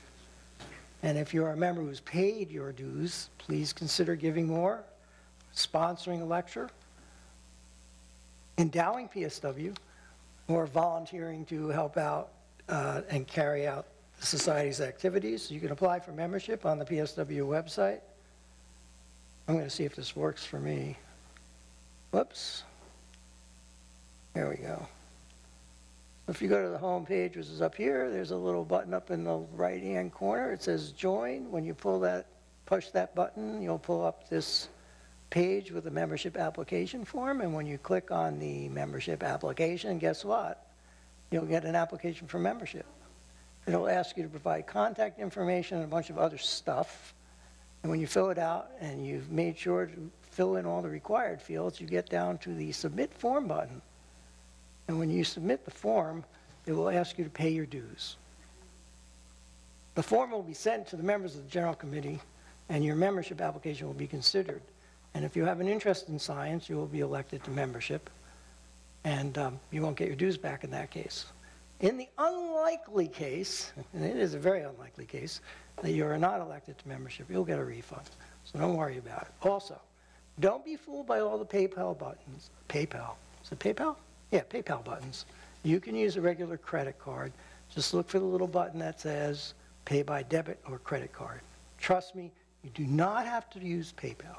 And if you're a member who's paid your dues, please consider giving more, sponsoring a lecture, endowing PSW, or volunteering to help out and carry out the Society's activities. You can apply for membership on the PSW website. I'm going to see if this works for me. Whoops. There we go. If you go to the home page, which is up here, there's a little button up in the right-hand corner. It says Join. When you push that button, you'll pull up this page with a membership application form, and when you click on the membership application, guess what? You'll get an application for membership. It'll ask you to provide contact information and a bunch of other stuff, and when you fill it out and you've made sure to fill in all the required fields, you get down to the Submit Form button. And when you submit the form, it will ask you to pay your dues. The form will be sent to the members of the General Committee, and your membership application will be considered. And if you have an interest in science, you will be elected to membership, and you won't get your dues back in that case. In the unlikely case, and it is a very unlikely case, that you are not elected to membership, you'll get a refund. So don't worry about it. Also, don't be fooled by all the PayPal buttons. PayPal. Is it PayPal? Yeah, PayPal buttons. You can use a regular credit card. Just look for the little button that says pay by debit or credit card. Trust me, you do not have to use PayPal.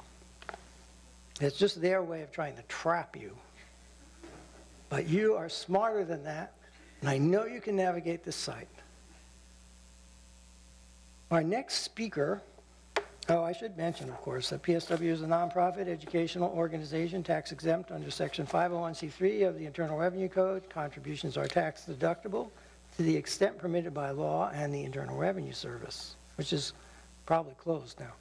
It's just their way of trying to trap you. But you are smarter than that, and I know you can navigate this site. Our next speaker, I should mention, of course, that PSW is a nonprofit educational organization, tax exempt under Section 501c3 of the Internal Revenue Code. Contributions are tax deductible to the extent permitted by law and the Internal Revenue Service, which is probably closed now.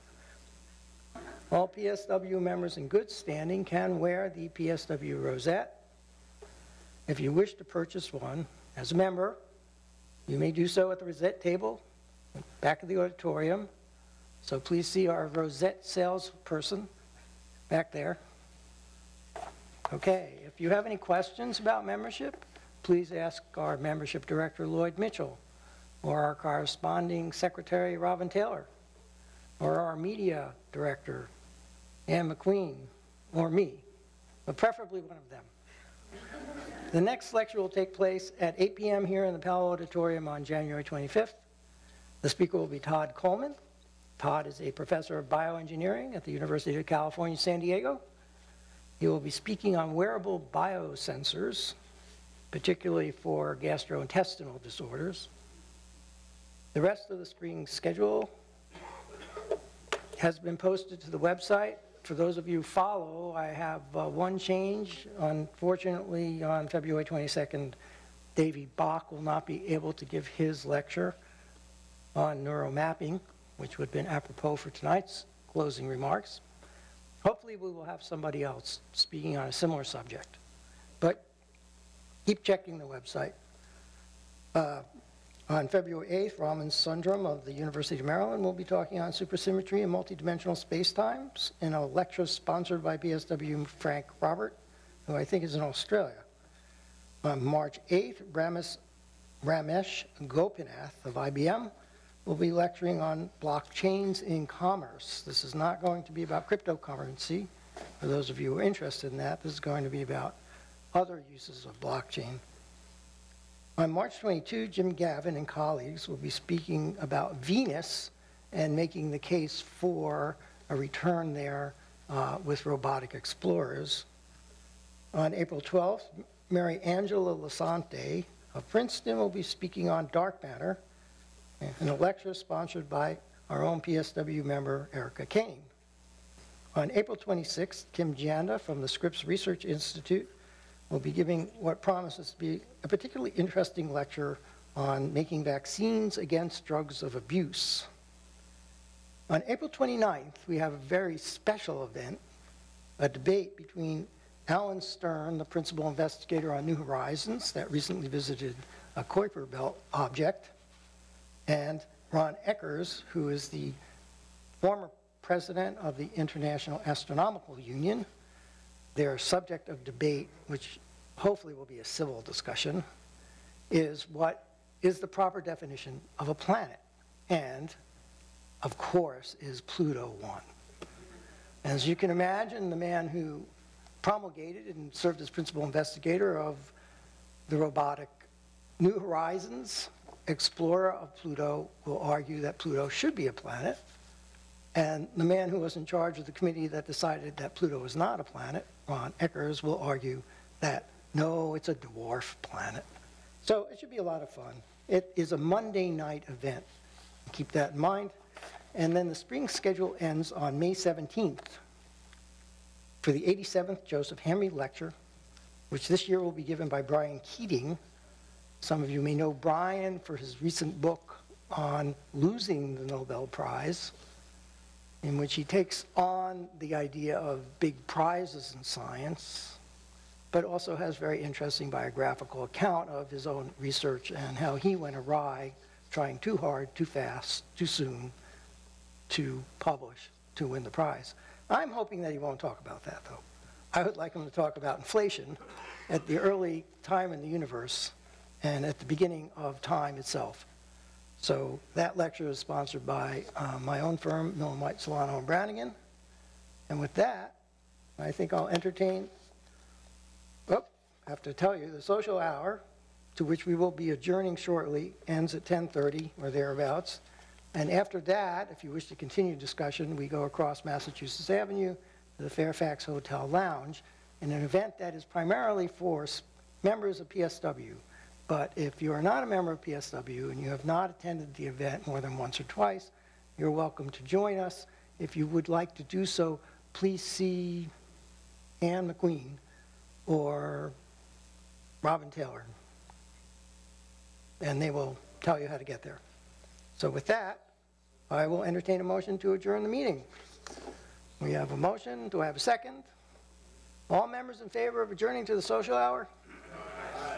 All PSW members in good standing can wear the PSW rosette. If you wish to purchase one as a member, you may do so at the rosette table, back of the auditorium. So please see our rosette salesperson back there. Okay, if you have any questions about membership, please ask our membership director, Lloyd Mitchell, or our corresponding secretary, Robin Taylor. or our media director, Ann McQueen, or me, but preferably one of them. The next lecture will take place at 8 p.m. here in the Powell Auditorium on January 25th. The speaker will be Todd Coleman. Todd is a professor of bioengineering at the University of California, San Diego. He will be speaking on wearable biosensors, particularly for gastrointestinal disorders. The rest of the spring schedule has been posted to the website. For those of you who follow, I have one change. Unfortunately, on February 22nd, Davey Bach will not be able to give his lecture on neuromapping, which would have been apropos for tonight's closing remarks. Hopefully, we will have somebody else speaking on a similar subject. But keep checking the website. On February 8th, Raman Sundram of the University of Maryland will be talking on supersymmetry and multidimensional spacetimes in a lecture sponsored by PSW Frank Robert, who I think is in Australia. On March 8th, Ramesh Gopinath of IBM will be lecturing on blockchains in commerce. This is not going to be about cryptocurrency. For those of you who are interested in that, this is going to be about other uses of blockchain. On March 22, Jim Gavin and colleagues will be speaking about Venus and making the case for a return there with robotic explorers. On April 12th, Mary Angela Lasante of Princeton will be speaking on dark matter in a lecture sponsored by our own PSW member, Erica Kane. On April 26th, Kim Janda from the Scripps Research Institute will be giving what promises to be a particularly interesting lecture on making vaccines against drugs of abuse. On April 29th, we have a very special event, a debate between Alan Stern, the principal investigator on New Horizons that recently visited a Kuiper Belt object, and Ron Eckers, who is the former president of the International Astronomical Union. Their subject of debate, which hopefully will be a civil discussion, is what is the proper definition of a planet? And, of course, is Pluto one? As you can imagine, the man who promulgated and served as principal investigator of the robotic New Horizons explorer of Pluto will argue that Pluto should be a planet. And the man who was in charge of the committee that decided that Pluto was not a planet, Ron Eckers, will argue that, no, it's a dwarf planet. So it should be a lot of fun. It is a Monday night event. Keep that in mind. And then the spring schedule ends on May 17th for the 87th Joseph Henry Lecture, which this year will be given by Brian Keating. Some of you may know Brian for his recent book on losing the Nobel Prize, in which he takes on the idea of big prizes in science, but also has very interesting biographical account of his own research and how he went awry, trying too hard, too fast, too soon to publish, to win the prize. I'm hoping that he won't talk about that, though. I would like him to talk about inflation at the early time in the universe and at the beginning of time itself. So that lecture is sponsored by my own firm, Millen White, Solano, and Brannigan. And with that, I think I'll entertain, I have to tell you, the social hour, to which we will be adjourning shortly, ends at 10:30 or thereabouts. And after that, if you wish to continue discussion, we go across Massachusetts Avenue to the Fairfax Hotel Lounge in an event that is primarily for members of PSW. But if you are not a member of PSW and you have not attended the event more than once or twice, you're welcome to join us. If you would like to do so, please see Ann McQueen or Robin Taylor, and they will tell you how to get there. So with that, I will entertain a motion to adjourn the meeting. We have a motion. Do I have a second? All members in favor of adjourning to the social hour?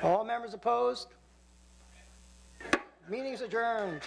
All members opposed? Meeting is adjourned.